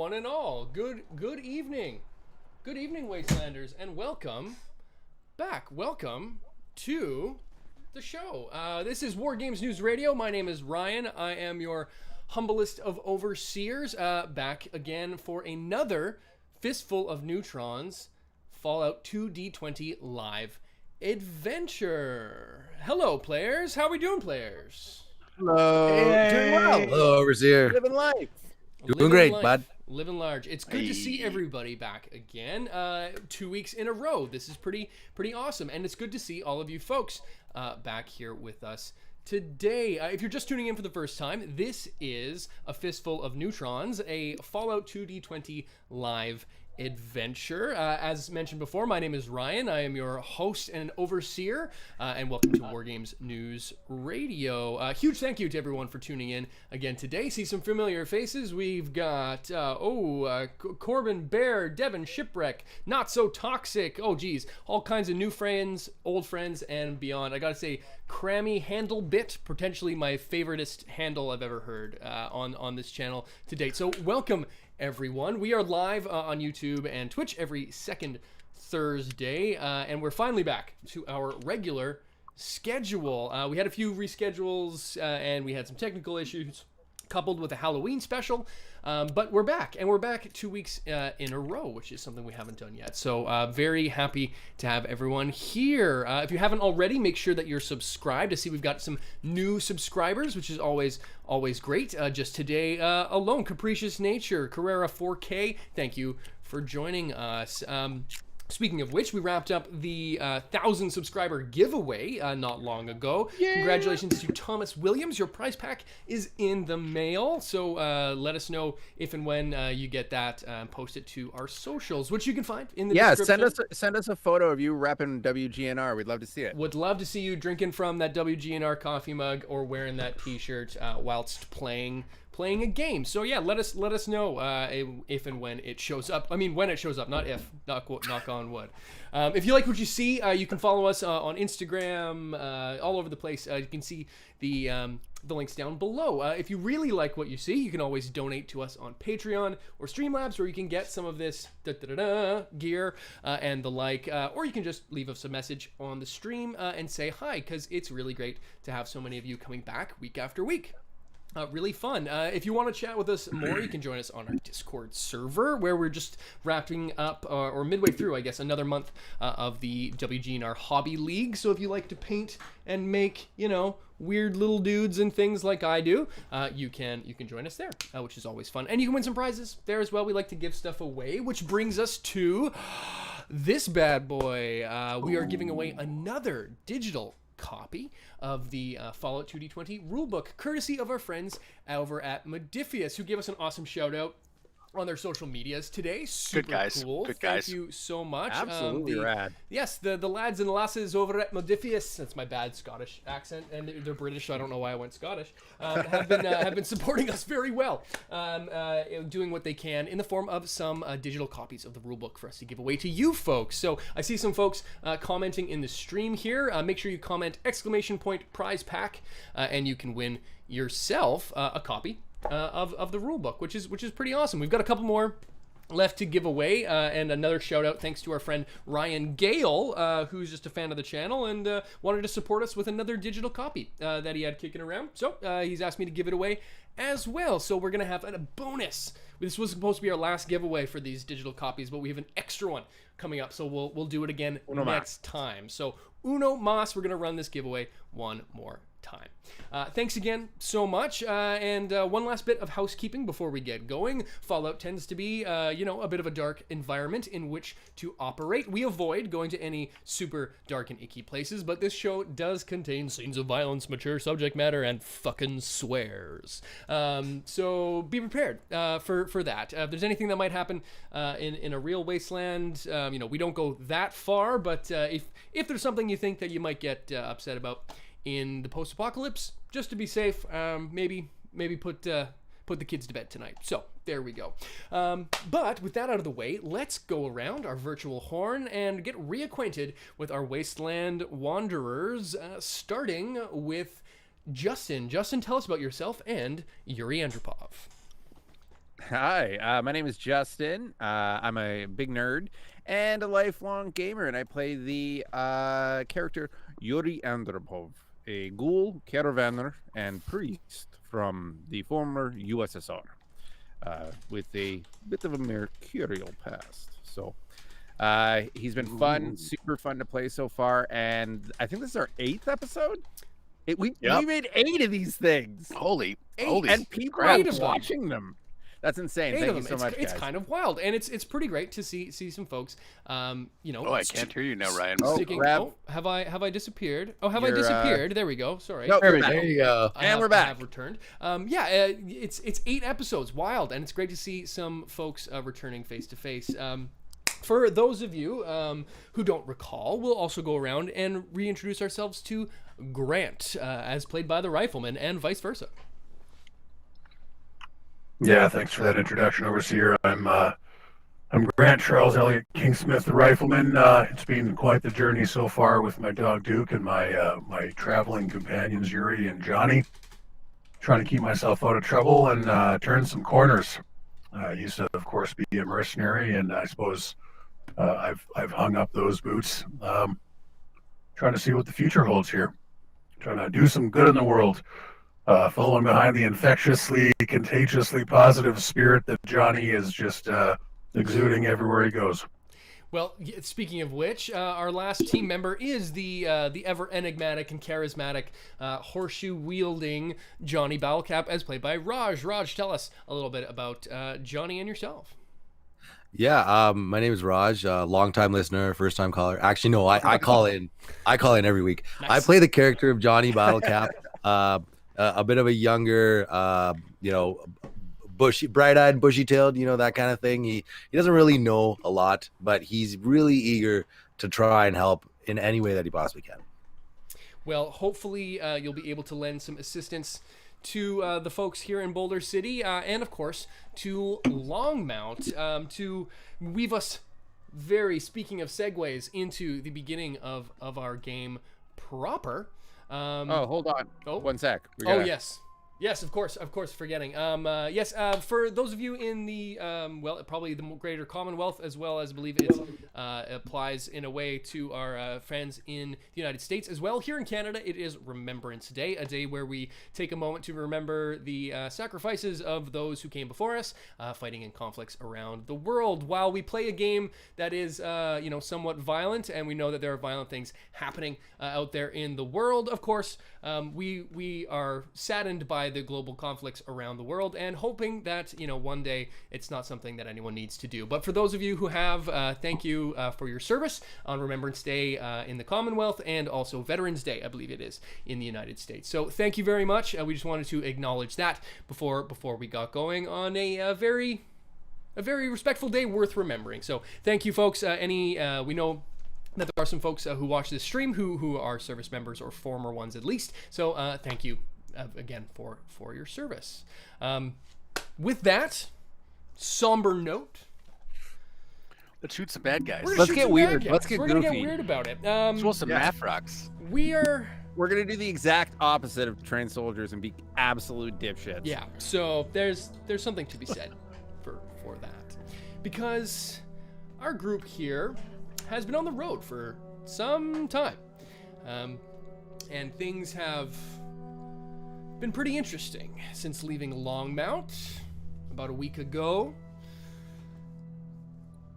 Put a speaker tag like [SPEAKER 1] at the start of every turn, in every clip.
[SPEAKER 1] one and all. Good evening. Good evening, Wastelanders, and welcome back. Welcome to the show. This is War Games News Radio. My name is Ryan. I am your humblest of overseers. Back again for another Fistful of Neutrons Fallout 2D20 live adventure. Hello, players. How are we doing, players?
[SPEAKER 2] Hello.
[SPEAKER 3] Hey.
[SPEAKER 2] Doing well.
[SPEAKER 3] Hello, overseer.
[SPEAKER 2] Living life.
[SPEAKER 3] Doing great, bud.
[SPEAKER 1] Living large. It's good to see everybody back again. 2 weeks in a row. This is pretty awesome, and it's good to see all of you folks back here with us today. If you're just tuning in for the first time, this is a Fistful of Neutrons, a Fallout 2D20 live adventure. As mentioned before, my name is Ryan. I am your host and overseer, and welcome to War Games News Radio. Huge thank you to everyone for tuning in again today. See some familiar faces. We've got Corbin, Bear, Devin, Shipwreck, Not So Toxic. Oh geez, all kinds of new friends, old friends, and beyond. I gotta say, Crammy Handle Bit, potentially my favoriteest handle I've ever heard on this channel to date. So welcome everyone. We are live on YouTube and Twitch every second Thursday, and we're finally back to our regular schedule. We had a few reschedules and we had some technical issues coupled with a Halloween special, but we're back, and we're back 2 weeks in a row, which is something we haven't done yet. So very happy to have everyone here. If you haven't already, make sure that you're subscribed. I see we've got some new subscribers, which is always great. Just today alone, Capricious Nature, Carrera 4K, thank you for joining us. Speaking of which, we wrapped up the 1,000 subscriber giveaway not long ago. Yeah. Congratulations to Thomas Williams. Your prize pack is in the mail. So let us know if and when you get that. Post it to our socials, which you can find in the description.
[SPEAKER 2] Send us a photo of you repping WGNR. We'd love to see it.
[SPEAKER 1] Would love to see you drinking from that WGNR coffee mug or wearing that t-shirt whilst playing a game. So yeah, let us know if and when it shows up. I mean, when it shows up, not if. Knock on wood. If you like what you see, you can follow us on Instagram, all over the place. You can see the links down below. If you really like what you see, you can always donate to us on Patreon or Streamlabs, where you can get some of this gear and the like, or you can just leave us a message on the stream and say hi, because it's really great to have so many of you coming back week after week. Really fun. If you want to chat with us more, you can join us on our Discord server, where we're just wrapping up, or midway through, I guess, another month of the WGNR Hobby League. So if you like to paint and make, weird little dudes and things like I do, you can join us there, which is always fun. And you can win some prizes there as well. We like to give stuff away, which brings us to this bad boy. We are giving away another digital copy of the Fallout 2D20 rulebook, courtesy of our friends over at Modifius, who gave us an awesome shout out on their social medias today. Super
[SPEAKER 3] good guys.
[SPEAKER 1] Cool.
[SPEAKER 3] Good guys.
[SPEAKER 1] Thank you so much.
[SPEAKER 2] Absolutely rad.
[SPEAKER 1] Yes, the lads and lasses over at Modifius, that's my bad Scottish accent, and they're British, so I don't know why I went Scottish, have been supporting us very well, doing what they can in the form of some digital copies of the rulebook for us to give away to you folks. So I see some folks commenting in the stream here. Make sure you comment !prize pack, and you can win yourself a copy of the rulebook, which is pretty awesome. We've got a couple more left to give away, and another shout out thanks to our friend Ryan Gale, who's just a fan of the channel and wanted to support us with another digital copy that he had kicking around. So he's asked me to give it away as well. So we're gonna have a bonus. This was supposed to be our last giveaway for these digital copies, but we have an extra one coming up, so we'll do it again next time. So Uno Mas, we're gonna run this giveaway one more time. Thanks again so much, and one last bit of housekeeping before we get going. Fallout tends to be a bit of a dark environment in which to operate. We avoid going to any super dark and icky places, but this show does contain scenes of violence, mature subject matter, and fucking swears. So be prepared for that. If there's anything that might happen in a real wasteland, we don't go that far, but if there's something you think that you might get upset about in the post-apocalypse, just to be safe, maybe put the kids to bed tonight. So there we go. But with that out of the way, let's go around our virtual horn and get reacquainted with our wasteland wanderers, starting with Justin. Justin, tell us about yourself and Yuri Andropov.
[SPEAKER 2] Hi, my name is Justin. I'm a big nerd and a lifelong gamer, and I play the character Yuri Andropov, a ghoul, caravaner, and priest from the former USSR, with a bit of a mercurial past. So he's been fun, super fun to play so far, and I think this is our 8th episode. We made 8 of these things.
[SPEAKER 4] Holy,
[SPEAKER 2] and people are watching them. That's insane. Thank you so much,
[SPEAKER 1] It's
[SPEAKER 2] guys.
[SPEAKER 1] kind of wild, and it's pretty great to see some folks.
[SPEAKER 4] Oh, I can't hear you now, Ryan.
[SPEAKER 1] Have I disappeared? Oh, have I disappeared? There we go. Sorry.
[SPEAKER 2] No,
[SPEAKER 3] There you go.
[SPEAKER 2] And we're back.
[SPEAKER 1] I have returned. It's 8 episodes, wild, and it's great to see some folks returning face to face. For those of you who don't recall, we'll also go around and reintroduce ourselves to Grant, as played by the Rifleman, and vice versa.
[SPEAKER 5] Yeah, thanks for that introduction, Overseer. I'm Grant Charles Elliott Kingsmith, the Rifleman. It's been quite the journey so far with my dog Duke and my traveling companions Yuri and Johnny. Trying to keep myself out of trouble and turn some corners. I used to, of course, be a mercenary, and I suppose I've hung up those boots. Trying to see what the future holds here. Trying to do some good in the world. Following behind the infectiously, contagiously positive spirit that Johnny is just exuding everywhere he goes.
[SPEAKER 1] Well, speaking of which, our last team member is the ever enigmatic and charismatic horseshoe-wielding Johnny Bottlecap, as played by Raj. Raj, tell us a little bit about Johnny and yourself.
[SPEAKER 3] Yeah, my name is Raj, long-time listener, first-time caller. Actually, no, I call in. I call in every week.
[SPEAKER 1] Nice.
[SPEAKER 3] I play the character of Johnny Bottlecap, a bit of a younger, bushy, bright-eyed, bushy-tailed, that kind of thing. He doesn't really know a lot, but he's really eager to try and help in any way that he possibly can.
[SPEAKER 1] Well, hopefully you'll be able to lend some assistance to the folks here in Boulder City, and of course to Longmount, to weave us speaking of segues, into the beginning of our game proper.
[SPEAKER 2] Hold on.
[SPEAKER 1] Oh,
[SPEAKER 2] 1 sec.
[SPEAKER 1] Yes, of course, forgetting. For those of you in the, probably the greater Commonwealth, as well as I believe it applies in a way to our friends in the United States as well. Here in Canada, it is Remembrance Day, a day where we take a moment to remember the sacrifices of those who came before us, fighting in conflicts around the world. While we play a game that is, somewhat violent, and we know that there are violent things happening out there in the world, of course, we are saddened by the global conflicts around the world, and hoping that one day it's not something that anyone needs to do. But for those of you who have, thank you for your service on Remembrance Day in the Commonwealth, and also Veterans Day, I believe it is, in the United States. So thank you very much. We just wanted to acknowledge that before we got going on a very respectful day worth remembering. So thank you, folks. We know that there are some folks who watch this stream who are service members, or former ones at least. So thank you again for your service. With that somber note,
[SPEAKER 4] let's shoot some bad guys.
[SPEAKER 2] Let's get weird. Let's get
[SPEAKER 1] We're
[SPEAKER 2] goofy.
[SPEAKER 1] gonna get weird about it.
[SPEAKER 4] Let's roll some math rocks.
[SPEAKER 2] We're gonna do the exact opposite of trained soldiers and be absolute dipshits.
[SPEAKER 1] Yeah. So there's something to be said for that, because our group here has been on the road for some time, and things have been pretty interesting since leaving Longmount about a week ago.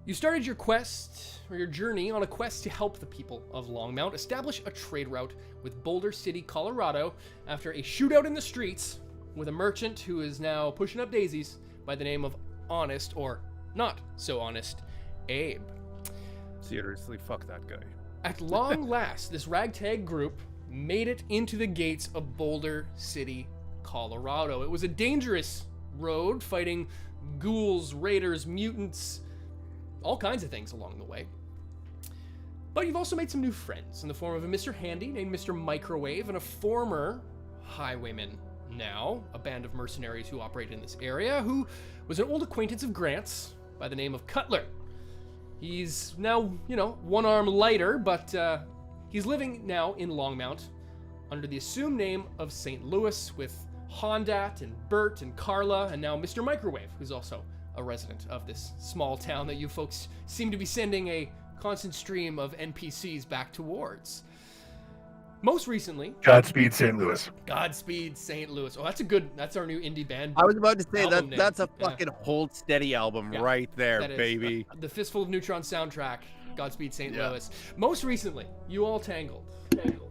[SPEAKER 1] You started your quest, or your journey, on a quest to help the people of Longmount establish a trade route with Boulder City, Colorado, after a shootout in the streets with a merchant who is now pushing up daisies by the name of Honest, or not so honest, Abe.
[SPEAKER 2] Seriously, fuck that guy.
[SPEAKER 1] At long last, this ragtag group made it into the gates of Boulder City, Colorado. It was a dangerous road, fighting ghouls, raiders, mutants, all kinds of things along the way. But you've also made some new friends in the form of a Mr. Handy named Mr. Microwave, and a former highwayman, now a band of mercenaries who operated in this area, who was an old acquaintance of Grant's by the name of Cutler. He's now, one arm lighter, but he's living now in Longmount under the assumed name of St. Louis, with Hondat and Bert and Carla, and now Mr. Microwave, who's also a resident of this small town that you folks seem to be sending a constant stream of NPCs back towards. Most recently,
[SPEAKER 5] Godspeed, St. Louis.
[SPEAKER 1] Godspeed St. Louis. Oh, that's our new indie band.
[SPEAKER 2] I was about to say
[SPEAKER 1] album
[SPEAKER 2] that's a
[SPEAKER 1] name. Yeah.
[SPEAKER 2] fucking Hold Steady album right there,
[SPEAKER 1] That is,
[SPEAKER 2] baby.
[SPEAKER 1] the Fistful of Neutrons soundtrack, Godspeed St.
[SPEAKER 4] Yeah.
[SPEAKER 1] Louis. Most recently, you all tangled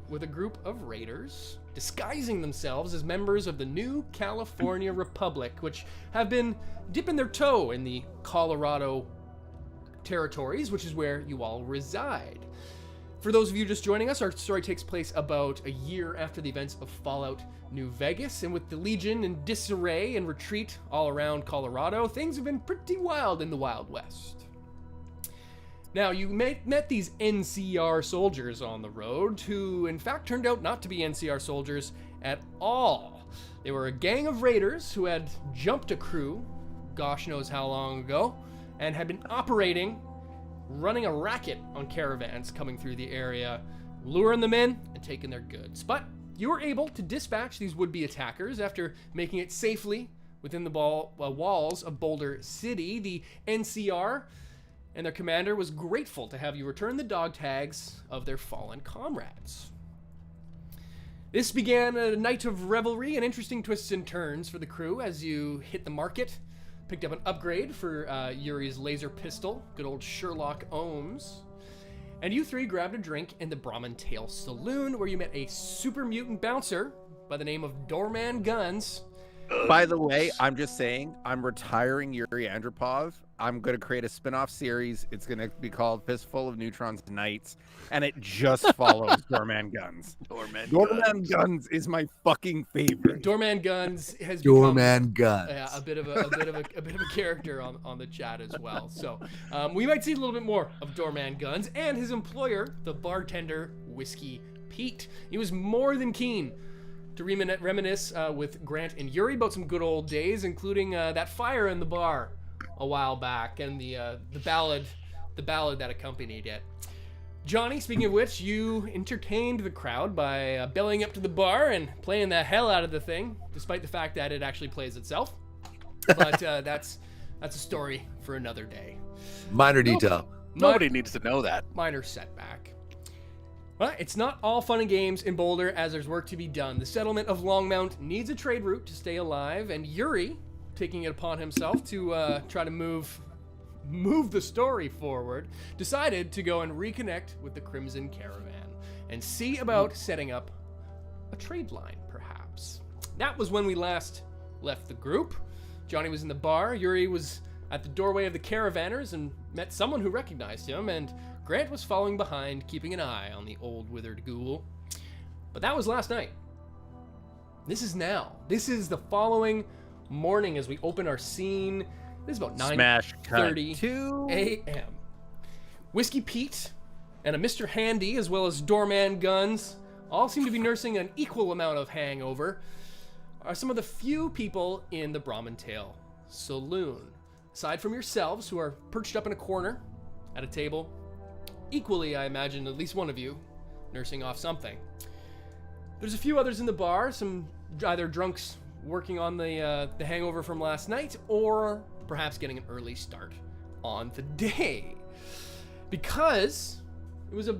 [SPEAKER 1] with a group of raiders disguising themselves as members of the New California Republic, which have been dipping their toe in the Colorado territories, which is where you all reside. For those of you just joining us, our story takes place about a year after the events of Fallout New Vegas, and with the Legion in disarray and retreat all around Colorado, things have been pretty wild in the Wild West. Now, you met these NCR soldiers on the road, who in fact turned out not to be NCR soldiers at all. They were a gang of raiders who had jumped a crew, gosh knows how long ago, and had been running a racket on caravans coming through the area, luring them in and taking their goods. But you were able to dispatch these would-be attackers after making it safely within the walls of Boulder City. The NCR and their commander was grateful to have you return the dog tags of their fallen comrades. This began a night of revelry and interesting twists and turns for the crew as you hit the market, picked up an upgrade for Yuri's laser pistol, good old Sherlock Ohms, and you three grabbed a drink in the Brahmin Tail Saloon, where you met a super mutant bouncer by the name of Doorman Guns.
[SPEAKER 2] By the way, I'm just saying, I'm retiring Yuri Andropov. I'm going to create a spin-off series. It's going to be called Fistful of Neutrons Nights, and it just follows Doorman Guns. Doorman Guns is my fucking favorite.
[SPEAKER 1] Doorman Guns has
[SPEAKER 3] Doorman
[SPEAKER 1] become
[SPEAKER 3] Guns.
[SPEAKER 1] a bit of a character on the chat as well. So we might see a little bit more of Doorman Guns and his employer, the bartender Whiskey Pete. He was more than keen to reminisce with Grant and Yuri about some good old days, including that fire in the bar a while back and the ballad that accompanied it. Johnny, speaking of which, you entertained the crowd by bellying up to the bar and playing the hell out of the thing, despite the fact that it actually plays itself. But that's a story for another day.
[SPEAKER 3] Minor detail.
[SPEAKER 4] Nobody needs to know that.
[SPEAKER 1] Minor setback. Well, it's not all fun and games in Boulder, as there's work to be done. The settlement of Longmount needs a trade route to stay alive, and Yuri, taking it upon himself to try to move the story forward, decided to go and reconnect with the Crimson Caravan and see about setting up a trade line, perhaps. That was when we last left the group. Johnny was in the bar, Yuri was at the doorway of the Caravanners and met someone who recognized him, and Grant was following behind, keeping an eye on the old withered ghoul. But that was last night. This is now. This is the following morning as we open our scene. This is about 9:30 a.m. Whiskey Pete and a Mr. Handy, as well as Doorman Guns, all seem to be nursing an equal amount of hangover, are some of the few people in the Brahmin Tail Saloon. Aside from yourselves, who are perched up in a corner at a table, equally, I imagine, at least one of you nursing off something. There's a few others in the bar, some either drunks working on the hangover from last night, or perhaps getting an early start on the day. Because it was a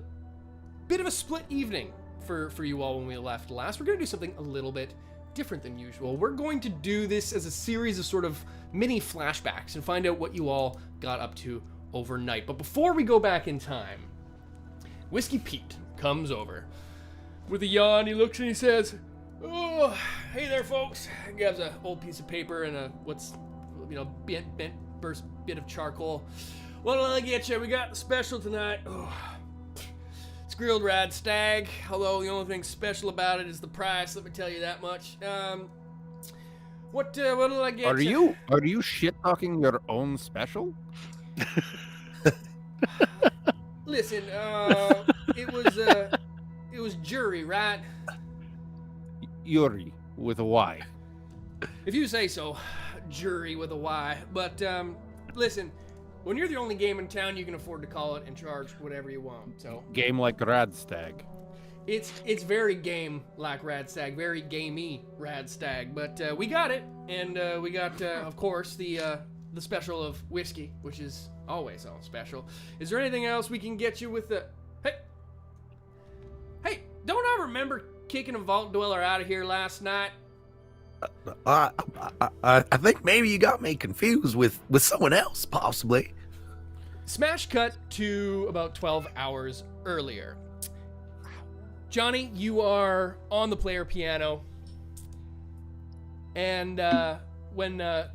[SPEAKER 1] bit of a split evening for you all when we left last. We're going to do something a little bit different than usual. We're going to do this as a series of sort of mini flashbacks and find out what you all got up to overnight. But before we go back in time, Whiskey Pete comes over. With a yawn, he looks and he says, "Oh, hey there, folks." He grabs an old piece of paper and a bent burst bit of charcoal. "What'll I get you? We got a special tonight. Oh, it's grilled rad stag. Although the only thing special about it is the price. Let me tell you that much. What'll I get you?
[SPEAKER 2] Are you shit talking your own special?
[SPEAKER 1] Listen, it was Yuri, right?
[SPEAKER 2] Yuri with a Y.
[SPEAKER 1] If you say so, Yuri with a Y. But listen, when you're the only game in town, you can afford to call it and charge whatever you want. So
[SPEAKER 2] Game like Radstag.
[SPEAKER 1] it's very game like Radstag, very gamey Radstag, but we got it, and we got of course the special of whiskey, which is always all special. Is there anything else we can get you with the? Hey, don't I remember kicking a vault dweller out of here last night?
[SPEAKER 3] I think maybe you got me confused with someone else, possibly.
[SPEAKER 1] Smash cut to about 12 hours earlier. Johnny, you are on the player piano, and when a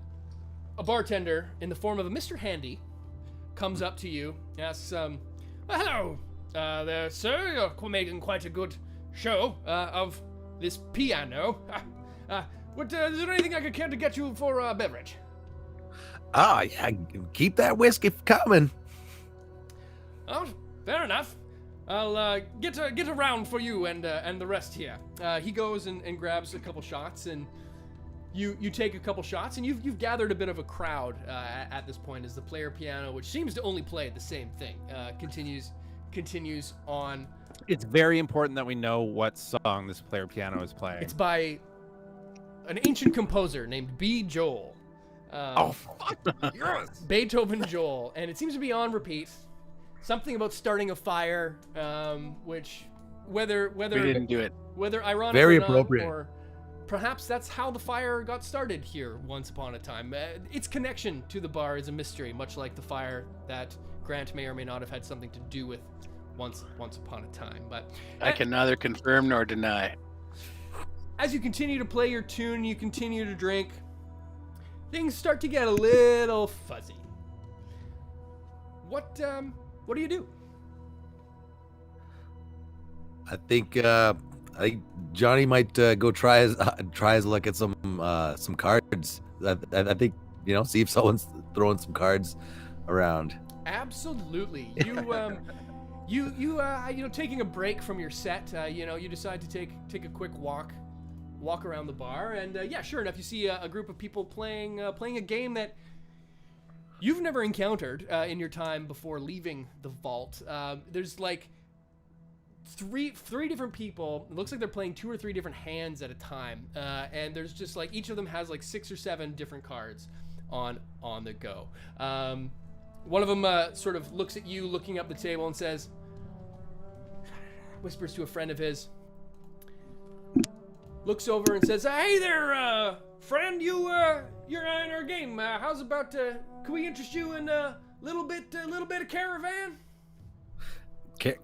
[SPEAKER 1] bartender in the form of a Mr. Handy comes up to you, asks, well, hello there, sir. You're making quite a good show of this piano. Is there anything I could care to get you for a beverage?
[SPEAKER 3] Yeah, keep that whiskey coming.
[SPEAKER 1] Oh, fair enough. I'll get a round for you and the rest here. He goes and grabs a couple shots, and you take a couple shots, and you've gathered a bit of a crowd at this point as the player piano, which seems to only play the same thing, continues on.
[SPEAKER 2] It's very important that we know what song this player piano is playing.
[SPEAKER 1] It's by an ancient composer named B. Joel.
[SPEAKER 2] Fuck yes.
[SPEAKER 1] Beethoven Joel, and it seems to be on repeat. Something about starting a fire, which whether
[SPEAKER 4] We didn't do it.
[SPEAKER 1] whether ironic
[SPEAKER 3] Very
[SPEAKER 1] or not,
[SPEAKER 3] appropriate.
[SPEAKER 1] or perhaps that's how the fire got started here once upon a time. Its connection to the bar is a mystery, much like the fire that Grant may or may not have had something to do with once upon a time. But
[SPEAKER 4] I can neither confirm nor deny.
[SPEAKER 1] as you continue to play your tune, you continue to drink, things start to get a little fuzzy. What do you do?
[SPEAKER 3] I think Johnny might go try his luck at some cards. I think see if someone's throwing some cards around.
[SPEAKER 1] Absolutely. You taking a break from your set, you decide to take a quick walk around the bar, and sure enough, you see a group of people playing a game that you've never encountered in your time before leaving the vault. There's like three different people. It looks like they're playing 2 or 3 different hands at a time, and there's just like each of them has like 6 or 7 different cards on the go. One of them sort of looks at you, looking up the table, and says, whispers to a friend of his, looks over and says, "Hey there, friend, you're in our game. How's about can we interest you in a little bit of Caravan?"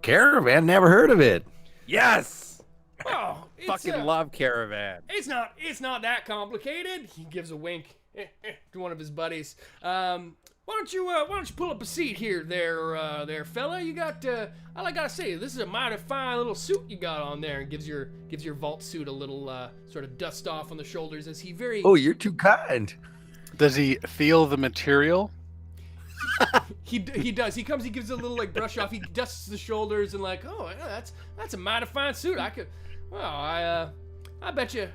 [SPEAKER 3] Caravan? Never heard of it.
[SPEAKER 2] Yes.
[SPEAKER 1] Oh, it's,
[SPEAKER 2] Fucking love Caravan.
[SPEAKER 1] It's not that complicated. He gives a wink to one of his buddies. Why don't you pull up a seat here, there, fella? You got, all I gotta say, this is a mighty fine little suit you got on there, and gives your vault suit a little sort of dust off on the shoulders as he very.
[SPEAKER 3] Oh, you're too kind.
[SPEAKER 4] Does he feel the material?
[SPEAKER 1] He does. He comes. He gives a little like brush off. He dusts the shoulders and like, oh, yeah, that's a mighty fine suit. I bet you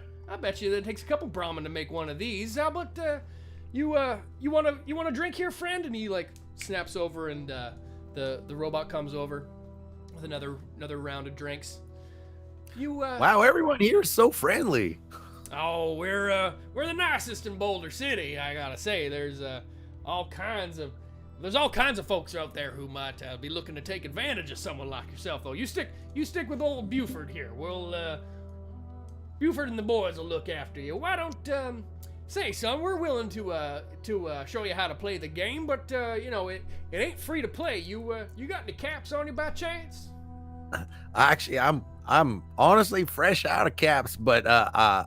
[SPEAKER 1] that it takes a couple Brahmin to make one of these. How about you want a drink here, friend? And he like snaps over, and the robot comes over with another round of drinks.
[SPEAKER 3] Wow, everyone here is so friendly.
[SPEAKER 1] Oh, we're the nicest in Boulder City. I gotta say, there's all kinds of folks out there who might be looking to take advantage of someone like yourself. Though you stick with old Buford here. Buford and the boys will look after you. Why don't say, son, we're willing to show you how to play the game, but it ain't free to play. You got any caps on you by chance?
[SPEAKER 3] Actually, I'm honestly fresh out of caps, but my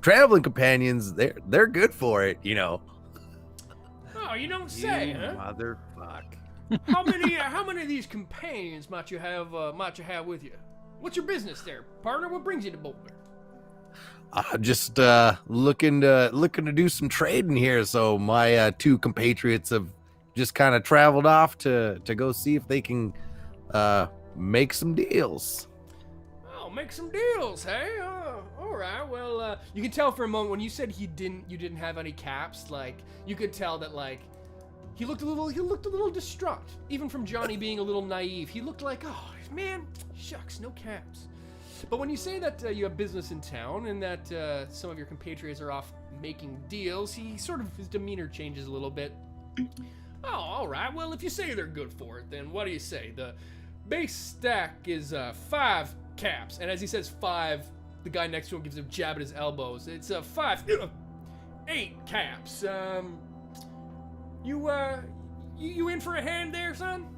[SPEAKER 3] traveling companions, they're good for it,
[SPEAKER 1] Oh, you don't say, huh?
[SPEAKER 2] Motherfuck.
[SPEAKER 1] How many of these companions might you have with you? What's your business there, partner? What brings you to Boulder?
[SPEAKER 3] I'm just looking to do some trading here. So my 2 compatriots have just kind of traveled off to go see if they can make some deals.
[SPEAKER 1] Oh, make some deals, hey? All right. Well, you can tell for a moment when you said you didn't have any caps. Like you could tell that like he looked a little distraught, even from Johnny being a little naive. He looked like, oh man, shucks, no caps. But when you say that you have business in town and that some of your compatriots are off making deals, his demeanor changes a little bit. Oh, all right. Well, if you say they're good for it, then what do you say? The base stack is 5 caps, and as he says 5, the guy next to him gives a jab at his elbows. It's 8 caps. You in for a hand there, son?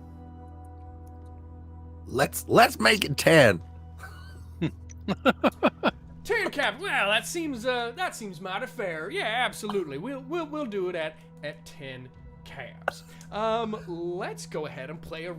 [SPEAKER 3] Let's make it 10.
[SPEAKER 1] 10 caps. Well, that seems mighty fair. Yeah, absolutely. We'll do it at 10 caps. Let's go ahead and play a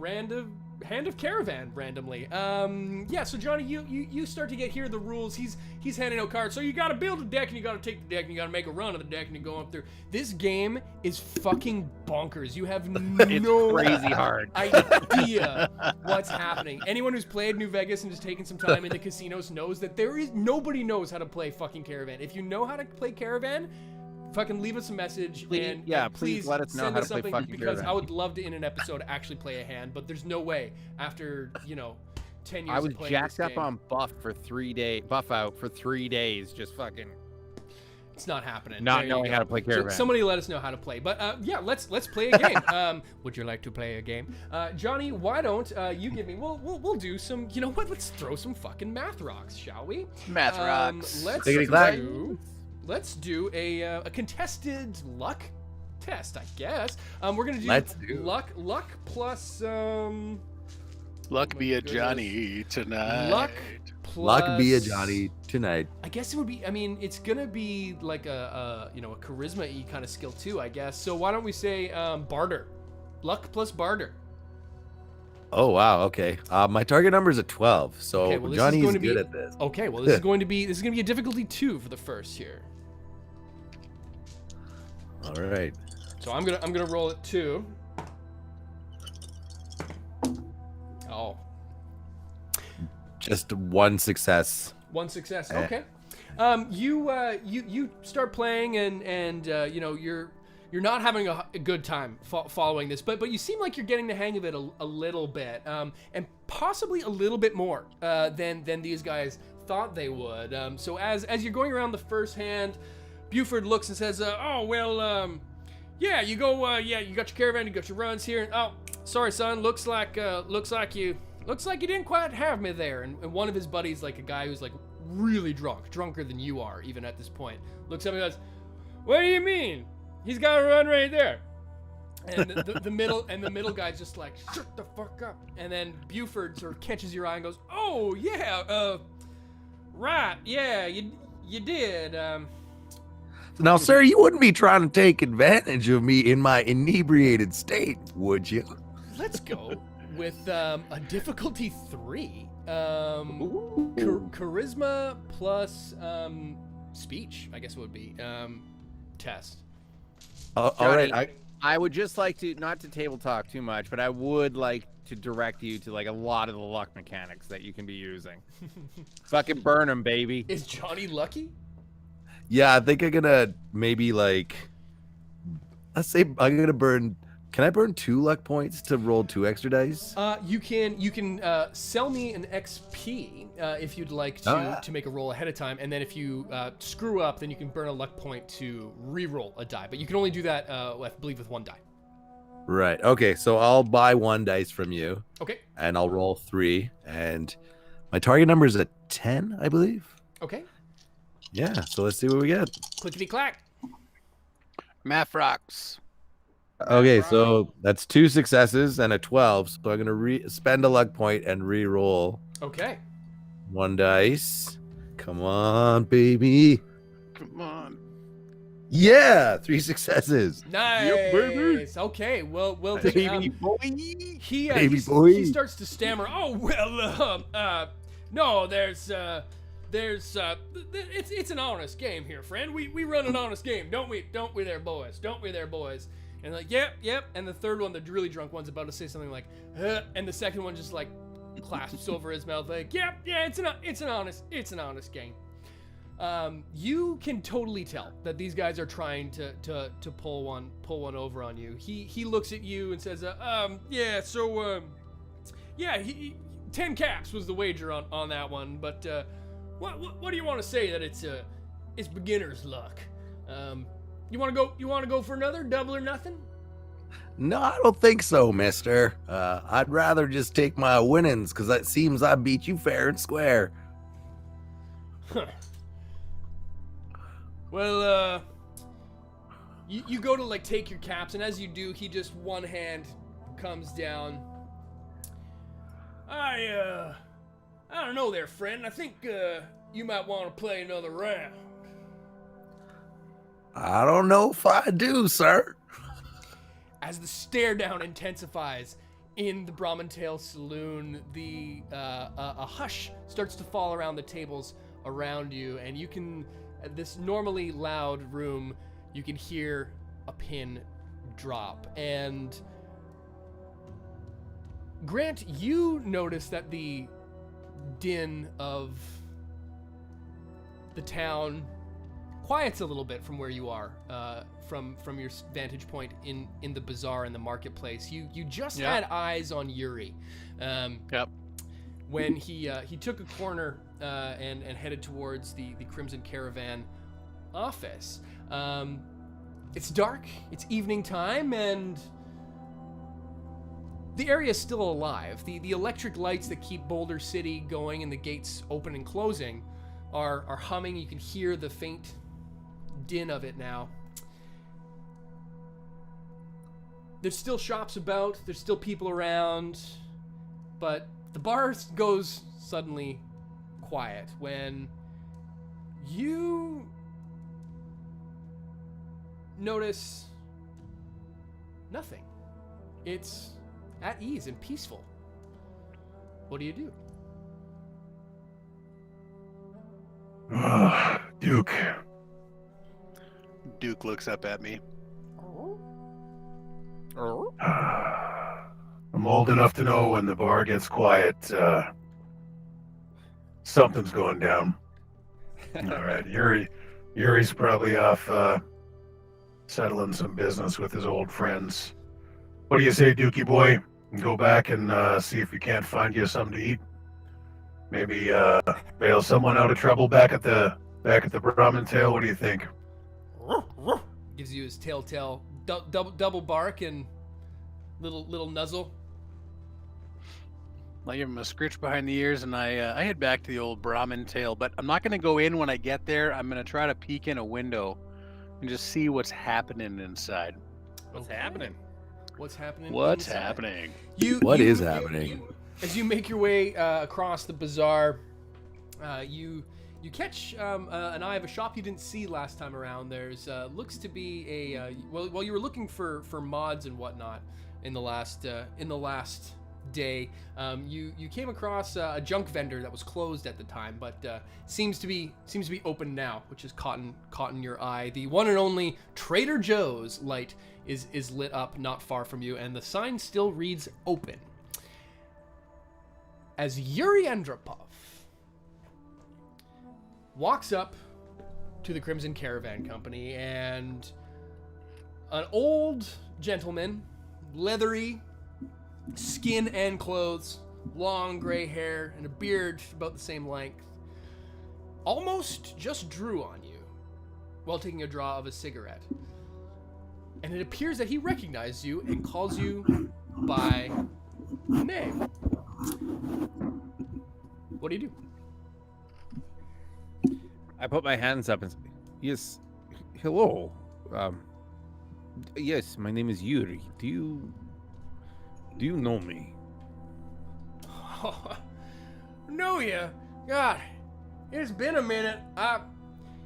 [SPEAKER 1] hand of caravan randomly. Yeah, so Johnny, you start to hear the rules. He's handing out cards. So you got to build a deck, and you got to take the deck, and you got to make a run of the deck, and you go up there. This game is fucking bonkers. You have no
[SPEAKER 2] crazy hard
[SPEAKER 1] idea what's happening. Anyone who's played New Vegas and has taken some time in the casinos knows that nobody knows how to play fucking Caravan. If you know how to play Caravan, fucking leave us a message
[SPEAKER 2] please let us know how to play fucking
[SPEAKER 1] because
[SPEAKER 2] Caravan.
[SPEAKER 1] I would love to in an episode actually play a hand, but there's no way after 10 years.
[SPEAKER 2] I was
[SPEAKER 1] of playing
[SPEAKER 2] jacked
[SPEAKER 1] this
[SPEAKER 2] up
[SPEAKER 1] game.
[SPEAKER 2] on buff out for 3 days, just fucking
[SPEAKER 1] It's not happening.
[SPEAKER 2] not
[SPEAKER 1] There you
[SPEAKER 2] knowing
[SPEAKER 1] go.
[SPEAKER 2] how to play Caravan.
[SPEAKER 1] So somebody let us know how to play. But yeah, let's play a game. Would you like to play a game? Johnny, why don't you give me? We'll do some. You know what? Let's throw some fucking math rocks, shall we?
[SPEAKER 4] Math rocks.
[SPEAKER 1] Let's do a contested luck test, I guess. We're gonna do
[SPEAKER 3] Let's do.
[SPEAKER 1] luck plus
[SPEAKER 4] Luck be a
[SPEAKER 1] goodness.
[SPEAKER 4] Johnny tonight.
[SPEAKER 1] luck plus
[SPEAKER 3] Luck be a Johnny tonight.
[SPEAKER 1] I guess it would be. I mean, it's gonna be like a charisma-y kind of skill too, I guess. So why don't we say barter, luck plus barter?
[SPEAKER 3] Oh wow, okay. My target number is a 12, so
[SPEAKER 1] Okay, well, this is
[SPEAKER 3] Johnny's
[SPEAKER 1] going to be-
[SPEAKER 3] good at this.
[SPEAKER 1] Okay, well this is going to be a difficulty 2 for the first here.
[SPEAKER 3] All right.
[SPEAKER 1] So I'm gonna roll it 2. Oh,
[SPEAKER 3] Just one success.
[SPEAKER 1] 1 success.
[SPEAKER 3] Eh.
[SPEAKER 1] Okay. You start playing and you're not having a good time following this, but you seem like you're getting the hang of it a little bit, and possibly a little bit more than these guys thought they would. So as you're going around the first hand, Buford looks and says, yeah, you go, yeah, you got your caravan, you got your runs here. Oh, sorry, son. Looks like you didn't quite have me there. And one of his buddies, like a guy who's like really drunker than you are, even at this point, looks at me and goes, "What do you mean? He's got a run right there." And the middle guy's just like, "Shut the fuck up." And then Buford sort of catches your eye and goes, "Oh yeah, right, yeah, you did."
[SPEAKER 3] Now, sir, you wouldn't be trying to take advantage of me in my inebriated state, would you?
[SPEAKER 1] Let's go with a difficulty 3. Charisma plus speech, I guess it would be. Test.
[SPEAKER 3] All
[SPEAKER 2] Johnny,
[SPEAKER 3] right.
[SPEAKER 2] I would just like to, not to table talk too much, but I would like to direct you to like a lot of the luck mechanics that you can be using. Fucking burn them, baby.
[SPEAKER 1] Is Johnny lucky?
[SPEAKER 3] Yeah, I think I'm gonna maybe let's say I'm gonna burn. Can I burn 2 luck points to roll 2 extra dice?
[SPEAKER 1] You can sell me an XP if you'd like to make a roll ahead of time, and then if you screw up, then you can burn a luck point to re-roll a die. But you can only do that, I believe, with 1 die.
[SPEAKER 3] Right. Okay. So I'll buy 1 dice from you,
[SPEAKER 1] Okay.
[SPEAKER 3] and I'll roll 3. And my target number is a 10, I believe.
[SPEAKER 1] Okay.
[SPEAKER 3] Yeah. So let's see what we get.
[SPEAKER 1] Clickety clack.
[SPEAKER 4] Math rocks.
[SPEAKER 3] Okay, so that's 2 successes and a 12. So I'm gonna spend a luck point and re-roll
[SPEAKER 1] Okay.
[SPEAKER 3] 1 dice. Come on, baby.
[SPEAKER 4] Come on.
[SPEAKER 3] Yeah, 3 succces.
[SPEAKER 1] Nice.
[SPEAKER 2] Yep, baby.
[SPEAKER 1] Okay. Well.
[SPEAKER 2] Baby boy.
[SPEAKER 1] He
[SPEAKER 3] Baby boy.
[SPEAKER 1] he starts to stammer. Oh well. No. There's it's an honest game here, friend. We run an honest game, don't we? Don't we there, boys? Don't we there, boys? And like, yep. And the third one, the really drunk one's about to say something like, and the second one just like clasps over his mouth like, yeah, it's an honest game. You can totally tell that these guys are trying to pull one over on you. He looks at you and says, yeah, so, yeah, 10 caps was the wager on that one, but, what do you want to say that it's beginner's luck? You want to go for another double or nothing?
[SPEAKER 3] No, I don't think so, mister. I'd rather just take my winnings, because it seems I beat you fair and square.
[SPEAKER 1] Huh. Well, you go to, like, take your caps, and as you do, he just one hand comes down. I don't know there, friend. I think, you might want to play another round.
[SPEAKER 3] I don't know if I do, sir.
[SPEAKER 1] As the stare down intensifies in the Brahmin Tail Saloon, a hush starts to fall around the tables around you, and you can, this normally loud room, you can hear a pin drop. And Grant, you notice that the din of the town quiets a little bit from where you are, from your vantage point in the bazaar in the marketplace. You just had eyes on Yuri.
[SPEAKER 4] Yep.
[SPEAKER 1] When he took a corner and headed towards the Crimson Caravan office. It's dark, it's evening time, and the area is still alive. The electric lights that keep Boulder City going and the gates open and closing are humming. You can hear the faint din of it now. There's still shops about, there's still people around, but the bar goes suddenly quiet when you notice nothing. It's at ease and peaceful. What do you do?
[SPEAKER 5] Duke.
[SPEAKER 4] Duke looks up at me.
[SPEAKER 5] I'm old enough to know when the bar gets quiet, something's going down. All right, Yuri's probably off settling some business with his old friends. What do you say, Dukey boy? Go back and see if we can't find you something to eat. Maybe bail someone out of trouble back at the Brahmin Tail. What do you think?
[SPEAKER 1] Gives you his telltale double bark and little nuzzle.
[SPEAKER 4] I give him a scritch behind the ears, and I head back to the old Brahmin Tail. But I'm not going to go in when I get there. I'm going to try to peek in a window and just see what's happening inside.
[SPEAKER 2] What's happening?
[SPEAKER 1] What's happening?
[SPEAKER 4] What's
[SPEAKER 1] inside?
[SPEAKER 4] happening?
[SPEAKER 3] What is happening?
[SPEAKER 1] As you make your way across the bazaar, you catch an eye of a shop you didn't see last time around. There's looks to be a well, you were looking for mods and whatnot in the last day. You came across a junk vendor that was closed at the time, but seems to be open now, which has caught in your eye. The one and only Trader Joe's light is lit up not far from you, and the sign still reads open. As Yuri Andropov walks up to the Crimson Caravan Company, and an old gentleman, leathery skin and clothes, long gray hair, and a beard about the same length, almost just drew on you while taking a draw of a cigarette. And it appears that he recognized you and calls you by name. What do you do?
[SPEAKER 2] I put my hands up and say, yes, hello. Yes, my name is Yuri. Do you know me?
[SPEAKER 1] Know ya? God, it's been a minute.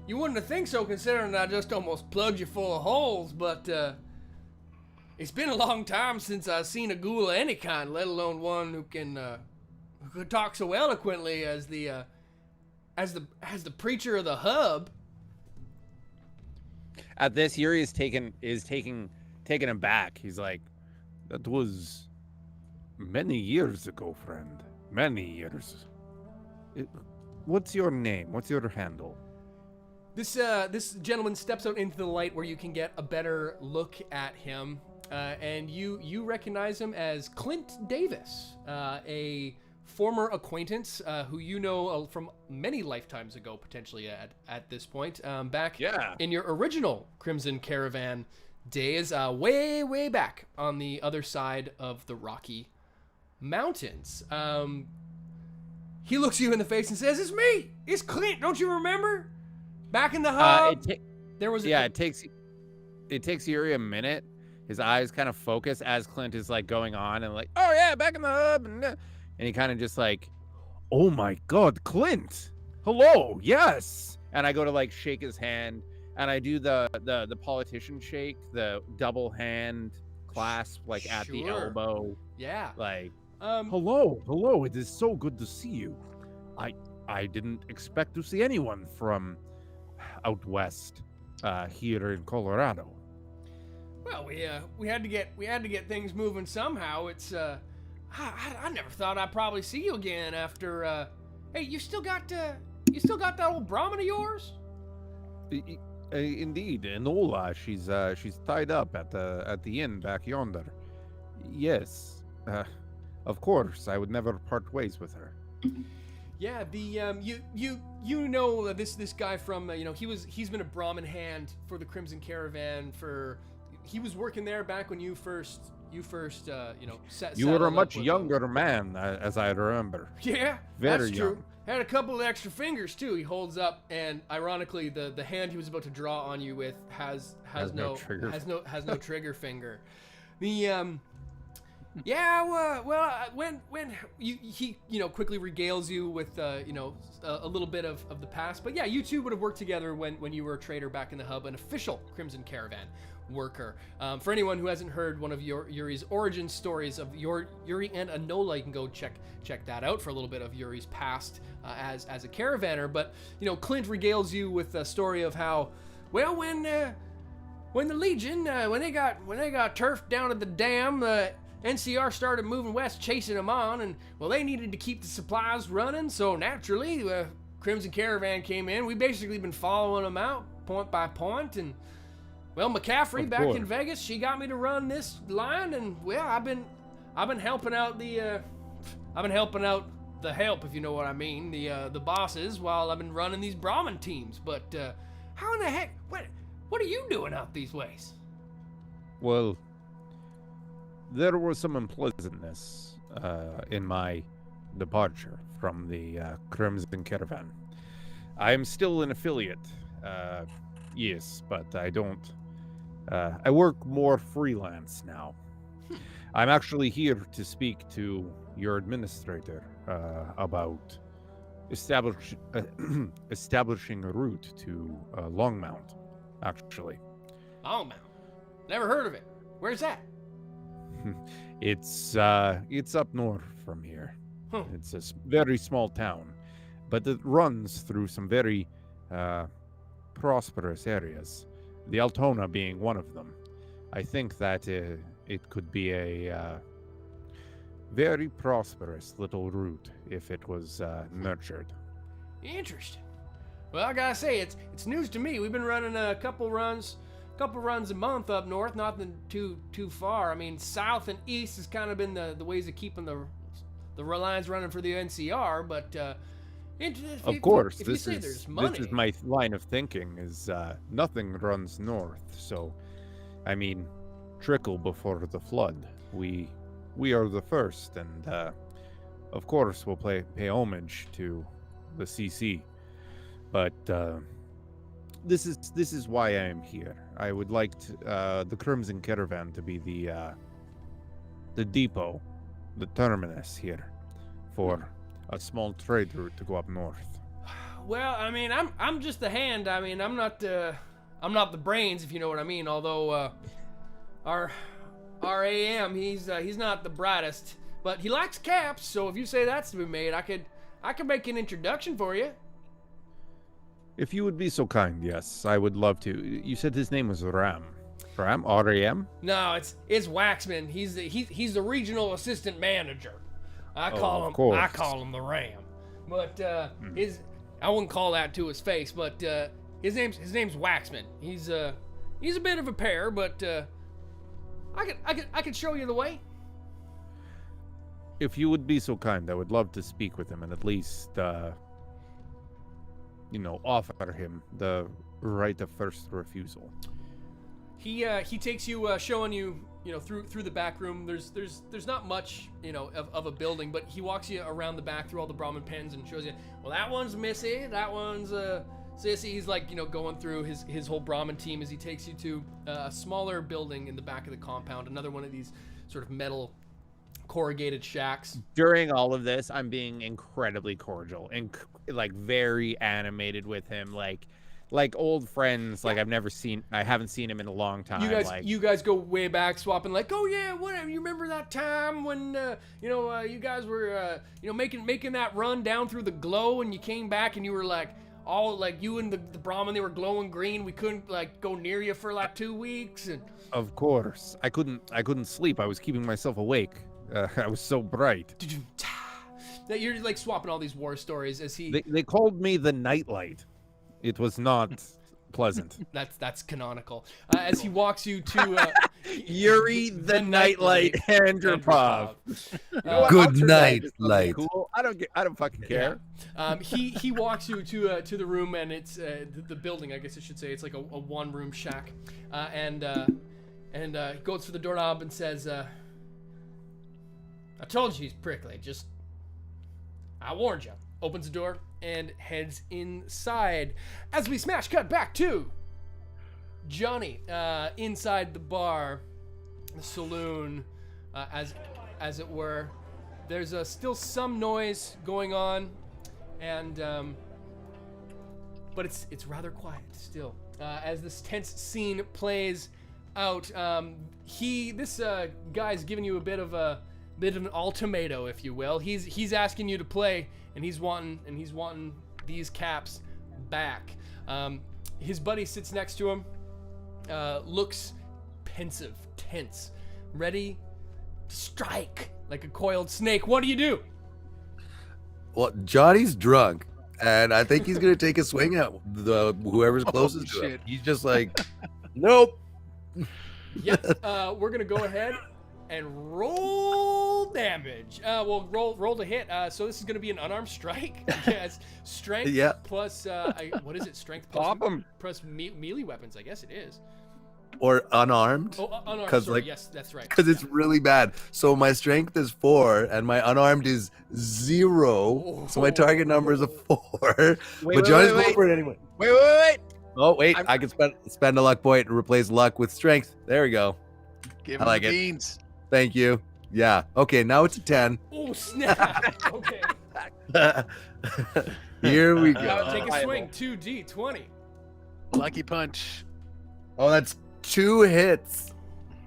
[SPEAKER 1] You wouldn't think so, considering I just almost plugged you full of holes, but it's been a long time since I've seen a ghoul of any kind, let alone one who could talk so eloquently as the preacher of the hub.
[SPEAKER 2] At this, Yuri is taken aback. He's like, that was many years ago, friend. Many years. What's your name? What's your handle?
[SPEAKER 1] This gentleman steps out into the light where you can get a better look at him, and you recognize him as Clint Davis, a former acquaintance who you know from many lifetimes ago, potentially at this point, back in your original Crimson Caravan days, way back on the other side of the Rocky Mountains. He looks you in the face and says, "It's me. It's Clint. Don't you remember? Back in the hub." There was
[SPEAKER 2] it takes Yuri a minute. His eyes kind of focus as Clint is like going on and like, "Oh yeah, back in the hub," and he kind of just like, "Oh my God, Clint! Hello, yes." And I go to like shake his hand, and I do the politician shake, the double hand clasp, like at the elbow.
[SPEAKER 1] Yeah.
[SPEAKER 2] Like, hello. It is so good to see you. I didn't expect to see anyone from out west here in Colorado.
[SPEAKER 1] Well, we had to get things moving somehow. It's I never thought I'd probably see you again after. Hey, you still got that old Brahmin of yours?
[SPEAKER 2] Indeed, Enola. She's tied up at the inn back yonder. Yes, of course. I would never part ways with her.
[SPEAKER 1] Yeah, you know this guy from he's been a Brahmin hand for the Crimson Caravan he was working there back when you first set.
[SPEAKER 2] You were a much younger man, as I remember.
[SPEAKER 1] Yeah,
[SPEAKER 2] very
[SPEAKER 1] that's
[SPEAKER 2] young.
[SPEAKER 1] True. Had a couple of extra fingers too. He holds up, and ironically, the hand he was about to draw on you with has no trigger finger. The when he quickly regales you with a little bit of the past, but yeah, you two would have worked together when you were a trader back in the hub, an official Crimson Caravan worker. For anyone who hasn't heard one of Yuri's origin stories of Yuri and Enola, you can go check that out for a little bit of Yuri's past as a caravaner. But Clint regales you with a story of how, well, when the Legion when they got turfed down at the dam, NCR started moving west, chasing them on, and well, they needed to keep the supplies running, so naturally Crimson Caravan came in. We basically been following them out point by point, and well, McCaffrey back in Vegas, she got me to run this line, and well, I've been helping out the help, if you know what I mean, the bosses, while I've been running these Brahmin teams. But how in the heck, what are you doing out these ways?
[SPEAKER 2] Well, there was some unpleasantness in my departure from the Crimson Caravan. I am still an affiliate, yes, but I don't. I work more freelance now. I'm actually here to speak to your administrator about establishing a route to Longmount, actually.
[SPEAKER 1] Longmount? Never heard of it. Where's that?
[SPEAKER 2] It's up north from here. It's a very small town, but it runs through some very prosperous areas, the Altona being one of them. I think that it could be a very prosperous little route if it was nurtured.
[SPEAKER 1] Interesting. Well, I gotta say, it's news to me. We've been running a couple runs a month up north, nothing too far. I mean, south and east has kind of been the ways of keeping the lines running for the NCR, but
[SPEAKER 2] of course,
[SPEAKER 1] this is
[SPEAKER 2] my line of thinking, is nothing runs north, so I mean, trickle before the flood. We are the first, and of course we'll pay homage to the CC, but this is why I am here. I would like the Crimson Caravan to be the depot, the terminus here for a small trade route to go up north.
[SPEAKER 1] Well, I mean, I'm just the hand. I mean, I'm not the brains, if you know what I mean. Although our AM, he's not the brightest, but he likes caps. So if you say that's to be made, I could make an introduction for you.
[SPEAKER 2] If you would be so kind, yes, I would love to. You said his name was Ram. Ram? R-A-M?
[SPEAKER 1] No, it's Waxman. He's the regional assistant manager. I call him the Ram. But I wouldn't call that to his face, but his name's Waxman. He's a bit of a pair, but I could show you the way.
[SPEAKER 2] If you would be so kind, I would love to speak with him and at least, offer him the right of first refusal.
[SPEAKER 1] He takes you, showing you, through the back room. There's not much, of a building, but he walks you around the back through all the Brahmin pens and shows you, well, that one's Missy, that one's Sissy. He's like, going through his whole Brahmin team as he takes you to a smaller building in the back of the compound, another one of these sort of metal corrugated shacks.
[SPEAKER 2] During all of this, I'm being incredibly cordial and like very animated with him, like old friends. Like I haven't seen him in a long time.
[SPEAKER 1] You guys go way back, swapping like, oh yeah, whatever. You remember that time when you guys were making that run down through the glow, and you came back and you were like, all like you and the Brahmin, they were glowing green. We couldn't like go near you for like 2 weeks. And
[SPEAKER 2] of course, I couldn't sleep. I was keeping myself awake. I was so bright.
[SPEAKER 1] That you're like swapping all these war stories as he.
[SPEAKER 2] They called me the Nightlight. It was not pleasant.
[SPEAKER 1] That's canonical. As he walks you to
[SPEAKER 2] Yuri the Nightlight Andropov.
[SPEAKER 3] Good night, light.
[SPEAKER 2] Cool. I don't fucking care.
[SPEAKER 1] Yeah. He walks you to the room, and it's the building. I guess I should say it's like a one-room shack, and goes to the doorknob and says, "I told you he's prickly. I warned you." Opens the door and heads inside. As we smash cut back to Johnny inside the bar, the saloon, as it were. There's still some noise going on, and but it's rather quiet still. As this tense scene plays out, this guy's giving you a bit of an ultimatum, if you will. He's asking you to play, and he's wanting these caps back. His buddy sits next to him, looks pensive, tense, ready to strike like a coiled snake. What do you do?
[SPEAKER 3] Well, Johnny's drunk, and I think he's gonna take a swing at whoever's closest to him. He's just like, nope.
[SPEAKER 1] Yep. We're gonna go ahead and roll damage. Roll to hit. So this is going to be an unarmed strike. Yes, strength plus what is it? Strength plus melee weapons. I guess it is.
[SPEAKER 3] Or unarmed.
[SPEAKER 1] Oh, unarmed.
[SPEAKER 3] Because
[SPEAKER 1] yes, that's right.
[SPEAKER 3] Because it's really bad. So my strength is 4, and my unarmed is 0. Oh. So my target number is a 4. But Johnny's going for it anyway.
[SPEAKER 2] Wait.
[SPEAKER 3] Oh wait, I can spend a luck point and replace luck with strength. There we go.
[SPEAKER 4] Give him the beans.
[SPEAKER 3] Thank you. Yeah. Okay, now it's a 10.
[SPEAKER 1] Oh, snap. Okay.
[SPEAKER 3] Here we go.
[SPEAKER 1] Take a swing. 2d20.
[SPEAKER 4] Lucky punch.
[SPEAKER 3] Oh, that's 2 hits.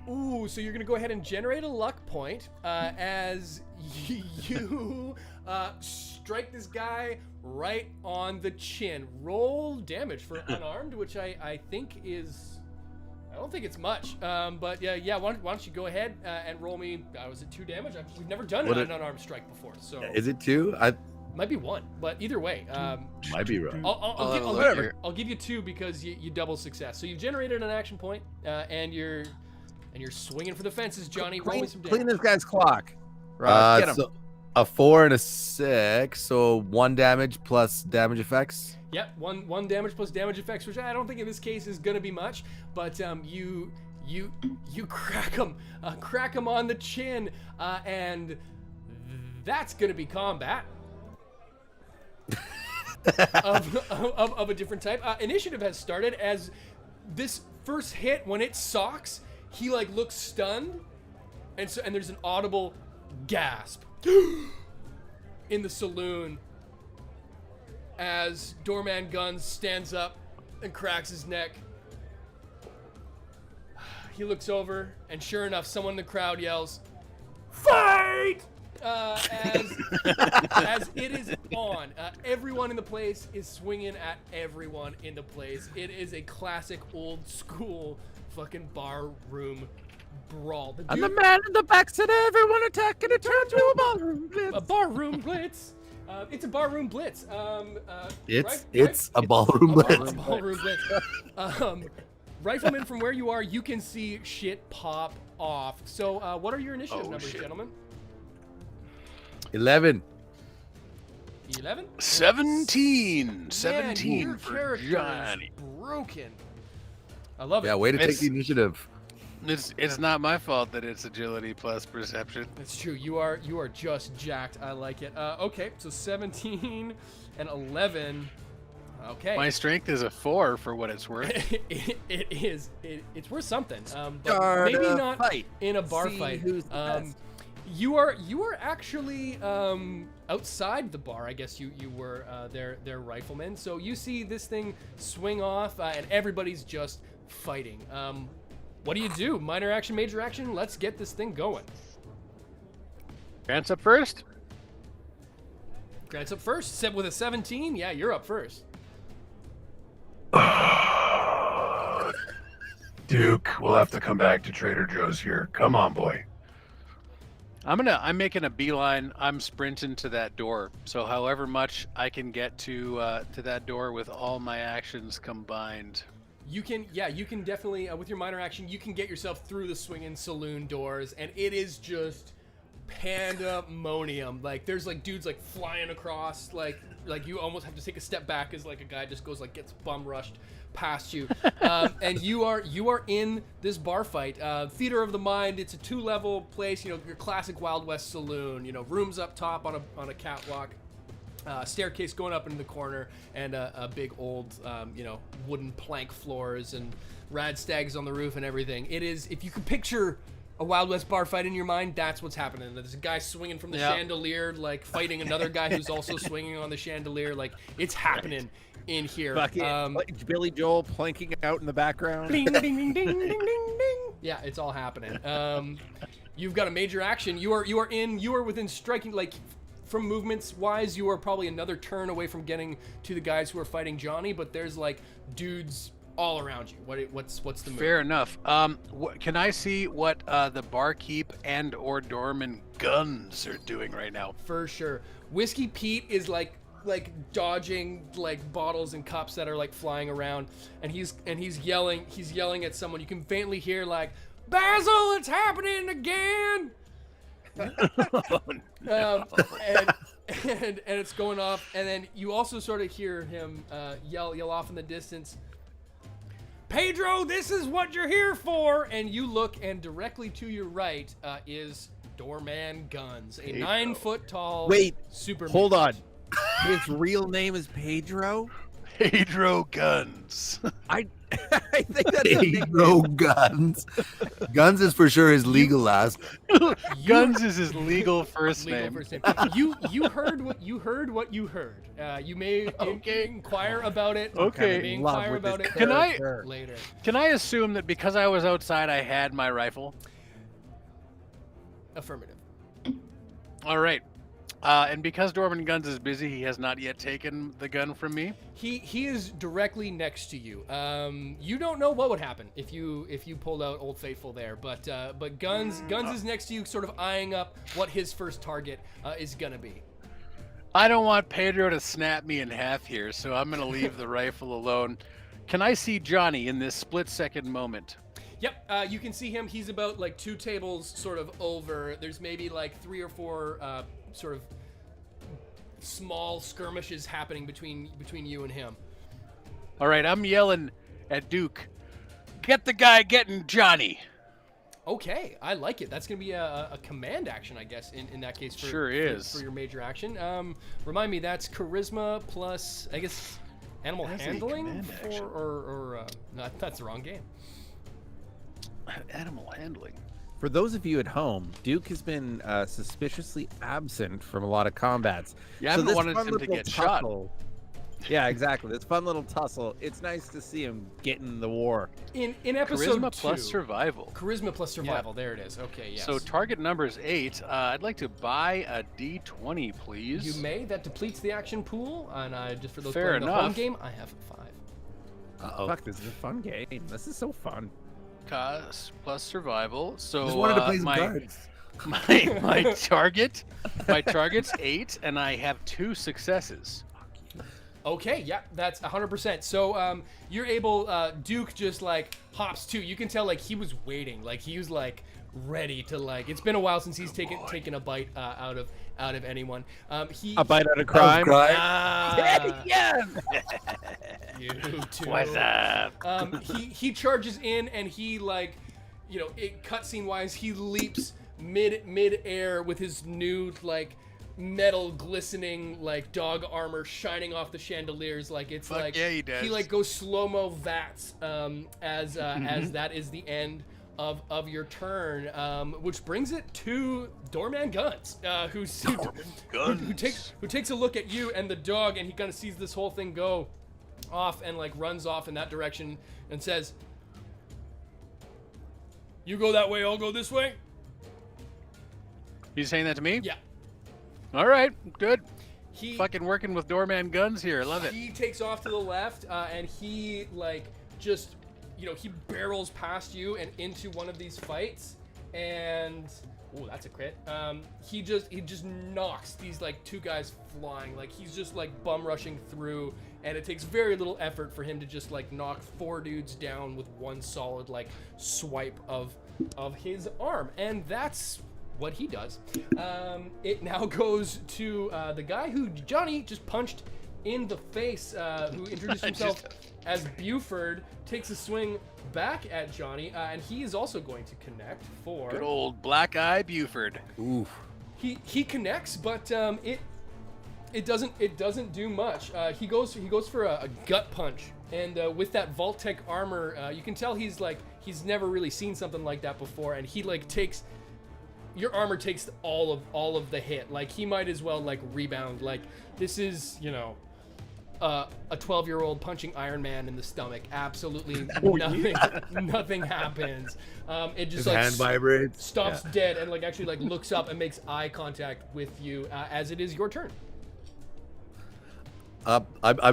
[SPEAKER 1] Ooh, so you're going to go ahead and generate a luck point as you strike this guy right on the chin. Roll damage for unarmed, which I think is... I don't think it's much, but yeah. Why don't you go ahead and roll me? Was it 2 damage? We've never done an unarmed strike before, so
[SPEAKER 3] is it 2?
[SPEAKER 1] Might be 1, but either way,
[SPEAKER 3] might be right.
[SPEAKER 1] I'll give you 2 because you double success. So you've generated an action point, and you're swinging for the fences, Johnny. Roll me some damage.
[SPEAKER 2] Clean this guy's clock. Get him.
[SPEAKER 3] So a 4 and a 6, so 1 damage plus damage effects.
[SPEAKER 1] Yep, one damage plus damage effects, which I don't think in this case is gonna be much, but you crack him on the chin, and that's gonna be combat of a different type. Initiative has started as this first hit, when it socks, he like looks stunned, and there's an audible gasp in the saloon as Doorman Guns stands up and cracks his neck. He looks over, and sure enough, someone in the crowd yells, "Fight!" As it is on. Everyone in the place is swinging at everyone in the place. It is a classic old school fucking bar room brawl.
[SPEAKER 2] And the man in the back said, "Everyone attack and it turned to a ballroom blitz."
[SPEAKER 1] A barroom blitz. It's a barroom blitz.
[SPEAKER 3] It's a ballroom blitz.
[SPEAKER 1] A ballroom blitz. Rifleman, from where you are, you can see shit pop off. So, what are your initiative numbers, gentlemen?
[SPEAKER 3] 11.
[SPEAKER 1] 11?
[SPEAKER 4] 17. 17
[SPEAKER 1] your
[SPEAKER 4] for
[SPEAKER 1] character
[SPEAKER 4] Johnny.
[SPEAKER 1] is broken. I love it.
[SPEAKER 3] Yeah, way to take the initiative.
[SPEAKER 4] It's not my fault that it's agility plus perception.
[SPEAKER 1] It's true. You are just jacked. I like it. Okay, so 17 and 11. Okay.
[SPEAKER 4] My strength is a 4 for what it's worth.
[SPEAKER 1] it is. It's worth something. But
[SPEAKER 2] Start
[SPEAKER 1] maybe
[SPEAKER 2] a
[SPEAKER 1] not
[SPEAKER 2] fight.
[SPEAKER 1] in a bar
[SPEAKER 2] See
[SPEAKER 1] fight.
[SPEAKER 2] who's the best.
[SPEAKER 1] You are actually outside the bar. I guess you were their riflemen. So you see this thing swing off, and everybody's just fighting. What do? Minor action, major action? Let's get this thing going.
[SPEAKER 4] Grant's up first.
[SPEAKER 1] Grant's up first. Set with a 17. Yeah, you're up first.
[SPEAKER 5] Duke, we'll have to come back to Trader Joe's here. Come on, boy.
[SPEAKER 4] I'm making a beeline. I'm sprinting to that door. So however much I can get to that door with all my actions combined.
[SPEAKER 1] You can definitely, with your minor action, you can get yourself through the swinging saloon doors, and it is just pandemonium. Like, there's like dudes like flying across, like you almost have to take a step back as like a guy just goes like gets bum rushed past you, and you are in this bar fight. Theater of the Mind. It's a 2-level place. You know, your classic Wild West saloon. You know, rooms up top on a catwalk. Staircase going up into the corner, and a big old, wooden plank floors and rad stags on the roof and everything. It is, if you could picture a Wild West bar fight in your mind, that's what's happening. There's a guy swinging from the chandelier, like fighting another guy who's also swinging on the chandelier. Like, it's happening in here.
[SPEAKER 2] Like Billy Joel planking out in the background.
[SPEAKER 1] Ding, ding, ding, ding, ding, ding, ding. Yeah, it's all happening. You've got a major action. You are within striking, like, from movements wise, you are probably another turn away from getting to the guys who are fighting Johnny, but there's like dudes all around you. What's the move?
[SPEAKER 4] Fair enough. Can I see what the barkeep and or doorman guns are doing right now?
[SPEAKER 1] For sure. Whiskey Pete is like dodging like bottles and cups that are like flying around, and he's yelling at someone. You can faintly hear like, "Basil, it's happening again!" And it's going off, and then you also sort of hear him yell off in the distance, "Pedro, this is what you're here for!" And you look, and directly to your right is Doorman Guns, a 9-foot tall super.
[SPEAKER 2] Hold on. His real name is Pedro?
[SPEAKER 4] Pedro Guns.
[SPEAKER 2] I think that's
[SPEAKER 3] Pedro Guns. Guns is for sure his legal last.
[SPEAKER 4] Guns is his legal first name.
[SPEAKER 1] You heard what you heard. You may inquire about it.
[SPEAKER 4] Okay.
[SPEAKER 1] You may inquire about it.
[SPEAKER 4] Can I
[SPEAKER 1] later?
[SPEAKER 4] Can I assume that because I was outside, I had my rifle?
[SPEAKER 1] Affirmative.
[SPEAKER 4] All right. And because Dorman Guns is busy, he has not yet taken the gun from me.
[SPEAKER 1] He is directly next to you. You don't know what would happen if you pulled out Old Faithful there, but Guns is next to you, sort of eyeing up what his first target is gonna be.
[SPEAKER 4] I don't want Pedro to snap me in half here, so I'm gonna leave the rifle alone. Can I see Johnny in this split-second moment?
[SPEAKER 1] Yep, you can see him. He's about like 2 tables sort of over. There's maybe like 3 or 4 sort of small skirmishes happening between you and him.
[SPEAKER 4] All right, I'm yelling at Duke, "Get the guy getting Johnny!"
[SPEAKER 1] Okay, I like it. That's going to be a command action, I guess, in that case. For your major action. Remind me, that's charisma plus, I guess, animal handling? No, that's the wrong game.
[SPEAKER 4] Animal handling.
[SPEAKER 2] For those of you at home, Duke has been suspiciously absent from a lot of combats.
[SPEAKER 4] Yeah, I haven't wanted him to get shot.
[SPEAKER 2] Yeah, exactly. This fun little tussle. It's nice to see him get in the war.
[SPEAKER 1] In episode
[SPEAKER 4] Charisma
[SPEAKER 1] 2,
[SPEAKER 4] plus survival.
[SPEAKER 1] Charisma plus survival. Yeah. There it is. Okay, yes.
[SPEAKER 4] So target number is 8. I'd like to buy a D20, please.
[SPEAKER 1] You may. That depletes the action pool. And just for those
[SPEAKER 4] Fair
[SPEAKER 1] playing
[SPEAKER 4] enough.
[SPEAKER 1] the home game, I have 5.
[SPEAKER 2] Uh-oh. Fuck, this is a fun game. This is so fun.
[SPEAKER 4] Cost plus survival. So
[SPEAKER 3] Just wanted to play some cards.
[SPEAKER 4] My target's 8, and I have 2 successes.
[SPEAKER 1] Okay, yeah, that's 100%. So you're able, Duke just like hops too. You can tell like he was waiting, like he was like ready to like. It's been a while since he's taken a bite out of anyone.
[SPEAKER 2] A bite out of crime.
[SPEAKER 4] Yeah.
[SPEAKER 1] You too.
[SPEAKER 4] What's up?
[SPEAKER 1] He charges in and he like, you know, cutscene wise, he leaps mid air with his new like metal glistening like dog armor shining off the chandeliers. Like it's
[SPEAKER 4] Fuck
[SPEAKER 1] like
[SPEAKER 4] yeah, he does.
[SPEAKER 1] he like goes slow-mo vats as that is the end of your turn, which brings it to Doorman Guns, who takes a look at you and the dog, and he kind of sees this whole thing go off and like runs off in that direction and says, "You go that way, I'll go this way."
[SPEAKER 4] You saying that to me?
[SPEAKER 1] Yeah.
[SPEAKER 4] All right, good.
[SPEAKER 1] He
[SPEAKER 4] Fucking working with Doorman Guns here. Love it.
[SPEAKER 1] He takes off to the left, and he like just, you know, he barrels past you and into one of these fights, and oh, that's a crit. He just knocks these like 2 guys flying. Like he's just like bum rushing through, and it takes very little effort for him to just like knock 4 dudes down with one solid like swipe of his arm, and that's what he does. It now goes to the guy who Johnny just punched in the face, who introduced himself as Buford, takes a swing back at Johnny, and he is also going to connect for...
[SPEAKER 4] Good old Black Eye Buford.
[SPEAKER 3] Oof.
[SPEAKER 1] He connects, but it doesn't do much. He goes for a gut punch, and with that Vault-Tec armor, you can tell he's never really seen something like that before, and he like takes... Your armor takes all of the hit. Like he might as well like rebound. Like this is, you know, a 12-year-old punching Iron Man in the stomach. Absolutely nothing happens. It just
[SPEAKER 3] His
[SPEAKER 1] like
[SPEAKER 3] hand vibrates.
[SPEAKER 1] stops dead and like actually like looks up and makes eye contact with you as it is your turn.
[SPEAKER 3] I'm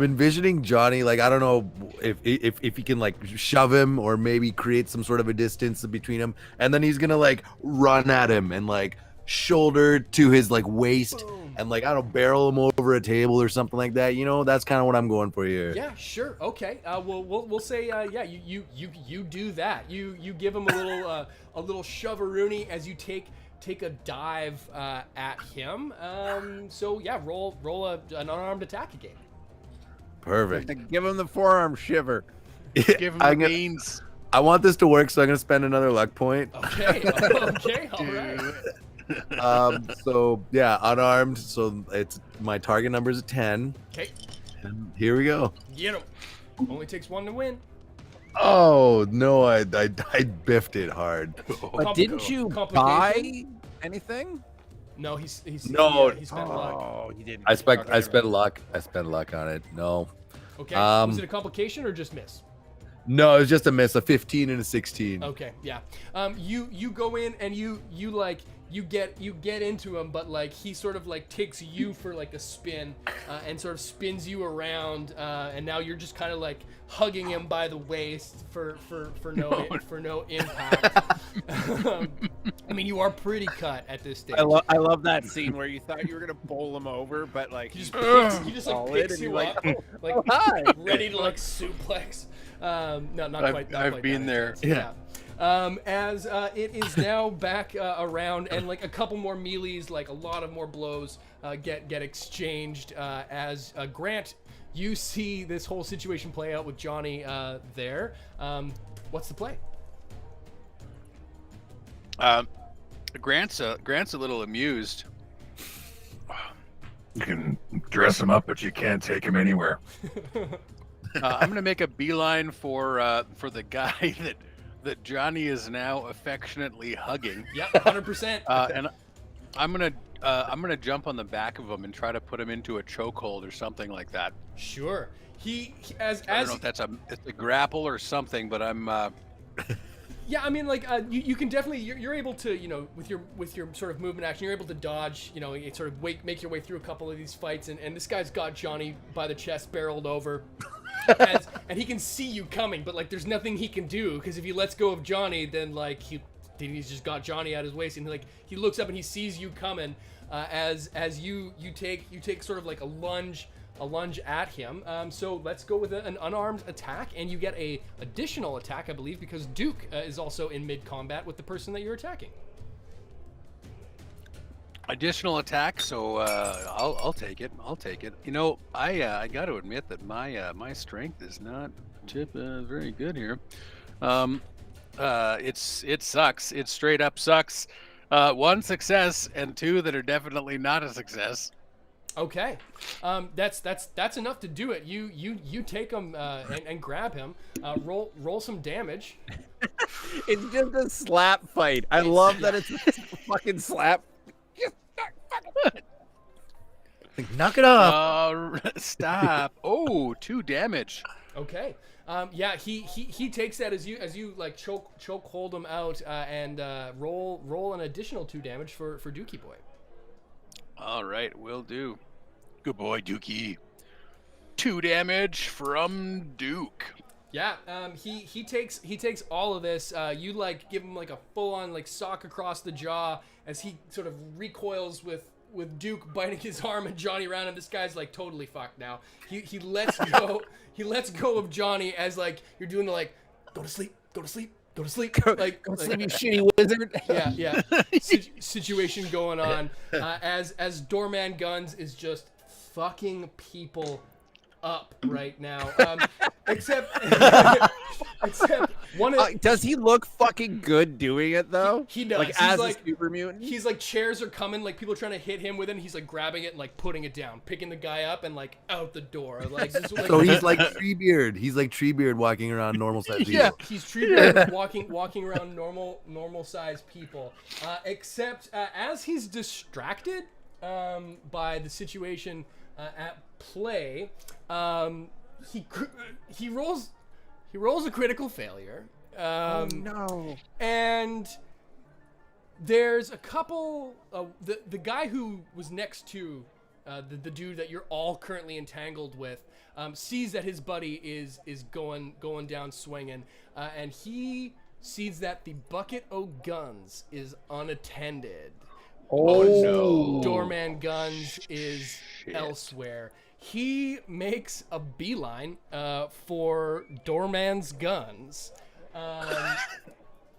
[SPEAKER 3] envisioning Johnny, like, I don't know if he can like shove him or maybe create some sort of a distance between him, and then he's gonna like run at him and like shoulder to his like waist.
[SPEAKER 1] Boom.
[SPEAKER 3] And like, I don't know, barrel him over a table or something like that. You know, that's kind of what I'm going for here.
[SPEAKER 1] Yeah, sure. Okay. We'll say yeah. You do that. You give him a little shove-a-rooney as you take a dive at him. So yeah, roll an unarmed attack again.
[SPEAKER 3] Perfect.
[SPEAKER 2] Give him the forearm shiver.
[SPEAKER 4] Give him the beans.
[SPEAKER 3] I want this to work, so I'm gonna spend another luck point.
[SPEAKER 1] Okay. Okay. All right.
[SPEAKER 3] So yeah, unarmed. So it's my target number is a 10.
[SPEAKER 1] Okay.
[SPEAKER 3] And here we go.
[SPEAKER 1] Get him. Only takes 1 to win.
[SPEAKER 3] Oh no, I biffed it hard.
[SPEAKER 2] But didn't you buy anything?
[SPEAKER 1] No, he spent luck.
[SPEAKER 2] Oh, he didn't.
[SPEAKER 3] I spent luck. I spent luck on it. No.
[SPEAKER 1] Okay. Was it a complication or just miss?
[SPEAKER 3] No, it was just a miss. A 15 and a 16.
[SPEAKER 1] Okay, yeah. You go in and you get into him, but like he sort of like takes you for like a spin, and sort of spins you around, and now you're just kind of like hugging him by the waist for no impact. I mean, you are pretty cut at this stage.
[SPEAKER 2] I love that scene where you thought you were gonna bowl him over, but like
[SPEAKER 1] he just like
[SPEAKER 2] solid,
[SPEAKER 1] picks
[SPEAKER 2] and
[SPEAKER 1] you
[SPEAKER 2] you're
[SPEAKER 1] up,
[SPEAKER 2] like,
[SPEAKER 1] like
[SPEAKER 2] hi.
[SPEAKER 1] ready to like suplex. No, not quite. Not
[SPEAKER 4] I've
[SPEAKER 1] quite
[SPEAKER 4] been
[SPEAKER 1] that
[SPEAKER 4] there.
[SPEAKER 1] intense. Yeah. As it is now back around, and like a couple more melees, like a lot of more blows get exchanged. As Grant, you see this whole situation play out with Johnny there. What's the play?
[SPEAKER 4] Grant's a little amused.
[SPEAKER 5] You can dress him up, but you can't take him anywhere.
[SPEAKER 4] I'm gonna make a beeline for the guy that Johnny is now affectionately hugging.
[SPEAKER 1] Yep, 100%.
[SPEAKER 4] And I'm gonna jump on the back of him and try to put him into a chokehold or something like that.
[SPEAKER 1] Sure. He
[SPEAKER 4] I don't know if it's a grapple or something, but I'm.
[SPEAKER 1] Yeah, I mean, like you can definitely you're able to, you know, with your sort of movement action, you're able to dodge, you know, you sort of make your way through a couple of these fights, and this guy's got Johnny by the chest, barreled over, and he can see you coming, but like there's nothing he can do, because if he lets go of Johnny, then like he's just got Johnny at his waist, and he looks up and he sees you coming as you take sort of like a lunge at him. So let's go with an unarmed attack, and you get a additional attack, I believe, because Duke is also in mid combat with the person that you're attacking.
[SPEAKER 4] Additional attack, so I'll take it. You know, I got to admit that my strength is not very good here. It sucks. It straight up sucks. 1 success and 2 that are definitely not a success.
[SPEAKER 1] Okay, that's enough to do it. You take him and grab him. Roll some damage.
[SPEAKER 2] It's just a slap fight. I love that it's a fucking slap.
[SPEAKER 3] Like, knock it off.
[SPEAKER 4] Stop. Oh, 2 damage.
[SPEAKER 1] Okay. Yeah, he takes that as you like choke hold him out and roll an additional 2 damage for Dookie Boy.
[SPEAKER 4] All right, will do. Good boy, Dookie. 2 damage from Duke.
[SPEAKER 1] Yeah, he takes all of this. You like give him like a full on like sock across the jaw as he sort of recoils with Duke biting his arm and Johnny around, and this guy's like totally fucked now. He lets go. He lets go of Johnny as like you're doing the like go to sleep, go to sleep, go to sleep,
[SPEAKER 2] Go
[SPEAKER 1] like
[SPEAKER 2] sleep, you shitty wizard.
[SPEAKER 1] yeah. Situation going on as Doorman Guns is just fucking people up right now. Except one of
[SPEAKER 2] does he look fucking good doing it though?
[SPEAKER 1] He does.
[SPEAKER 2] Like
[SPEAKER 1] He's
[SPEAKER 2] as
[SPEAKER 1] like,
[SPEAKER 2] a super mutant.
[SPEAKER 1] He's like chairs are coming, like people are trying to hit him with it. And he's like grabbing it and like putting it down, picking the guy up and like out the door. Like,
[SPEAKER 3] So he's like Treebeard. He's like Treebeard walking around normal size people.
[SPEAKER 1] Yeah, he's Treebeard walking around normal sized people. Except as he's distracted by the situation at play, he rolls a critical failure.
[SPEAKER 2] Oh no!
[SPEAKER 1] And there's a couple. The guy who was next to the dude that you're all currently entangled with sees that his buddy is going down swinging, and he sees that the bucket o' guns is unattended.
[SPEAKER 2] Oh no!
[SPEAKER 1] Doorman Guns is elsewhere. He makes a beeline for Doorman's Guns,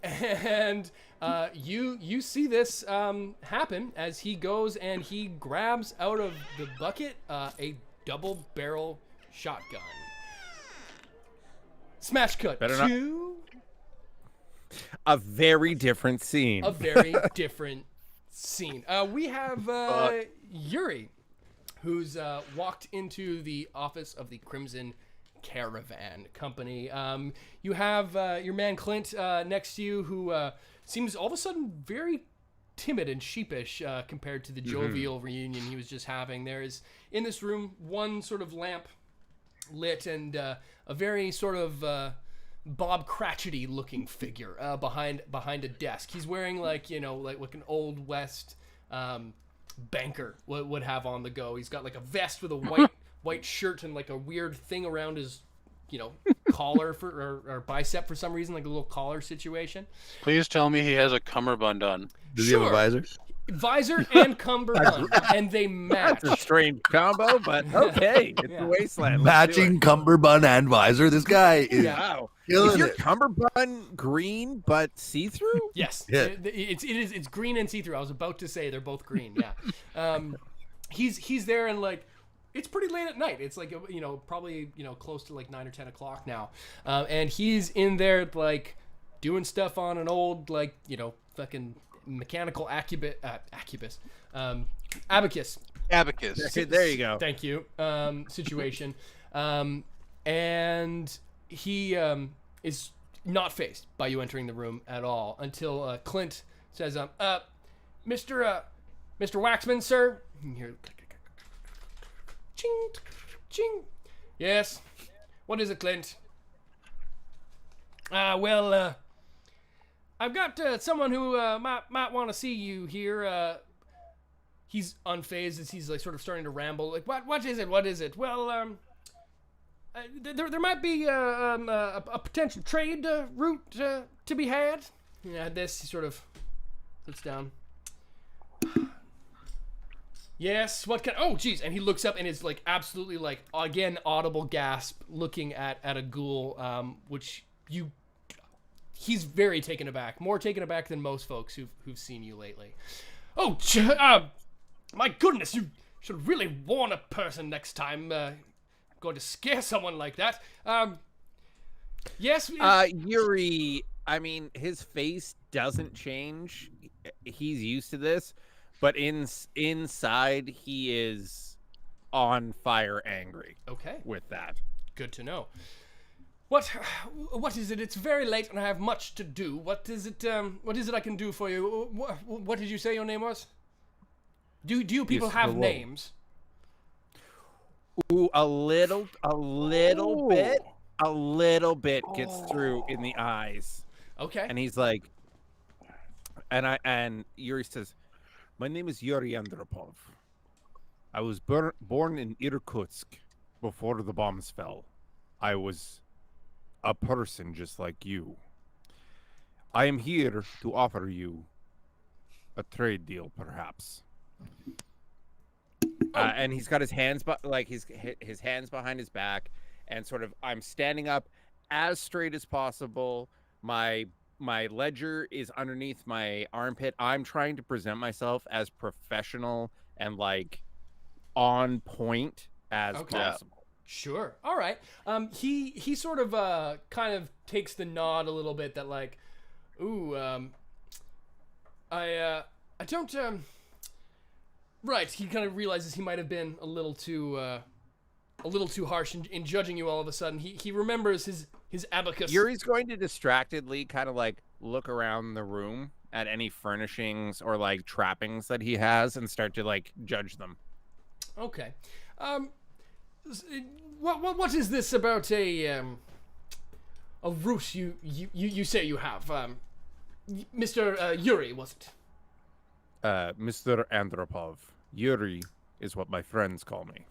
[SPEAKER 1] and you see this happen as he goes and he grabs out of the bucket a double barrel shotgun. Smash cut to
[SPEAKER 2] a very different scene.
[SPEAKER 1] A very different scene. We have Yuri, who's walked into the office of the Crimson Caravan Company. You have your man Clint next to you, who seems all of a sudden very timid and sheepish compared to the jovial reunion he was just having. There is, in this room, one sort of lamp lit and a very sort of Bob Cratchity looking figure behind a desk. He's wearing like an old West banker would have on the go. He's got like a vest with a white shirt and like a weird thing around his collar or bicep for some reason, like a little collar situation.
[SPEAKER 4] Please tell me he has a cummerbund on.
[SPEAKER 3] Does he have a visor?
[SPEAKER 1] Visor and cummerbund, and they match.
[SPEAKER 2] That's a strange combo, but okay. It's the wasteland.
[SPEAKER 3] Matching cummerbund and visor. This guy is
[SPEAKER 2] Wow.
[SPEAKER 3] killing
[SPEAKER 2] Is your
[SPEAKER 3] it.
[SPEAKER 2] cummerbund green but see-through?
[SPEAKER 1] Yes,
[SPEAKER 3] Yeah.
[SPEAKER 1] it's green and see-through. I was about to say they're both green. Yeah, he's there and like it's pretty late at night. It's like probably close to like 9 or 10 o'clock now, and he's in there like doing stuff on an old like fucking mechanical abacus.
[SPEAKER 2] There you go.
[SPEAKER 1] Thank you. Situation, and he is not fazed by you entering the room at all until Clint says, Mr. Waxman, sir. And you hear ching, ching. Yes. What is it, Clint? Well, I've got someone who might want to see you here. He's unfazed as he's like sort of starting to ramble. Like, what is it? What is it? Well, there might be a potential trade route to be had. Yeah, this he sort of sits down. Yes, what can? Oh, geez! And he looks up and is like absolutely like again audible gasp, looking at a ghoul, which he's very taken aback, more taken aback than most folks who've seen you lately. Oh, my goodness! You should really warn a person next time. Going to scare someone like that. Yes.
[SPEAKER 2] Yuri. I mean, his face doesn't change. He's used to this. But inside, he is on fire angry.
[SPEAKER 1] Okay.
[SPEAKER 2] With that.
[SPEAKER 1] Good to know. What is it? It's very late and I have much to do. What is it I can do for you? What did you say your name was? Do you people have names?
[SPEAKER 2] Ooh, a little bit gets through in the eyes.
[SPEAKER 1] Okay.
[SPEAKER 2] And he's like, and Yuri says, "My name is Yuri Andropov. I was born in Irkutsk before the bombs fell. I was a person just like you. I am here to offer you a trade deal, perhaps." And he's got his hands, his hands behind his back, and sort of, I'm standing up as straight as possible. My ledger is underneath my armpit. I'm trying to present myself as professional and like on point as possible.
[SPEAKER 1] Sure. All right. He sort of kind of takes the nod a little bit that like, ooh, I don't right. He kind of realizes he might have been a little too harsh in judging you all of a sudden. He remembers his abacus.
[SPEAKER 2] Yuri's going to distractedly kind of like look around the room at any furnishings or like trappings that he has and start to like judge them.
[SPEAKER 1] Okay. What is this about a route you say you have? Mr. Yuri, was it?
[SPEAKER 2] Mr. Andropov. Yuri is what my friends call me.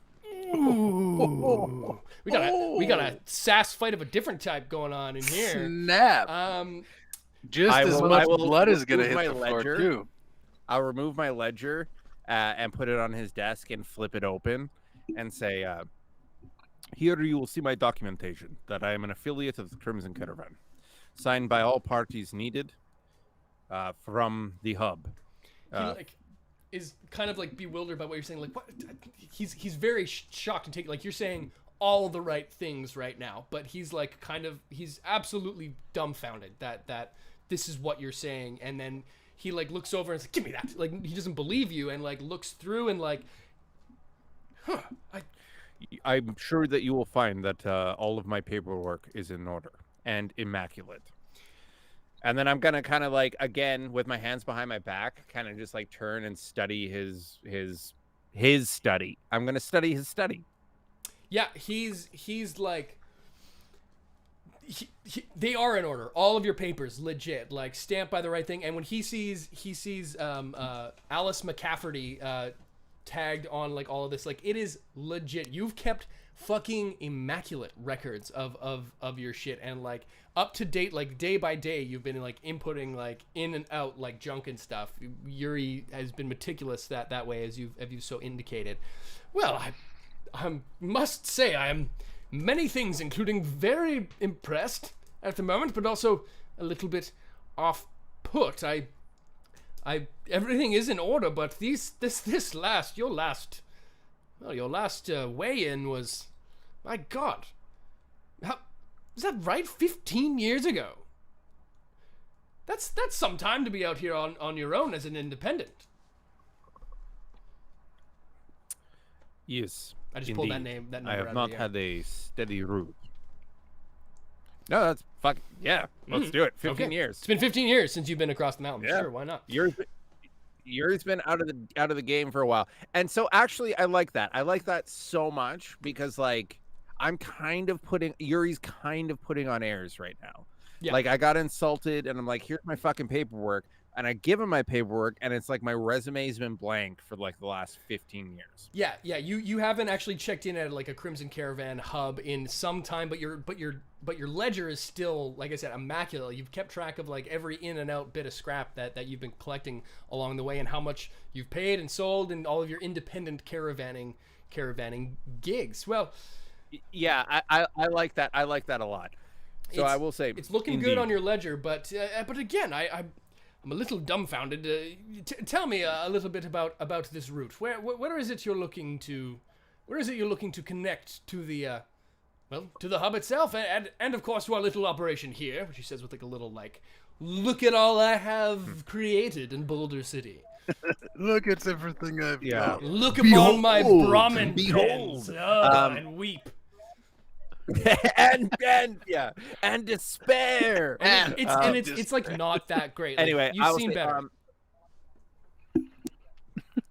[SPEAKER 1] Ooh. We got a sass fight of a different type going on in here.
[SPEAKER 4] Snap. Just as much blood is gonna hit the floor too.
[SPEAKER 2] I'll remove my ledger and put it on his desk and flip it open and say, "Here you will see my documentation that I am an affiliate of the Crimson Caravan, signed by all parties needed from the hub."
[SPEAKER 1] He is kind of like bewildered by what you're saying. Like, what? He's very shocked and taken. Like, you're saying all the right things right now, but he's like he's absolutely dumbfounded that this is what you're saying. And then he like looks over and is like, "Give me that!" Like, he doesn't believe you and like looks through and like,
[SPEAKER 2] I'm sure that you will find that all of my paperwork is in order and immaculate. And then I'm gonna kind of like, again, with my hands behind my back, kind of just like turn and study his study. I'm gonna study his study.
[SPEAKER 1] Yeah, he's like, they are in order. All of your papers, legit, like stamped by the right thing. And when he sees Alice McCafferty tagged on like all of this, like it is legit. You've kept fucking immaculate records of your shit and like up to date, like day by day you've been like inputting like in and out like junk and stuff. Yuri has been meticulous that way as you've so indicated. Well, I must say I am many things, including very impressed at the moment, but also a little bit off put. Everything is in order, but your last weigh-in was, my God, is that right? 15 years ago. That's some time to be out here on your own as an independent.
[SPEAKER 2] Yes,
[SPEAKER 1] I just
[SPEAKER 2] indeed.
[SPEAKER 1] pulled that number
[SPEAKER 2] I have
[SPEAKER 1] out
[SPEAKER 2] not
[SPEAKER 1] of the air.
[SPEAKER 2] had a steady route. No, that's fucking yeah. Let's do it. 15 years.
[SPEAKER 1] It's been 15 years since you've been across the mountain.
[SPEAKER 2] Yeah.
[SPEAKER 1] Sure, why not?
[SPEAKER 2] Yuri's been out of the game for a while, and so actually I like that. I like that so much because like Yuri's kind of putting on airs right now. Yeah. Like I got insulted, and I'm like, here's my fucking paperwork, and I give him my paperwork, and it's like my resume's been blank for like the last 15 years.
[SPEAKER 1] Yeah. You haven't actually checked in at like a Crimson Caravan hub in some time, but your ledger is still, like I said, immaculate. You've kept track of like every in and out bit of scrap that you've been collecting along the way, and how much you've paid and sold, and all of your independent caravanning gigs. Well,
[SPEAKER 2] yeah, I like that. I like that a lot. So I will say
[SPEAKER 1] it's looking good on your ledger, but again, I'm a little dumbfounded. Tell me a little bit about this route. Where is it you're looking to? Where is it you're looking to connect to the to the hub itself, and of course to our little operation here, which he says with like a little like, look at all I have created in Boulder City.
[SPEAKER 4] Look, it's everything I've got.
[SPEAKER 1] Look upon my Brahmin
[SPEAKER 3] behold.
[SPEAKER 1] pens, and weep.
[SPEAKER 2] and despair.
[SPEAKER 1] It's like not that great. Like,
[SPEAKER 2] Anyway,
[SPEAKER 1] you've seen better.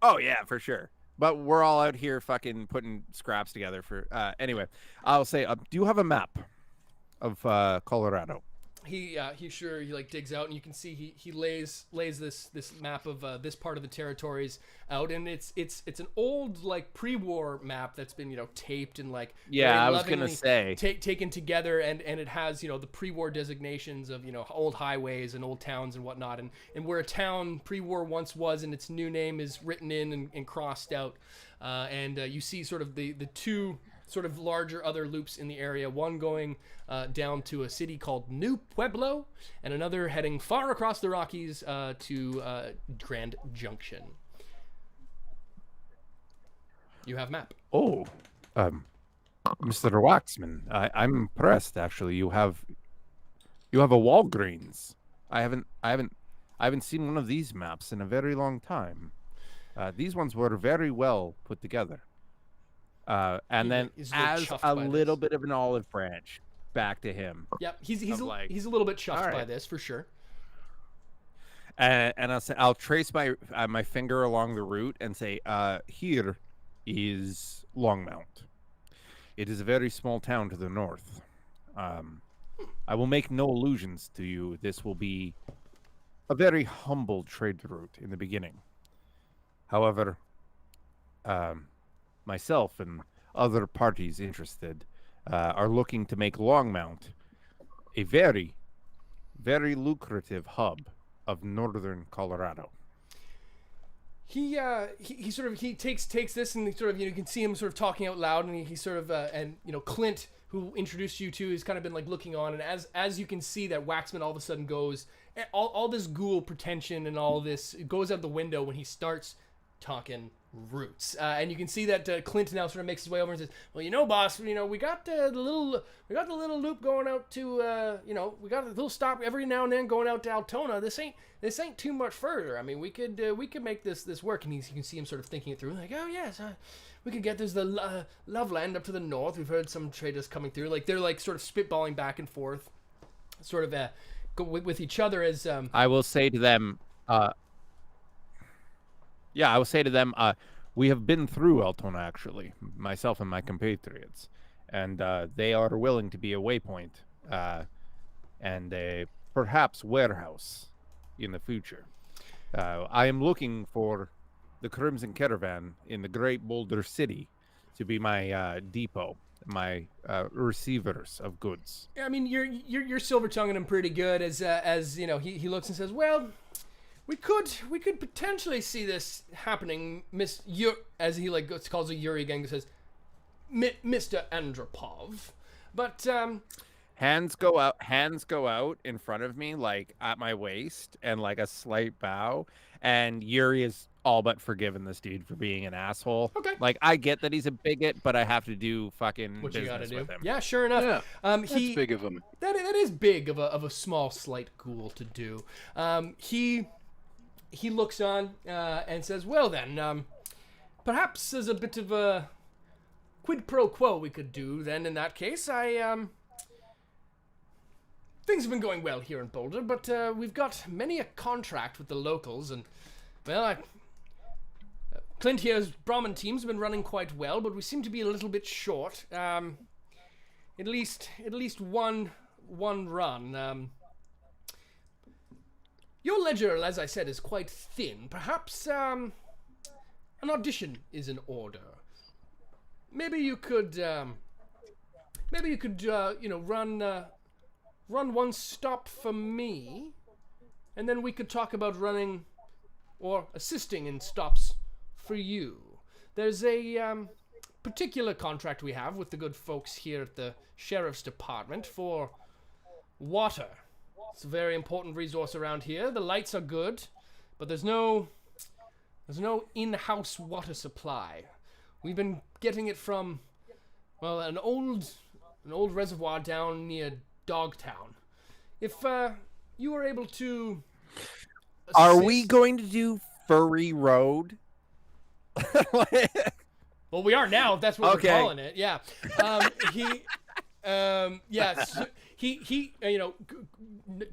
[SPEAKER 2] Oh yeah, for sure. But we're all out here fucking putting scraps together for. Anyway, I'll say, do you have a map of Colorado?
[SPEAKER 1] He like digs out, and you can see he lays this map of this part of the territories out, and it's an old like pre-war map that's been taped and like
[SPEAKER 2] I was gonna say
[SPEAKER 1] taken together, and it has the pre-war designations of old highways and old towns and whatnot, and where a town pre-war once was, and its new name is written in and crossed out, and you see sort of the two sort of larger other loops in the area, one going down to a city called New Pueblo, and another heading far across the Rockies to Grand Junction. You have map.
[SPEAKER 2] Oh, Mr. Waxman, I'm impressed. Actually, you have a Walgreens. I haven't seen one of these maps in a very long time. These ones were very well put together. And then as a little bit of an olive branch back to him.
[SPEAKER 1] Yep, he's a little bit chuffed by this for sure.
[SPEAKER 2] And I'll trace my finger along the route and say, here is Longmount. It is a very small town to the north. I will make no allusions to you. This will be a very humble trade route in the beginning. However, myself and other parties interested are looking to make Longmount a very, very lucrative hub of northern Colorado.
[SPEAKER 1] He takes this, and sort of you can see him sort of talking out loud, and he sort of and Clint, who introduced you to, has kind of been like looking on, and as you can see that Waxman all of a sudden goes, all this ghoul pretension and all this goes out the window when he starts talking roots, and you can see that Clint now sort of makes his way over and says, "Well, boss, we got the little loop going out to we got a little stop every now and then going out to Altona. This ain't too much further. I mean, we could make this work." And you can see him sort of thinking it through, like, "Oh yes, we could get the Loveland up to the north. We've heard some traders coming through." Like they're like sort of spitballing back and forth, sort of with each other as
[SPEAKER 2] I will say to them. Yeah, I will say to them, we have been through Altona, actually, myself and my compatriots, and they are willing to be a waypoint and a perhaps warehouse in the future. I am looking for the Crimson Caravan in the Great Boulder City to be my depot, my receivers of goods.
[SPEAKER 1] I mean, you're silver tonguing him pretty good as he looks and says, "Well, We could potentially see this happening, Miss as he like calls a Yuri again, says, Mr. Andropov, but
[SPEAKER 2] hands go out in front of me, like at my waist, and like a slight bow. And Yuri is all but forgiven this dude for being an asshole.
[SPEAKER 1] Okay,
[SPEAKER 2] like I get that he's a bigot, but I have to do fucking
[SPEAKER 1] what
[SPEAKER 2] business
[SPEAKER 1] you gotta do
[SPEAKER 2] with him.
[SPEAKER 1] Yeah, sure enough.
[SPEAKER 4] Yeah, that's big of him.
[SPEAKER 1] That is big of a small slight ghoul to do. He looks on and says, "Well then, perhaps there's a bit of a quid pro quo we could do. Then in that case, things have been going well here in Boulder, but we've got many a contract with the locals, and well, Clint here's Brahmin team's been running quite well, but we seem to be a little bit short. At least one run. Your ledger, as I said, is quite thin. Perhaps an audition is in order. Maybe you could, run one stop for me, and then we could talk about running or assisting in stops for you. There's a particular contract we have with the good folks here at the Sheriff's Department for water. It's a very important resource around here. The lights are good, but there's no in-house water supply. We've been getting it from, well, an old reservoir down near Dogtown. If you were able to
[SPEAKER 2] Are we going to do Furry Road?
[SPEAKER 1] Well, we are now. If that's what
[SPEAKER 2] Okay.
[SPEAKER 1] we're calling it. Yeah. Yes. He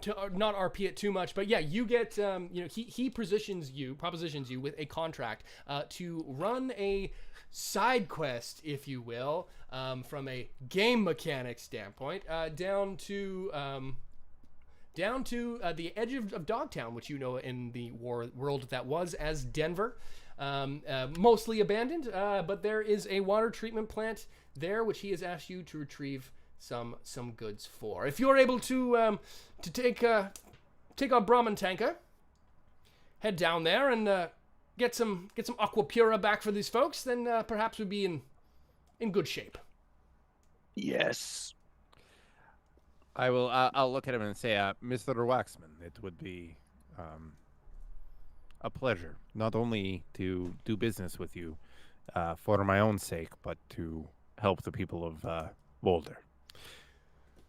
[SPEAKER 1] to not RP it too much, but yeah, you get he propositions you with a contract to run a side quest, if you will, from a game mechanic standpoint, down to the edge of Dogtown, which you know in the world that was as Denver. Mostly abandoned, but there is a water treatment plant there, which he has asked you to retrieve some goods for. If you're able to take our Brahmin tanker, head down there and get some Aquapura back for these folks, then perhaps we'd be in good shape.
[SPEAKER 4] Yes.
[SPEAKER 2] I'll look at him and say, Mr. Waxman, it would be a pleasure not only to do business with you for my own sake, but to help the people of Boulder.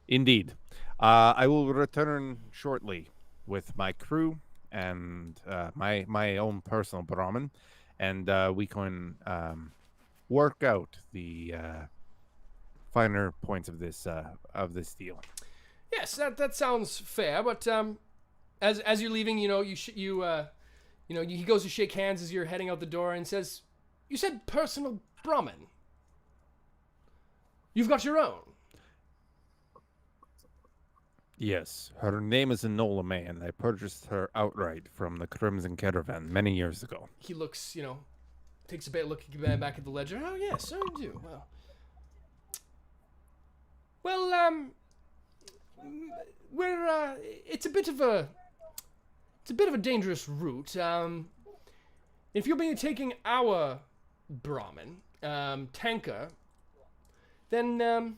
[SPEAKER 2] Indeed. I will return shortly with my crew and my own personal Brahmin, and we can work out the finer points of this deal.
[SPEAKER 1] Yes, that sounds fair. But as you're leaving, he goes to shake hands as you're heading out the door and says, "You said personal Brahmin. You've got your own."
[SPEAKER 2] Yes, her name is Enola May, and I purchased her outright from the Crimson Caravan many years ago.
[SPEAKER 1] He looks, takes a bit look back at the ledger. Oh yes, so you do. Well, we're it's a bit of a dangerous route. If you'll be taking our Brahmin tanker, then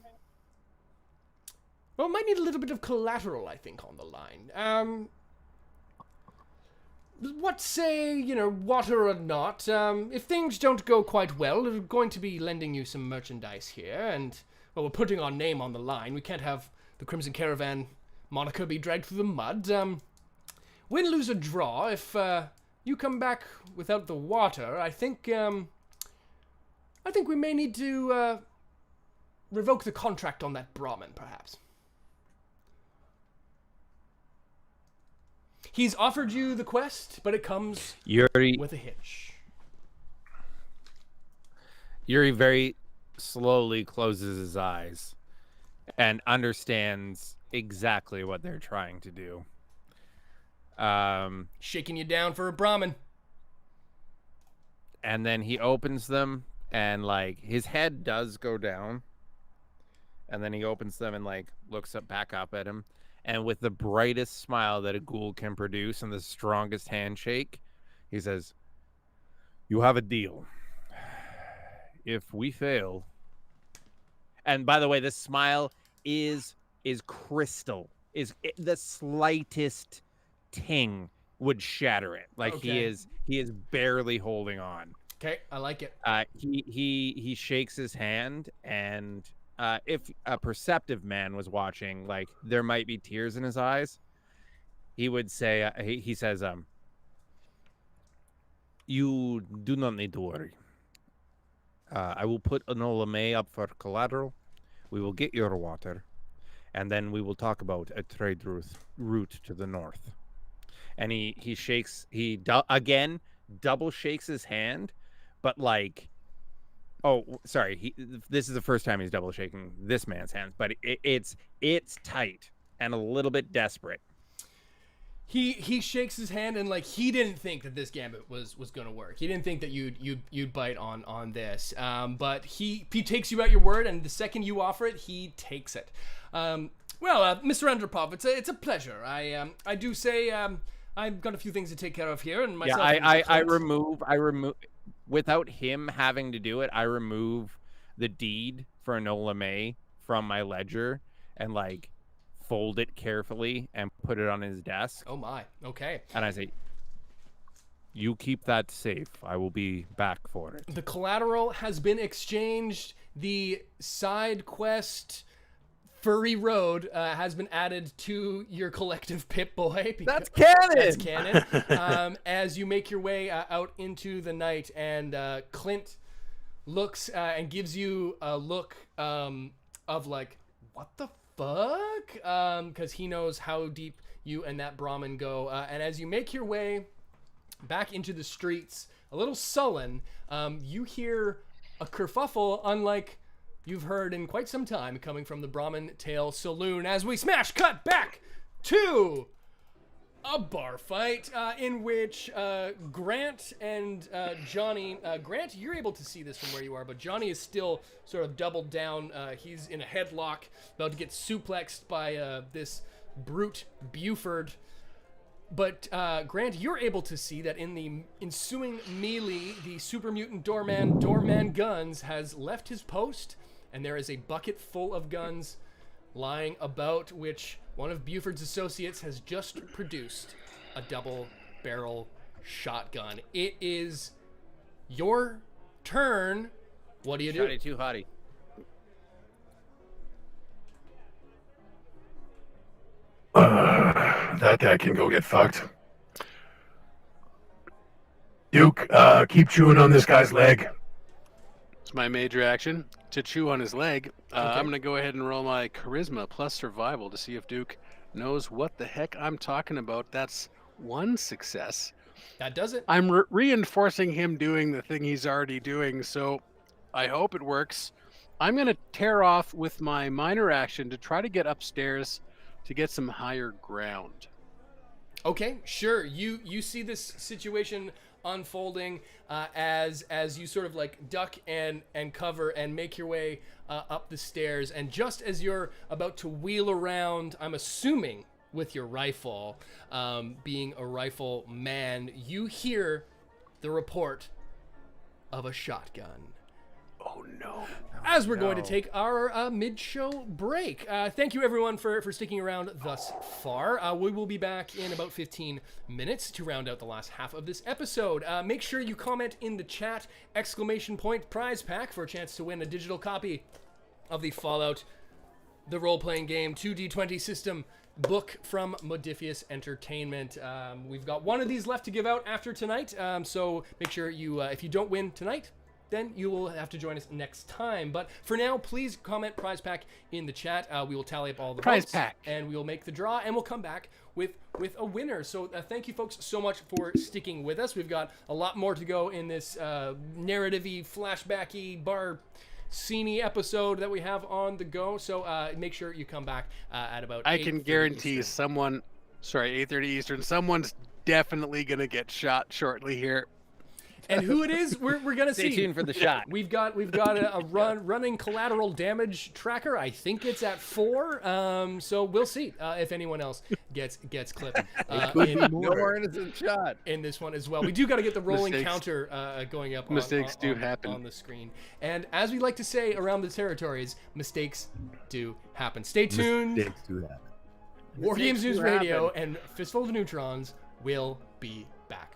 [SPEAKER 1] well, might need a little bit of collateral, I think, on the line. What say, water or not, if things don't go quite well, we're going to be lending you some merchandise here, and, well, we're putting our name on the line. We can't have the Crimson Caravan moniker be dragged through the mud. Win, lose, or draw, if you come back without the water, I think we may need to revoke the contract on that Brahmin, perhaps. He's offered you the quest, but it comes
[SPEAKER 2] Yuri
[SPEAKER 1] with a hitch.
[SPEAKER 2] Yuri very slowly closes his eyes and understands exactly what they're trying to do.
[SPEAKER 1] Shaking you down for a Brahmin.
[SPEAKER 2] And then he opens them, and his head does go down, and then he opens them and looks back up at him, and with the brightest smile that a ghoul can produce and the strongest handshake, he says, "You have a deal. If we fail," and by the way, this smile is crystal. The slightest ting would shatter it.
[SPEAKER 1] Okay.
[SPEAKER 2] He is barely holding on.
[SPEAKER 1] Okay, I like it.
[SPEAKER 2] He shakes his hand, and if a perceptive man was watching, there might be tears in his eyes. He would say, he says, "You do not need to worry. I will put Enola May up for collateral. We will get your water, and then we will talk about a trade route to the north." And he shakes, again double shakes his hand, but oh, sorry, this is the first time he's double shaking this man's hand, but it's tight and a little bit desperate.
[SPEAKER 1] He shakes his hand and like he didn't think that this gambit was gonna work. He didn't think that you'd bite on this. But he takes you at your word, and the second you offer it, he takes it. Well, Mr. Andropov, it's a pleasure. I do say I've got a few things to take care of here, and myself.
[SPEAKER 2] Yeah, I remove without him having to do it. I remove the deed for Enola May from my ledger and like fold it carefully and put it on his desk.
[SPEAKER 1] Oh my, okay.
[SPEAKER 2] And I say, you keep that safe. I will be back for it.
[SPEAKER 1] The collateral has been exchanged. The side quest Furry Road has been added to your collective Pip-Boy.
[SPEAKER 2] That's canon!
[SPEAKER 1] That's canon. As you make your way out into the night, and Clint looks and gives you a look of like, what the fuck? Because he knows how deep you and that Brahmin go. And as you make your way back into the streets, a little sullen, you hear a kerfuffle unlike you've heard in quite some time coming from the Brahmin Tail Saloon as we smash cut back to a bar fight in which Grant and Johnny, Grant, you're able to see this from where you are, but Johnny is still sort of doubled down. He's in a headlock, about to get suplexed by this brute Buford. But Grant, you're able to see that in the ensuing melee, the super mutant doorman Guns has left his post, and there is a bucket full of guns lying about, which one of Buford's associates has just produced a double barrel shotgun. It is your turn. What do you do?
[SPEAKER 2] Shotty too hottie.
[SPEAKER 5] That guy can go get fucked. Duke, keep chewing on this guy's leg.
[SPEAKER 4] It's my major action to chew on his leg. I'm going to go ahead and roll my charisma plus survival to see if Duke knows what the heck I'm talking about. That's one success.
[SPEAKER 1] That does it.
[SPEAKER 4] I'm reinforcing him doing the thing he's already doing, so I hope it works. I'm going to tear off with my minor action to try to get upstairs to get some higher ground.
[SPEAKER 1] Okay, sure. You see this situation unfolding as you sort of like duck and cover and make your way up the stairs, and just as you're about to wheel around, I'm assuming with your rifle, being a rifle man, you hear the report of a shotgun.
[SPEAKER 4] Oh no.
[SPEAKER 1] As we're going to take our mid-show break. Thank you, everyone, for sticking around thus far. We will be back in about 15 minutes to round out the last half of this episode. Make sure you comment in the chat, !prize pack, for a chance to win a digital copy of the Fallout, the role-playing game 2D20 system book from Modifius Entertainment. We've got one of these left to give out after tonight, so make sure you, if you don't win tonight, then you will have to join us next time. But for now, please comment prize pack in the chat. We will tally up all the
[SPEAKER 4] prize
[SPEAKER 1] votes,
[SPEAKER 4] pack,
[SPEAKER 1] and we will make the draw, and we'll come back with a winner. So thank you, folks, so much for sticking with us. We've got a lot more to go in this narrative-y, flashback-y, bar scene-y episode that we have on the go. So make sure you come back at about 8:30
[SPEAKER 4] I can guarantee
[SPEAKER 1] Eastern.
[SPEAKER 4] someone, 8:30 Eastern, someone's definitely going to get shot shortly here.
[SPEAKER 1] And who it is, we're gonna see.
[SPEAKER 2] Stay tuned for the shot.
[SPEAKER 1] We've got a running collateral damage tracker. I think it's at 4. So we'll see if anyone else gets clipped
[SPEAKER 2] No more innocent shot
[SPEAKER 1] in this one as well. We do got to get the rolling
[SPEAKER 4] Mistakes.
[SPEAKER 1] counter going up.
[SPEAKER 4] Mistakes do happen
[SPEAKER 1] on the screen. And as we like to say around the territories, mistakes do happen. Stay tuned.
[SPEAKER 3] Mistakes do happen.
[SPEAKER 1] War Games
[SPEAKER 2] Mistakes
[SPEAKER 1] News
[SPEAKER 2] do
[SPEAKER 1] Radio
[SPEAKER 2] happen.
[SPEAKER 1] and Fistful of Neutrons will be back.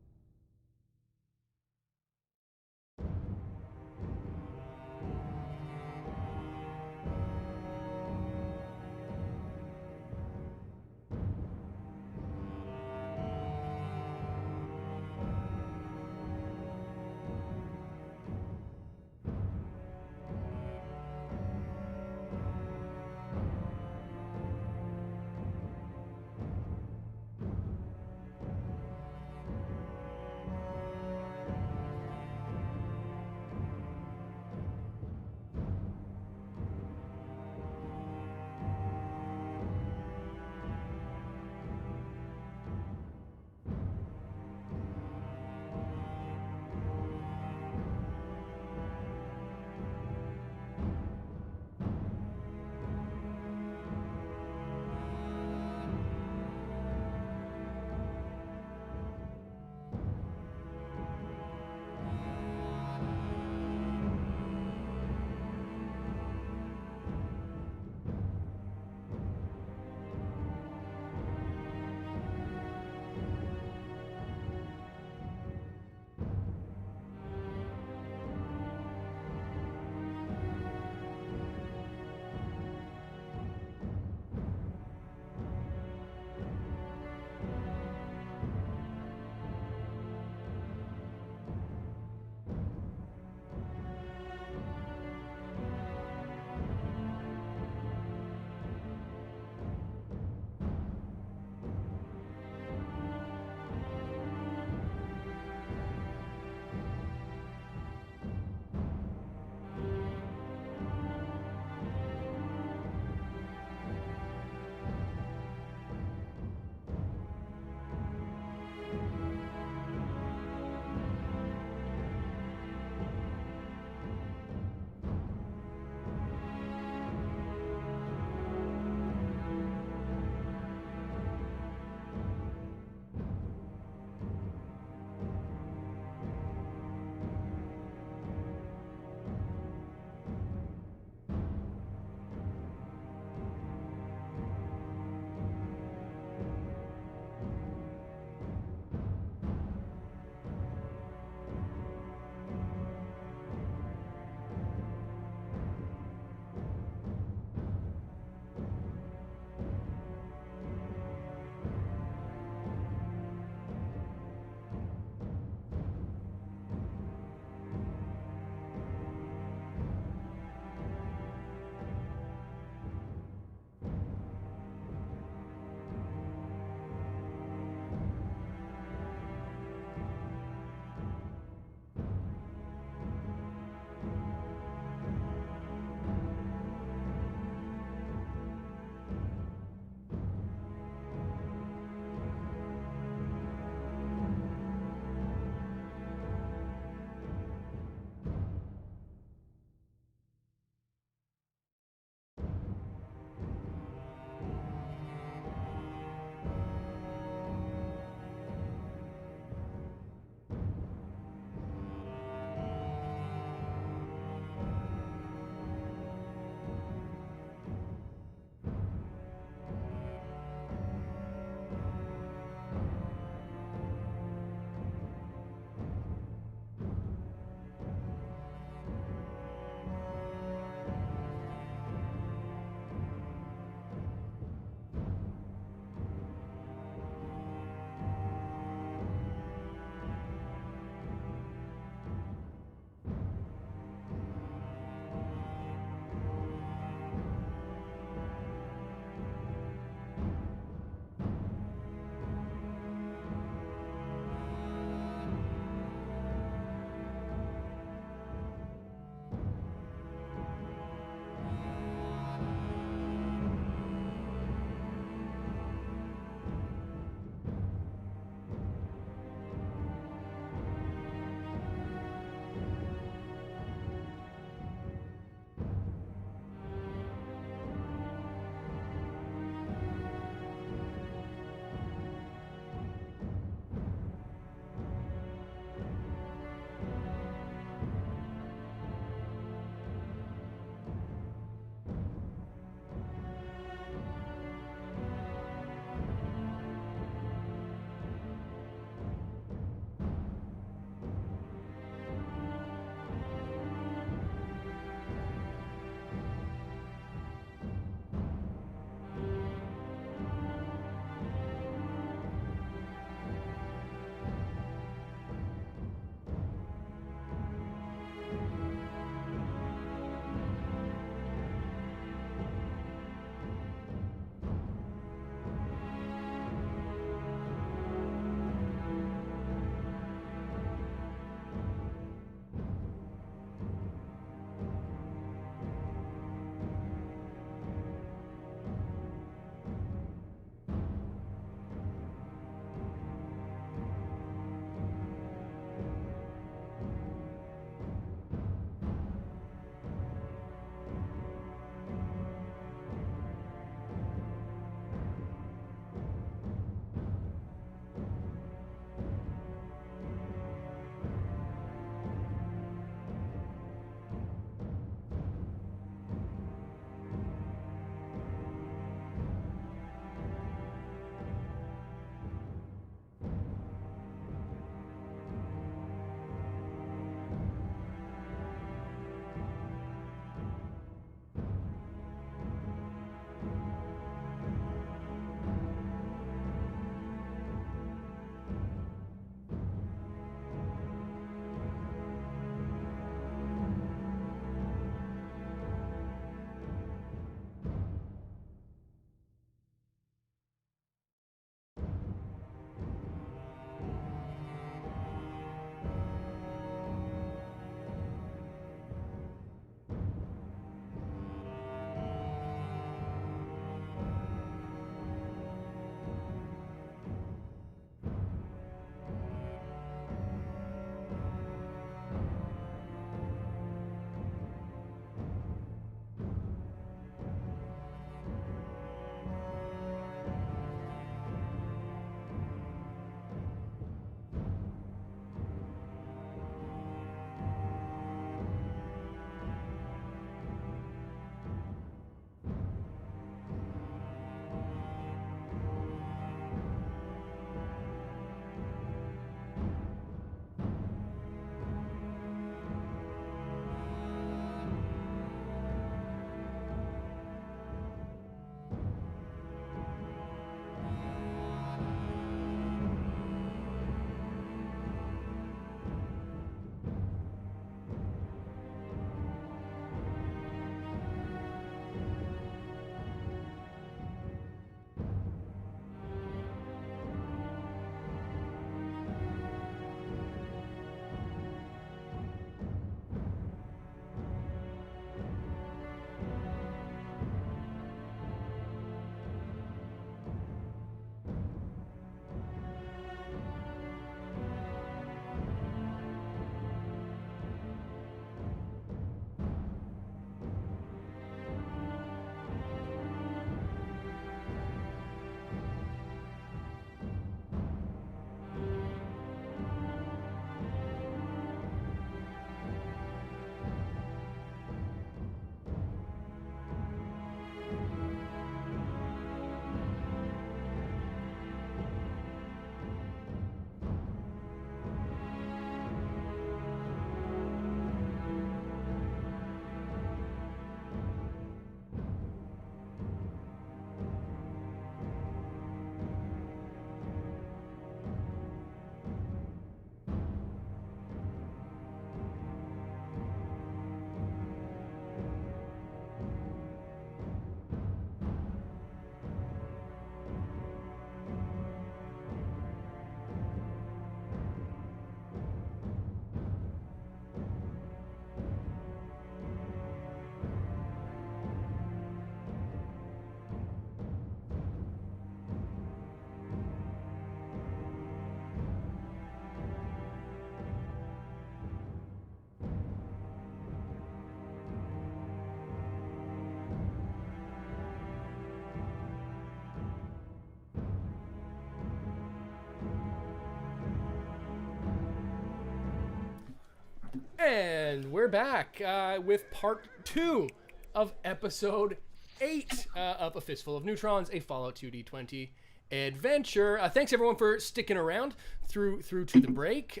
[SPEAKER 1] And we're back with part 2 of episode 8 of A Fistful of Neutrons, a Fallout 2D20 adventure. Thanks everyone for sticking around through to the break.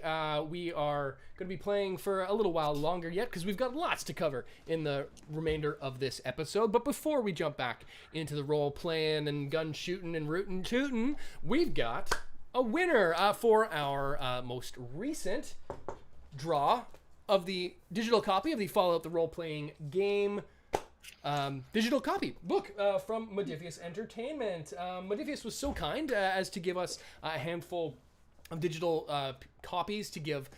[SPEAKER 1] We are going to be playing for a little while longer yet because we've got lots to cover in the remainder of this episode. But before we jump back into the role playing and gun shooting and rootin' tootin', we've got a winner for our most recent draw of the digital copy of the Fallout the role-playing game digital copy book from Modifius Entertainment. Modifius was so kind as to give us a handful of digital copies to give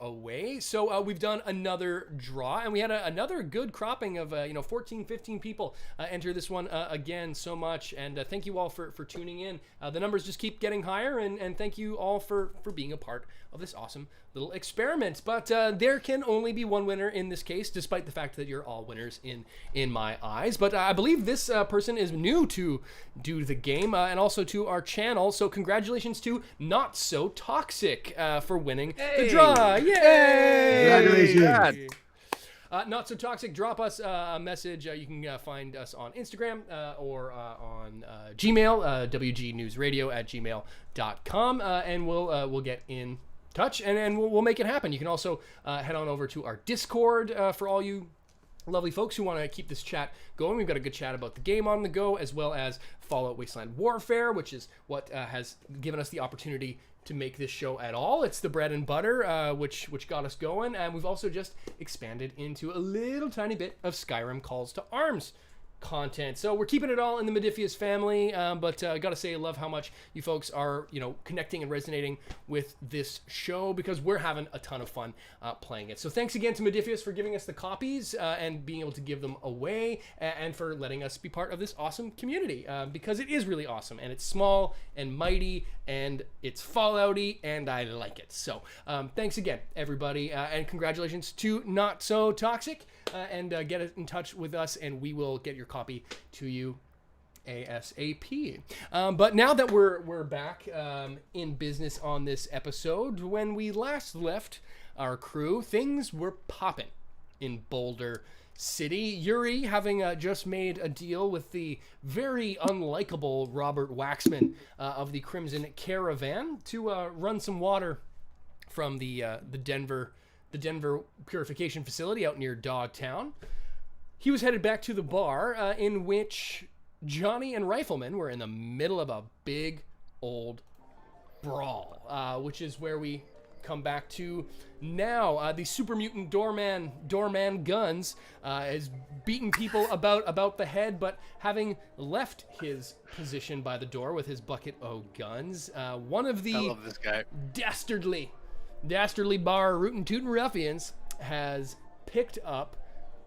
[SPEAKER 1] away. So we've done another draw, and we had another good cropping of 14, 15 people enter this one again so much. And thank you all for tuning in. The numbers just keep getting higher, and thank you all for being a part of this awesome little experiment. But there can only be one winner in this case, despite the fact that you're all winners in my eyes. But I believe this person is new to do the game and also to our channel. So congratulations to Not So Toxic for winning the draw. Yay!
[SPEAKER 3] Congratulations.
[SPEAKER 1] Not So Toxic, drop us a message. You can find us on Instagram or on Gmail, wgnewsradio@gmail.com, and we'll get in touch and we'll make it happen. You can also head on over to our Discord for all you lovely folks who want to keep this chat going. We've got a good chat about the game on the go, as well as Fallout Wasteland Warfare, which is what has given us the opportunity to make this show at all. It's the bread and butter, which got us going, and we've also just expanded into a little tiny bit of Skyrim Calls to Arms content. So we're keeping it all in the Modifius family, but I gotta say, I love how much you folks are, connecting and resonating with this show, because we're having a ton of fun playing it. So thanks again to Modifius for giving us the copies and being able to give them away, and for letting us be part of this awesome community, because it is really awesome, and it's small and mighty, and it's Fallout-y, and I like it. So thanks again, everybody, and congratulations to Not So Toxic, and get in touch with us, and we will get your copy to you ASAP. But now that we're back in business on this episode, when we last left our crew, things were popping in Boulder City. Yuri, having just made a deal with the very unlikable Robert Waxman of the Crimson Caravan to run some water from the Denver purification facility out near Dogtown. He was headed back to the bar in which Johnny and Rifleman were in the middle of a big old brawl, which is where we come back to now. The super mutant doorman Guns is beating people about the head, but having left his position by the door with his bucket o' guns, one of the
[SPEAKER 4] I love this guy.
[SPEAKER 1] dastardly bar rootin' tootin' ruffians has picked up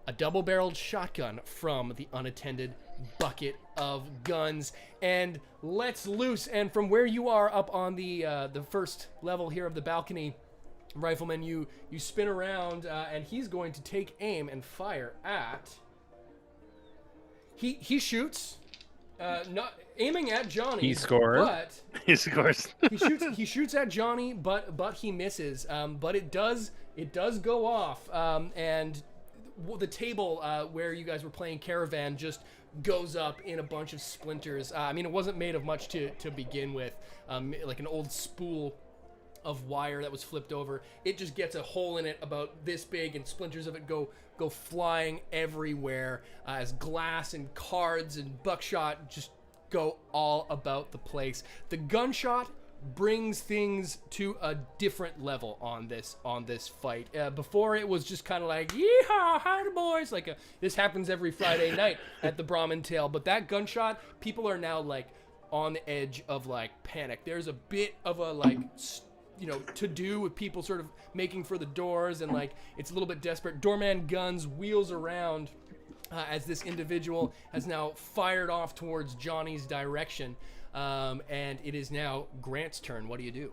[SPEAKER 1] a double-barreled shotgun from the unattended bucket of guns and lets loose. And from where you are up on the first level here of the balcony, Rifleman, you spin around and he's going to take aim and fire at. He shoots, not aiming at Johnny.
[SPEAKER 2] He scores.
[SPEAKER 1] But
[SPEAKER 4] He scores.
[SPEAKER 1] he shoots at Johnny, but he misses. But it does go off, and the table where you guys were playing Caravan just goes up in a bunch of splinters. I mean, it wasn't made of much to begin with, like an old spool of wire that was flipped over. It just gets a hole in it about this big, and splinters of it go flying everywhere as glass and cards and buckshot just go all about the place. The gunshot brings things to a different level on this fight. Before it was just kind of like, yeehaw, howdy boys, like this happens every Friday night at the Brahmin Tail. But that gunshot, people are now like on the edge of like panic. There's a bit of a like to do with people sort of making for the doors, and like it's a little bit desperate. Doorman Guns wheels around as this individual has now fired off towards Johnny's direction. And it is now Grant's turn. What do you do?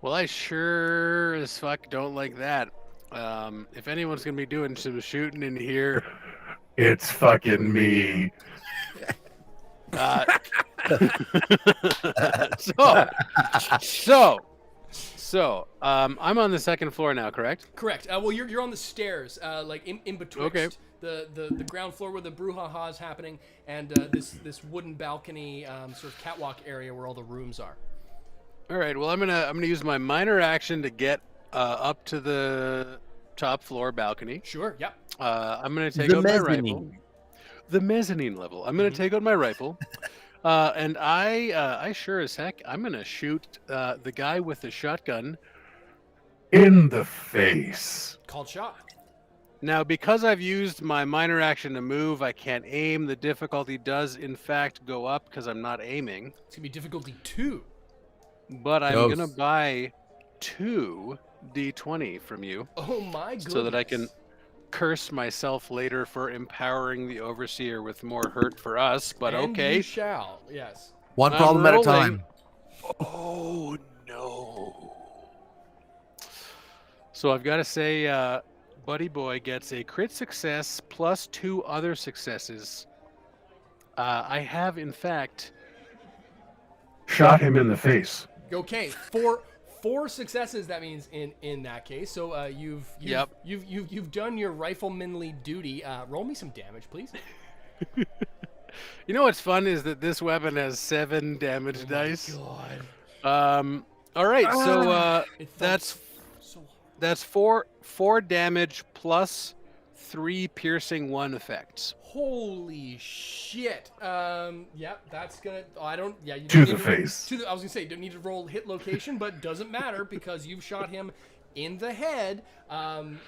[SPEAKER 4] Well, I sure as fuck don't like that. If anyone's gonna be doing some shooting in here,
[SPEAKER 5] It's fucking me.
[SPEAKER 4] so So, I'm on the second floor now, correct?
[SPEAKER 1] Correct. Well, you're on the stairs, like in betwixt
[SPEAKER 4] Okay.
[SPEAKER 1] the ground floor where the brouhaha is happening, and this wooden balcony sort of catwalk area where all the rooms are.
[SPEAKER 4] All right. Well, I'm gonna use my minor action to get up to the top floor balcony.
[SPEAKER 1] Sure. Yep.
[SPEAKER 4] I'm gonna take out my rifle. The mezzanine level. I'm gonna take out my rifle, and I sure as heck I'm gonna shoot the guy with the shotgun.
[SPEAKER 5] In the face.
[SPEAKER 1] Called shot.
[SPEAKER 4] Now, because I've used my minor action to move, I can't aim. The difficulty does, in fact, go up because I'm not aiming.
[SPEAKER 1] It's gonna be difficulty 2.
[SPEAKER 4] But I'm
[SPEAKER 3] Gross.
[SPEAKER 4] gonna buy 2 D20 from you
[SPEAKER 1] Oh my goodness.
[SPEAKER 4] so that I can curse myself later for empowering the overseer with more hurt for us. But
[SPEAKER 1] And
[SPEAKER 4] okay.
[SPEAKER 1] you shall. Yes.
[SPEAKER 3] One
[SPEAKER 4] I'm
[SPEAKER 3] problem at a
[SPEAKER 4] rolling.
[SPEAKER 3] time.
[SPEAKER 4] Oh no. So I've got to say, Buddy Boy gets a crit success plus 2 other successes. I have, in fact,
[SPEAKER 5] Shot him in the face.
[SPEAKER 1] Okay. Four successes. That means in that case. So you've
[SPEAKER 4] Yep.
[SPEAKER 1] you've done your riflemanly duty. Roll me some damage, please.
[SPEAKER 4] you know what's fun is that this weapon has 7 damage dice.
[SPEAKER 1] God.
[SPEAKER 4] All right, so
[SPEAKER 1] It felt
[SPEAKER 4] that's
[SPEAKER 1] so hard.
[SPEAKER 4] that's 4 damage plus 3 piercing 1 effects.
[SPEAKER 1] Holy shit. Yeah, that's gonna. Oh, I don't. Yeah, you
[SPEAKER 5] To
[SPEAKER 1] don't
[SPEAKER 5] the
[SPEAKER 1] need
[SPEAKER 5] face.
[SPEAKER 1] I was gonna say, don't need to roll hit location, but doesn't matter because you've shot him in the head, and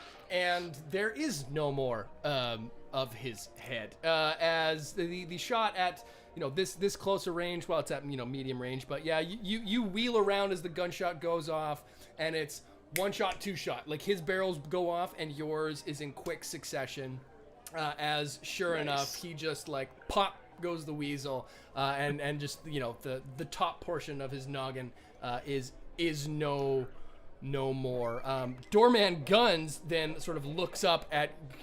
[SPEAKER 1] there is no more of his head. As the shot at this closer range. Well, it's at medium range, but yeah, you wheel around as the gunshot goes off, and it's 1 shot, 2 shot. Like his barrels go off, and yours is in quick succession. As sure enough, he just like pop goes the weasel, and just the top portion of his noggin is no more. Doorman Guns then sort of looks up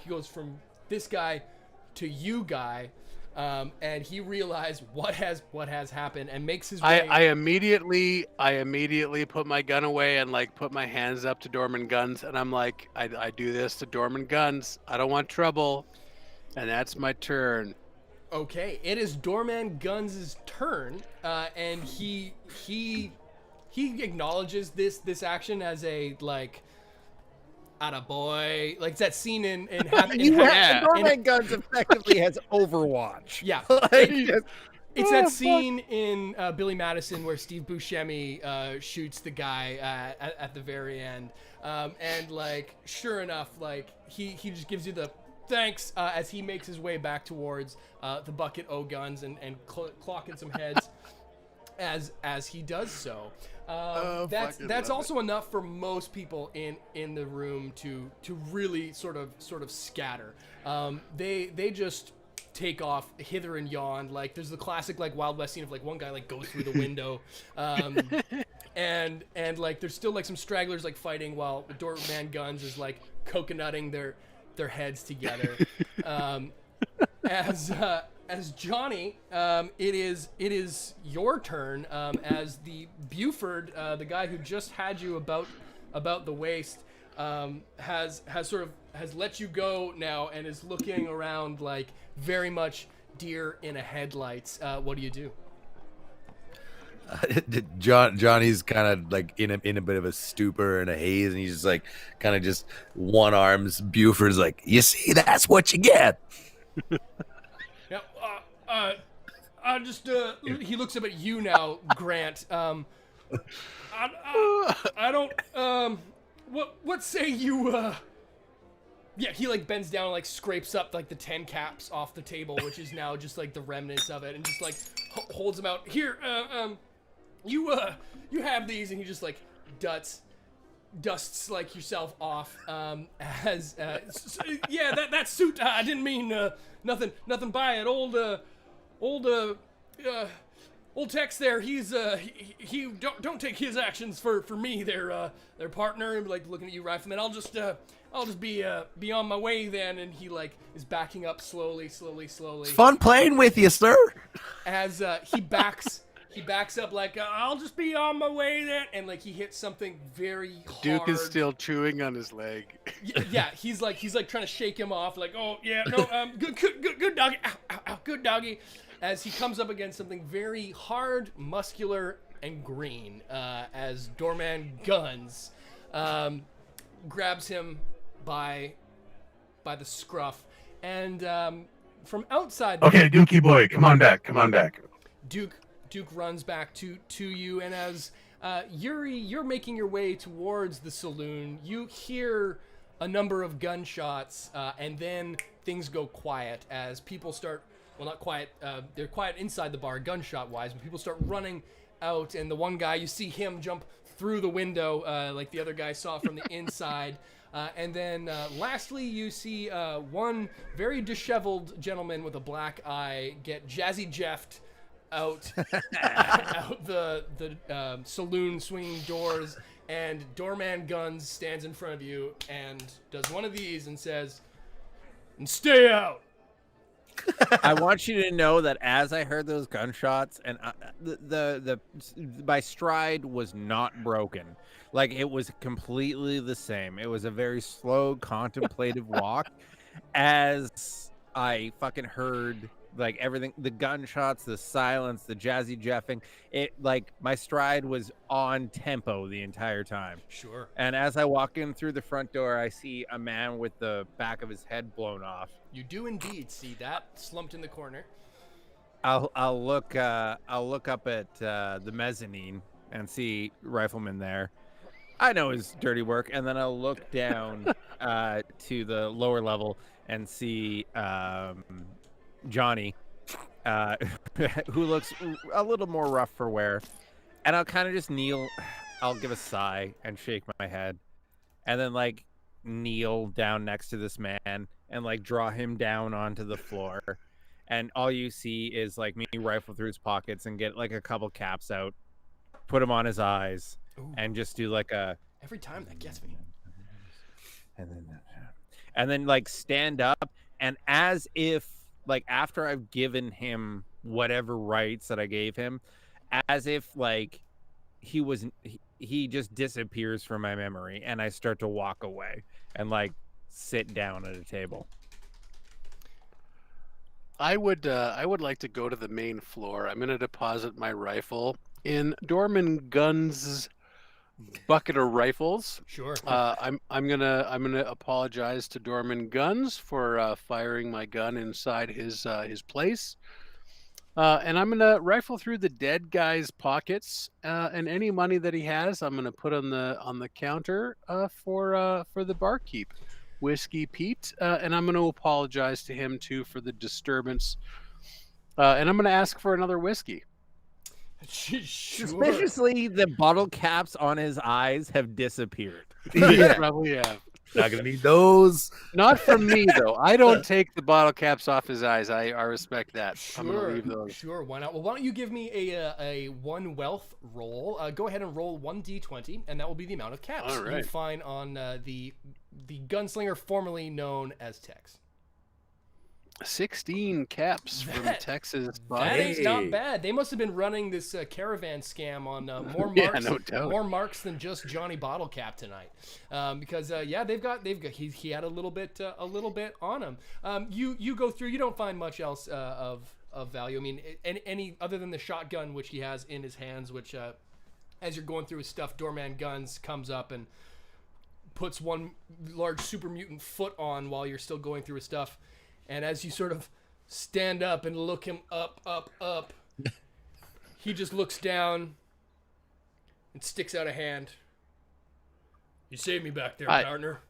[SPEAKER 1] he goes from this guy to you guy, and he realized what has happened and makes his way.
[SPEAKER 4] I immediately put my gun away and like put my hands up to Dorman Guns, and I'm like, I do this to Dorman Guns. I don't want trouble, and that's my turn.
[SPEAKER 1] Okay, it is Doorman Guns' turn, and he acknowledges this action as a like, attaboy. Like it's that scene in
[SPEAKER 2] Dorman Guns effectively has Overwatch.
[SPEAKER 1] Yeah.
[SPEAKER 2] Like,
[SPEAKER 1] It's that scene in Billy Madison where Steve Buscemi shoots the guy at the very end, and like sure enough, like he just gives you the thanks as he makes his way back towards the bucket O guns and clocking some heads as he does so. That's also enough for most people in the room to really sort of scatter. They just take off hither and yon. Like there's the classic like Wild West scene of like one guy like goes through the window, and like there's still like some stragglers like fighting while Doorman Guns is like coconutting their heads together. As Johnny, it is your turn. As the Buford, the guy who just had you about the waist, has let you go now and is looking around like very much deer in a headlights. What do you do?
[SPEAKER 3] Johnny's kind of like in a bit of a stupor and a haze, and he's just like kind of just one arms. Buford's like, you see, that's what you get.
[SPEAKER 1] Yeah. I just he looks up at you now, Grant. I don't. What say you? Yeah, he like bends down and like scrapes up like the 10 caps off the table, which is now just like the remnants of it, and just like holds them out. Here, you have these, and he just like dusts like yourself off. Yeah, that suit. I didn't mean nothing by it. Old Tex there. He's he don't take his actions for me. Their partner, and like looking at you, Rifleman. I'll just be on my way then. And he like is backing up slowly.
[SPEAKER 3] It's fun playing with you, sir.
[SPEAKER 1] As he backs he backs up like, I'll just be on my way then. And like he hits something very hard.
[SPEAKER 4] Duke is still chewing on his leg.
[SPEAKER 1] Yeah, he's like trying to shake him off, like, oh yeah, no, good doggy, ow, ow, ow, good doggy, as he comes up against something very hard, muscular, and green, as Doorman Guns grabs him by the scruff, and from outside.
[SPEAKER 5] Okay, Dookie boy, come on back.
[SPEAKER 1] Duke runs back to you, and as Yuri, you're making your way towards the saloon, you hear a number of gunshots, and then things go quiet as people start, well, not quiet, they're quiet inside the bar gunshot-wise, but people start running out, and the one guy, you see him jump through the window like the other guy saw from the inside. And then lastly, you see one very disheveled gentleman with a black eye get Jazzy Jeffed out the saloon swinging doors, and Doorman Guns stands in front of you and does one of these and says, "And stay out."
[SPEAKER 2] I want you to know that as I heard those gunshots, and my stride was not broken. Like, it was completely the same. It was a very slow, contemplative walk as I fucking heard, like, everything, the gunshots, the silence, the Jazzy Jeffing. It, like, my stride was on tempo the entire time.
[SPEAKER 1] Sure.
[SPEAKER 2] And as I walk in through the front door, I see a man with the back of his head blown off.
[SPEAKER 1] You do indeed see that slumped in the corner.
[SPEAKER 2] I'll look up at the mezzanine and see Rifleman there. I know his dirty work, and then I'll look down to the lower level and see Johnny, who looks a little more rough for wear, and I'll kind of just kneel. I'll give a sigh and shake my head, and then like kneel down next to this man and like draw him down onto the floor, and all you see is like me rifle through his pockets and get like a couple caps out, put them on his eyes.
[SPEAKER 1] Ooh.
[SPEAKER 2] And just do like a
[SPEAKER 1] Every time that gets me.
[SPEAKER 2] And then like stand up, and as if like after I've given him whatever rights that I gave him, as if like he just disappears from my memory, and I start to walk away and like sit down at a table.
[SPEAKER 4] I would like to go to the main floor. I'm going to deposit my rifle in Doorman Guns' bucket of rifles.
[SPEAKER 1] Sure.
[SPEAKER 4] I'm gonna apologize to Doorman Guns for firing my gun inside his place, and I'm gonna rifle through the dead guy's pockets, and any money that he has, I'm gonna put on the counter for the barkeep, Whiskey Pete, and I'm gonna apologize to him too for the disturbance, and I'm gonna ask for another whiskey.
[SPEAKER 1] Sure.
[SPEAKER 2] Suspiciously, the bottle caps on his eyes have disappeared.
[SPEAKER 4] Yeah, probably have.
[SPEAKER 3] Not gonna need those.
[SPEAKER 4] Not from me though. I don't take the bottle caps off his eyes. I respect that.
[SPEAKER 1] Sure.
[SPEAKER 4] I'm gonna leave those.
[SPEAKER 1] Sure. Why not? Well, why don't you give me a one wealth roll? Go ahead and roll 1d20, and that will be the amount of caps
[SPEAKER 4] All right.
[SPEAKER 1] you find on the gunslinger formerly known as Tex.
[SPEAKER 4] 16 caps from Texas.
[SPEAKER 1] That is not bad. They must have been running this caravan scam on more marks,
[SPEAKER 4] Yeah, no doubt.
[SPEAKER 1] more marks than just Johnny Bottlecap tonight. Because yeah, they've got he had a little bit on him. You go through, you don't find much else of value. I mean, any other than the shotgun which he has in his hands, which as you're going through his stuff, Doorman Guns comes up and puts one large super mutant foot on while you're still going through his stuff. And as you sort of stand up and look him up, he just looks down and sticks out a hand. You saved me back there, partner.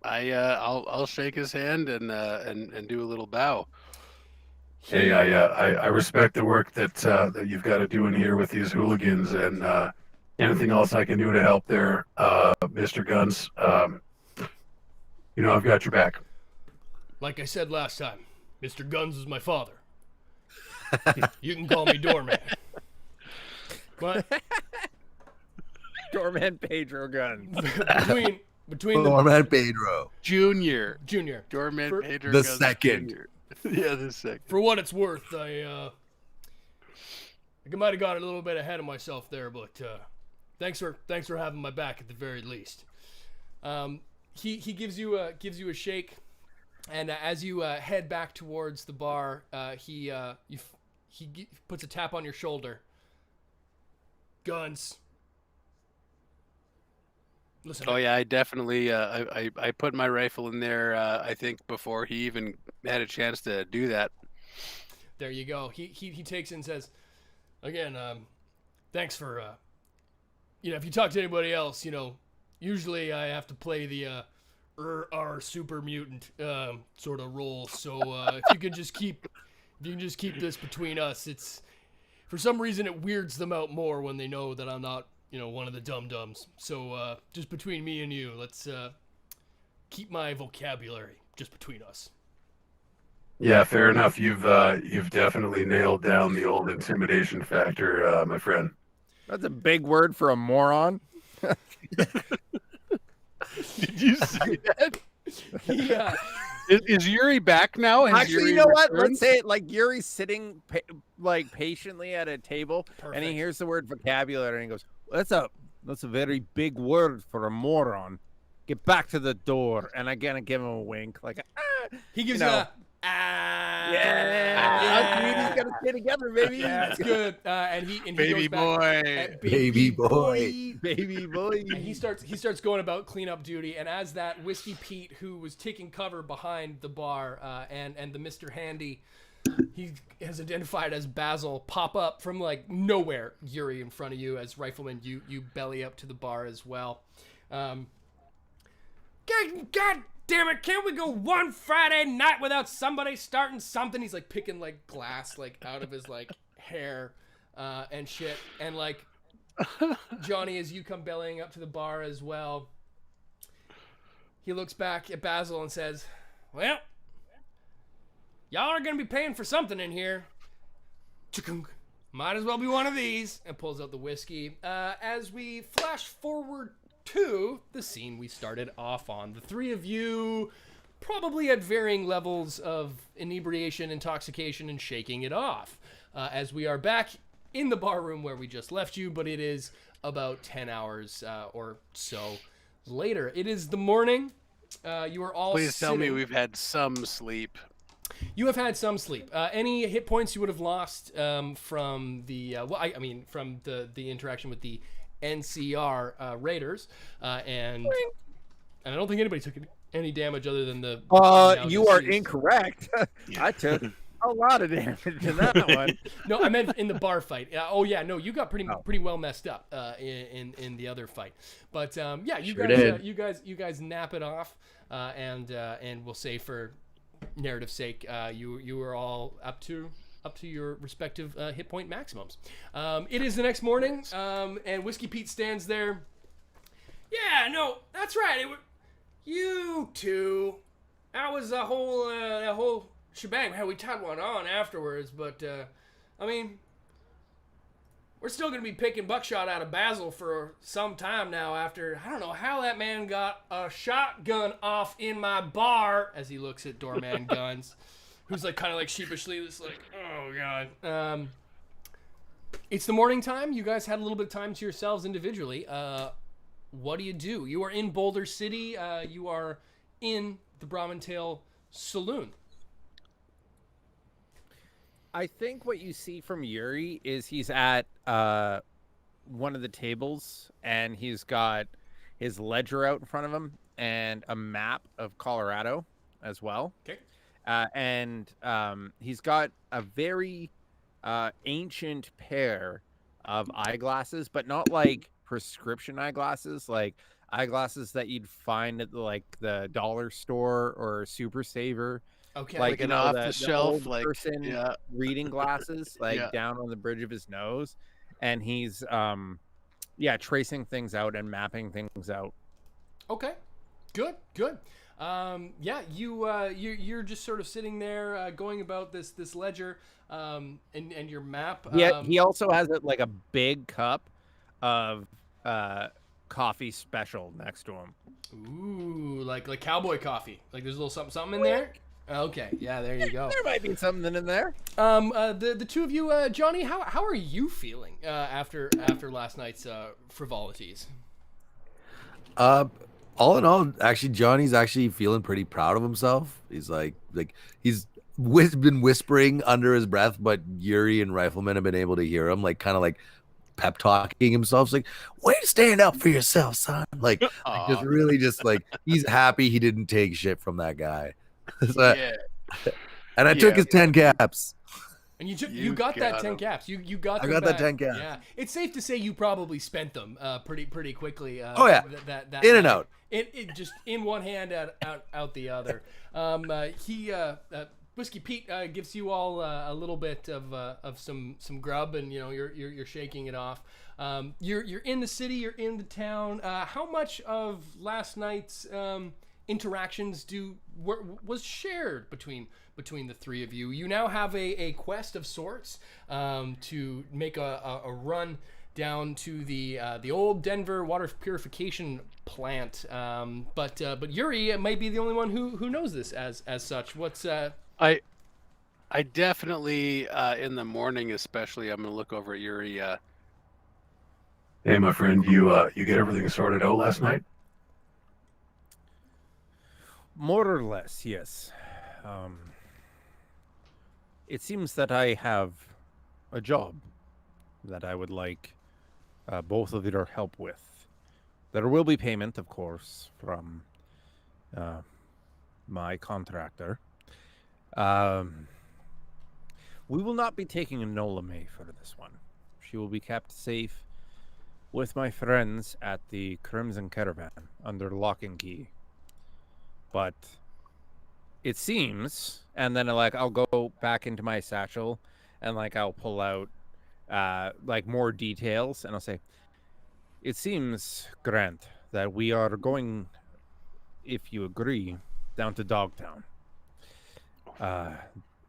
[SPEAKER 4] I'll shake his hand and do a little bow.
[SPEAKER 5] Hey, I respect the work that you've got to do in here with these hooligans, and anything else I can do to help there, Mr. Guns. I've got your back.
[SPEAKER 1] Like I said last time, Mr. Guns is my father. You can call me Doorman. But
[SPEAKER 2] Doorman Pedro Guns.
[SPEAKER 1] between
[SPEAKER 3] Doorman Pedro
[SPEAKER 4] Junior. Doorman Pedro
[SPEAKER 3] the
[SPEAKER 4] Guns
[SPEAKER 3] second.
[SPEAKER 4] Jr. Yeah, the second.
[SPEAKER 1] For what it's worth, I I might have got a little bit ahead of myself there, but thanks for having my back at the very least. He gives you a shake, and as you head back towards the bar, he puts a tap on your shoulder. Guns. Listen.
[SPEAKER 4] Oh yeah, I definitely. I put my rifle in there. I think before he even had a chance to do that.
[SPEAKER 1] There you go. He takes it and says, again, thanks for. If you talk to anybody else, usually I have to play the our super mutant sort of role. So if you can just keep this between us, it's for some reason it weirds them out more when they know that I'm not. One of the dum-dums. So just between me and you, let's keep my vocabulary just between us.
[SPEAKER 5] Yeah, fair enough. You've definitely nailed down the old intimidation factor, my friend.
[SPEAKER 2] That's a big word for a moron.
[SPEAKER 4] Did you say that?
[SPEAKER 1] Yeah.
[SPEAKER 4] Is Yuri back now? Has
[SPEAKER 2] Actually,
[SPEAKER 4] Yuri
[SPEAKER 2] you know what?
[SPEAKER 4] returned?
[SPEAKER 2] Let's say it like Yuri's sitting patiently at a table, and he
[SPEAKER 1] Perfect.
[SPEAKER 2] hears the word vocabulary, and he goes, That's a very big word for a moron. Get back to the door." And I gotta give him a wink, like
[SPEAKER 1] He gives you a
[SPEAKER 2] yeah. We gotta stay together, baby.
[SPEAKER 1] That's good. And he
[SPEAKER 4] Baby
[SPEAKER 1] goes back,
[SPEAKER 4] boy.
[SPEAKER 3] Baby boy.
[SPEAKER 2] Baby boy.
[SPEAKER 1] And he starts going about cleanup duty, and as that Whiskey Pete, who was taking cover behind the bar, and the Mr. Handy, he has identified as Basil, pop up from like nowhere, Yuri, in front of you as Rifleman. You belly up to the bar as well. God damn it! Can't we go one Friday night without somebody starting something? He's like picking like glass like out of his like hair and shit, and like Johnny, as you come bellying up to the bar as well, he looks back at Basil and says, "Well, y'all are gonna be paying for something in here. Might as well be one of these," and pulls out the whiskey. As we flash forward to the scene we started off on, the three of you probably at varying levels of inebriation, intoxication, and shaking it off, as we are back in the bar room where we just left you, but it is about 10 hours or so later. It is the morning. You are all
[SPEAKER 4] Please tell me
[SPEAKER 1] sitting-
[SPEAKER 4] we've had some sleep.
[SPEAKER 1] You have had some sleep. Any hit points you would have lost from the from the interaction with the NCR Raiders, and I don't think anybody took any damage other than the.
[SPEAKER 2] You are
[SPEAKER 1] deceased.
[SPEAKER 2] incorrect. I took a lot of damage in that one.
[SPEAKER 1] No, I meant in the bar fight. You got pretty well messed up in the other fight. But you
[SPEAKER 3] Sure
[SPEAKER 1] guys
[SPEAKER 3] did.
[SPEAKER 1] you guys nap it off, and we'll say for narrative sake, you were all up to your respective hit point maximums. It is the next morning, and Whiskey Pete stands there. Yeah, no, that's right. You two. That was the whole shebang. We tied one on afterwards, but we're still gonna be picking buckshot out of Basil for some time now. After I don't know how that man got a shotgun off in my bar. As he looks at Doorman Guns, who's like kind of like sheepishly, just like, oh god. It's the morning time. You guys had a little bit of time to yourselves individually. What do? You are in Boulder City. You are in the Brahmantail Saloon.
[SPEAKER 2] I think what you see from Yuri is he's at one of the tables, and he's got his ledger out in front of him and a map of Colorado as well.
[SPEAKER 1] Okay.
[SPEAKER 2] And he's got a very ancient pair of eyeglasses, but not like prescription eyeglasses, like eyeglasses that you'd find at the dollar store or Super Saver.
[SPEAKER 1] Okay.
[SPEAKER 2] Like
[SPEAKER 4] Like an
[SPEAKER 2] you know,
[SPEAKER 4] off-the-shelf,
[SPEAKER 2] old
[SPEAKER 4] like,
[SPEAKER 2] person
[SPEAKER 4] yeah.
[SPEAKER 2] reading glasses, like
[SPEAKER 4] Yeah.
[SPEAKER 2] down on the bridge of his nose, and he's tracing things out and mapping things out.
[SPEAKER 1] Okay. Good. You're just sort of sitting there going about this ledger and your map.
[SPEAKER 2] Yeah, he also has like a big cup of coffee special next to him.
[SPEAKER 1] Ooh, like cowboy coffee. Like there's a little something in there. Okay, yeah, there you go.
[SPEAKER 2] There might be something in there.
[SPEAKER 1] The two of you, Johnny, how are you feeling after last night's frivolities?
[SPEAKER 3] All in all, actually, Johnny's actually feeling pretty proud of himself. He's like he's been whispering under his breath, but Yuri and Rifleman have been able to hear him, like kind of like pep talking himself. It's like, way to stand up for yourself, son. Like just really just like he's happy he didn't take shit from that guy. So,
[SPEAKER 4] Yeah.
[SPEAKER 3] and I took his 10 caps.
[SPEAKER 1] And you got that 10 caps. You got them
[SPEAKER 3] I got that
[SPEAKER 1] back.
[SPEAKER 3] 10 caps.
[SPEAKER 1] Yeah, it's safe to say you probably spent them pretty quickly.
[SPEAKER 3] Oh yeah,
[SPEAKER 1] that
[SPEAKER 3] in and out.
[SPEAKER 1] It just in one hand, out the other. Whiskey Pete gives you all a little bit of some grub, and you're shaking it off. You're in the city, you're in the town. How much of last night's interactions was shared between the three of you? You now have a quest of sorts to make a run down to the old Denver water purification plant. But Yuri might be the only one who knows this as such. What's
[SPEAKER 4] I definitely in the morning, especially, I'm gonna look over at Yuri.
[SPEAKER 5] Hey, my friend, you get everything sorted out last night?
[SPEAKER 2] More or less, yes. It seems that I have a job that I would like both of your help with. There will be payment, of course, from my contractor. We will not be taking Enola May for this one. She will be kept safe with my friends at the Crimson Caravan under lock and key. But it seems, and then I'll go back into my satchel and I'll pull out more details, and I'll say, it seems, Grant, that we are going, if you agree, down to Dogtown.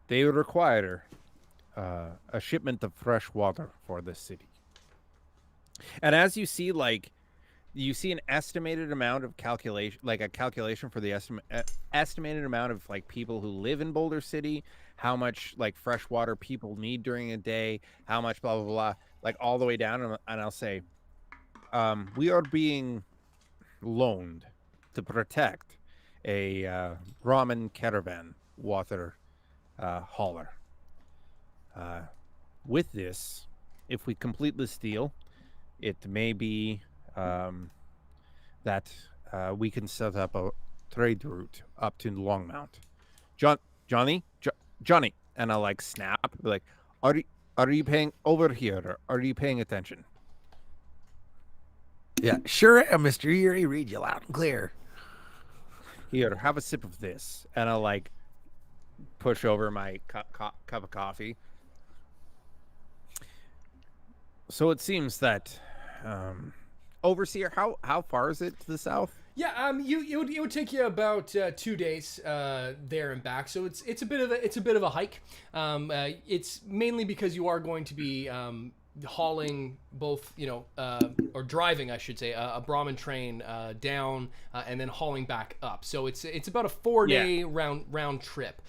[SPEAKER 2] They require a shipment of fresh water for this city. And as you see, you see an estimated amount of calculation, a calculation for the estimated amount of people who live in Boulder City, how much fresh water people need during a day, how much blah blah blah, all the way down. And I'll say, we are being loaned to protect a Ramen Caravan water hauler. With this, if we complete this deal, it may be that we can set up a trade route up to Longmount. Johnny, and I'll snap, are you paying over here? Or are you paying attention?
[SPEAKER 3] Yeah, sure am, Mr. Yuri. Read you loud and clear.
[SPEAKER 2] Here, have a sip of this, and I'll push over my cup of coffee. So it seems that, Overseer, how far is it to the south?
[SPEAKER 1] Yeah, it would take you about 2 days there and back. So it's a bit of a hike. It's mainly because you are going to be hauling both, or driving, I should say, a Brahmin train down and then hauling back up. So it's about a 4-day round trip.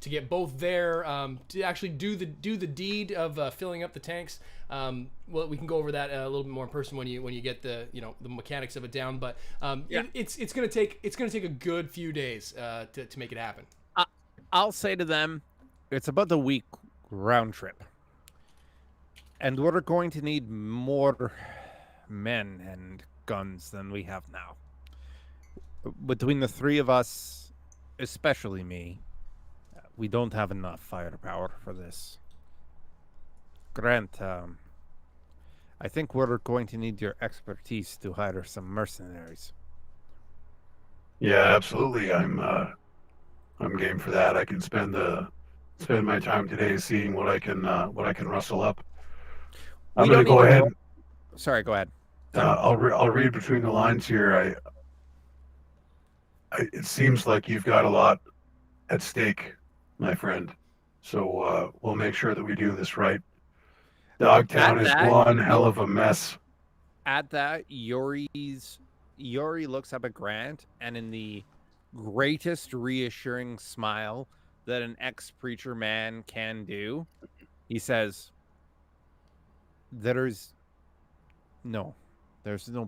[SPEAKER 1] To get both there, to actually do the deed of filling up the tanks. Well, we can go over that a little bit more in person when you get the mechanics of it down. But it's gonna take a good few days to make it happen.
[SPEAKER 2] I'll say to them, it's about a week round trip, and we're going to need more men and guns than we have now. Between the three of us, especially me, we don't have enough firepower for this. Grant, I think we're going to need your expertise to hire some mercenaries.
[SPEAKER 5] Yeah, absolutely. I'm game for that. I can spend my time today seeing what I can rustle up. I'm going to go ahead.
[SPEAKER 2] Sorry, go ahead.
[SPEAKER 5] I'll read between the lines here. It seems like you've got a lot at stake, my friend. So we'll make sure that we do this right. Dogtown is one hell of a mess.
[SPEAKER 2] At that, Yuri looks up at Grant, and in the greatest reassuring smile that an ex-preacher man can do. He says, there's no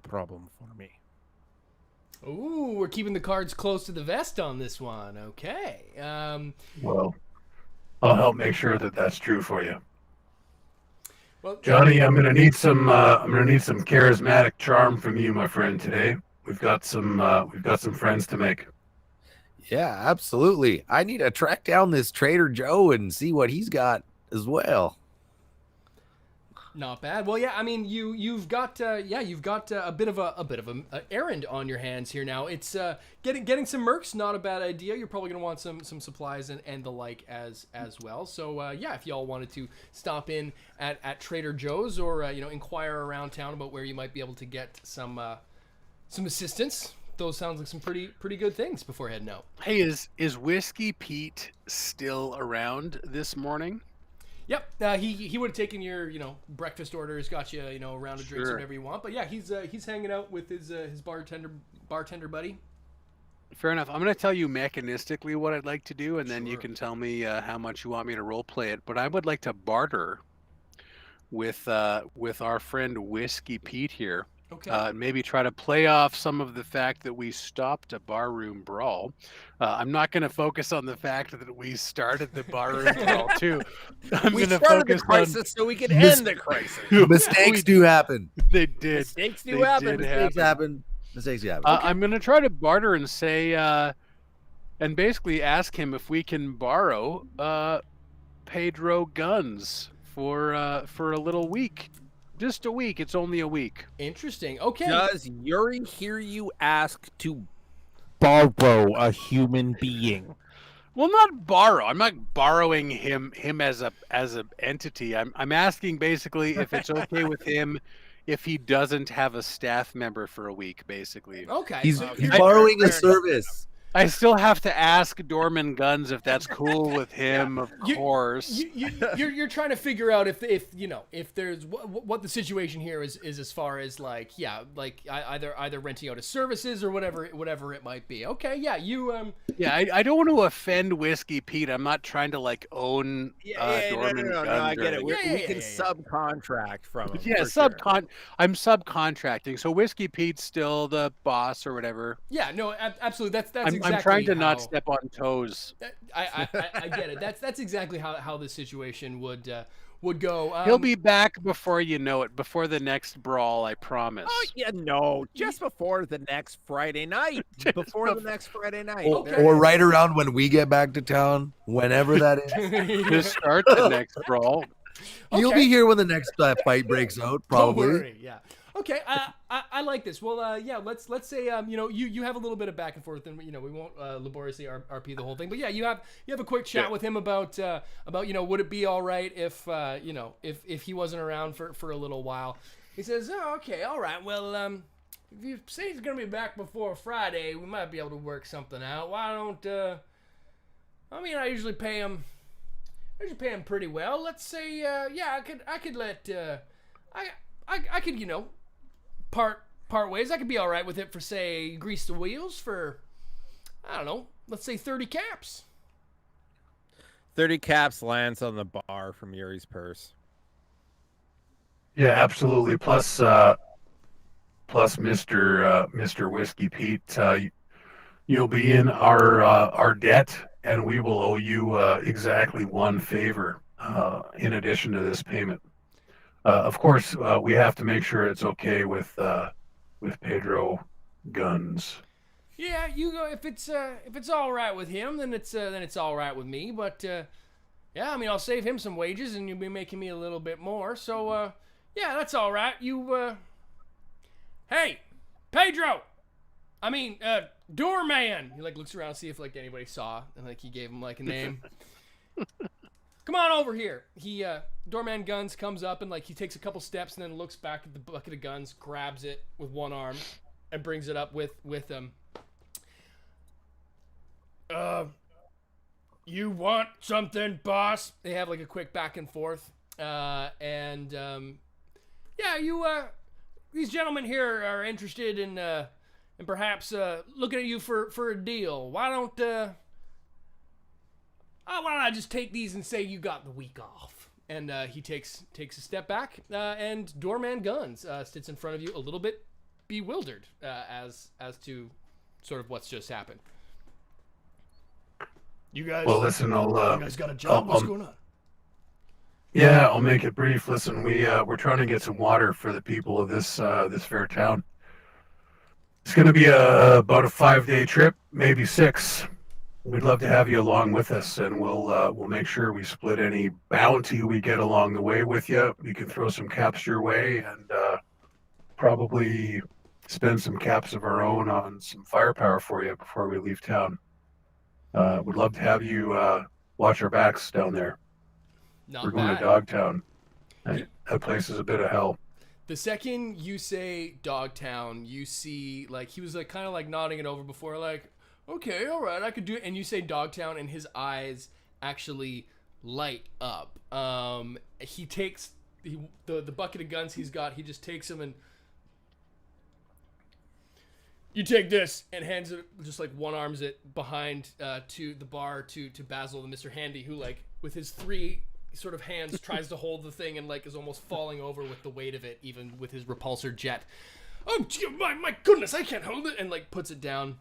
[SPEAKER 2] problem for me.
[SPEAKER 1] Ooh, we're keeping the cards close to the vest on this one. Okay.
[SPEAKER 5] Well, I'll help make sure that that's true for you.
[SPEAKER 1] Well,
[SPEAKER 5] Johnny, I'm gonna need some charismatic charm from you, my friend, today. We've got some friends to make.
[SPEAKER 3] Yeah, absolutely. I need to track down this Trader Joe and see what he's got as well.
[SPEAKER 1] not bad. Well, yeah, I mean, you've got a bit of a errand on your hands here now. It's getting some mercs, not a bad idea. You're probably gonna want some supplies and the like as well. So yeah, if y'all wanted to stop in at Trader Joe's or inquire around town about where you might be able to get some assistance. Those sounds like some pretty good things before heading out.
[SPEAKER 4] Hey, is Whiskey Pete still around this morning?
[SPEAKER 1] Yep, he would have taken your breakfast orders, got you a round of drinks, whatever you want. But yeah, he's hanging out with his bartender buddy.
[SPEAKER 4] Fair enough. I'm going to tell you mechanistically what I'd like to do, and then you can tell me how much you want me to role play it. But I would like to barter with our friend Whiskey Pete here.
[SPEAKER 1] Okay.
[SPEAKER 4] Maybe try to play off some of the fact that we stopped a barroom brawl. I'm not going to focus on the fact that we started the barroom brawl too.
[SPEAKER 2] We started the crisis so we could end the crisis.
[SPEAKER 3] Mistakes do happen.
[SPEAKER 4] They did.
[SPEAKER 2] Mistakes do happen.
[SPEAKER 3] Mistakes happen. Okay.
[SPEAKER 4] I'm going to try to barter and say, and basically ask him if we can borrow Pedro guns for a little week. Just a week. It's only a week.
[SPEAKER 1] Interesting. Okay.
[SPEAKER 2] Does Yuri hear you ask to borrow a human being?
[SPEAKER 4] Well, not borrow. I'm not borrowing him as a entity. I'm asking basically if it's okay with him if he doesn't have a staff member for a week, basically.
[SPEAKER 1] Okay.
[SPEAKER 3] He's borrowing a service.
[SPEAKER 4] I still have to ask Dorman Guns if that's cool with him, of course.
[SPEAKER 1] You're trying to figure out if there's what the situation here is as far as either renting out his services or whatever it might be. Okay, yeah,
[SPEAKER 4] I don't want to offend Whiskey Pete. I'm not trying to Own Dorman Guns.
[SPEAKER 2] No, I get it. We can subcontract from him.
[SPEAKER 4] Yeah, I'm subcontracting. So Whiskey Pete's still the boss or whatever.
[SPEAKER 1] Yeah, no, absolutely. That's
[SPEAKER 4] I'm trying to not step on toes.
[SPEAKER 1] I get it. That's exactly how the situation would go.
[SPEAKER 4] He'll be back before you know it, before the next brawl, I promise.
[SPEAKER 2] Oh yeah, no, just before the next Friday night. Before the next Friday night.
[SPEAKER 3] Or right around when we get back to town, whenever that is.
[SPEAKER 4] To start the next brawl.
[SPEAKER 3] You'll be here when the next fight breaks out, probably.
[SPEAKER 1] Don't worry, yeah. Okay, I like this. Well, yeah, let's say you have a little bit of back and forth, and we won't laboriously RP the whole thing, but yeah, you have a quick chat with him about would it be all right if if he wasn't around for a little while. He says, oh, okay, all right. Well, if you say he's gonna be back before Friday, we might be able to work something out. Why don't I usually pay him. I usually pay him pretty well. Let's say, I could let I could part ways. I could be all right with it for, say, grease the wheels for, I don't know, let's say 30 caps.
[SPEAKER 2] 30 caps lands on the bar from Yuri's purse.
[SPEAKER 5] Yeah, absolutely. Plus Mr. Whiskey Pete, you'll be in our debt, and we will owe you exactly one favor in addition to this payment. Of course, we have to make sure it's okay with Pedro Guns.
[SPEAKER 1] Yeah, you go if it's all right with him, then it's all right with me. But yeah, I mean, I'll save him some wages, and you'll be making me a little bit more. So yeah, that's all right. Hey, Pedro. I mean, Doorman. He looks around to see if anybody saw, and he gave him a name. Come on over here. He Doorman Guns comes up and he takes a couple steps and then looks back at the bucket of guns, grabs it with one arm, and brings it up with him. You want something, boss? They have a quick back and forth, and yeah, these gentlemen here are interested in and perhaps looking at you for a deal. Why don't I just take these and say you got the week off? And he takes a step back, and Doorman Guns sits in front of you, a little bit bewildered as to sort of what's just happened. You guys.
[SPEAKER 5] Well, listen,
[SPEAKER 1] you guys got a job. What's going on?
[SPEAKER 5] Yeah, I'll make it brief. Listen, we're trying to get some water for the people of this fair town. It's going to be about a 5-day trip, maybe 6. We'd love to have you along with us, and we'll make sure we split any bounty we get along the way with you. We can throw some caps your way, and probably spend some caps of our own on some firepower for you before we leave town. Would love to have you watch our backs down there. We're going to Dogtown. That place is a bit of hell.
[SPEAKER 1] The second you say Dogtown, you see, like, he was like kind of like nodding it over before, like, okay, all right, I could do it. And you say Dogtown, and his eyes actually light up. He takes the bucket of guns he's got. He just takes them and you take this, and hands it, just like one arms it behind to the bar to Basil and Mr. Handy, who like with his 3 sort of hands tries to hold the thing and like is almost falling over with the weight of it, even with his repulsor jet. Oh my goodness, I can't hold it, and like puts it down.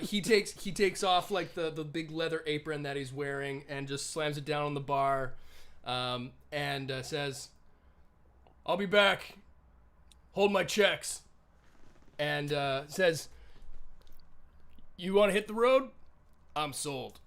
[SPEAKER 1] He takes off like the big leather apron that he's wearing and just slams it down on the bar, and says, "I'll be back. Hold my checks." And says, "You want to hit the road? I'm sold."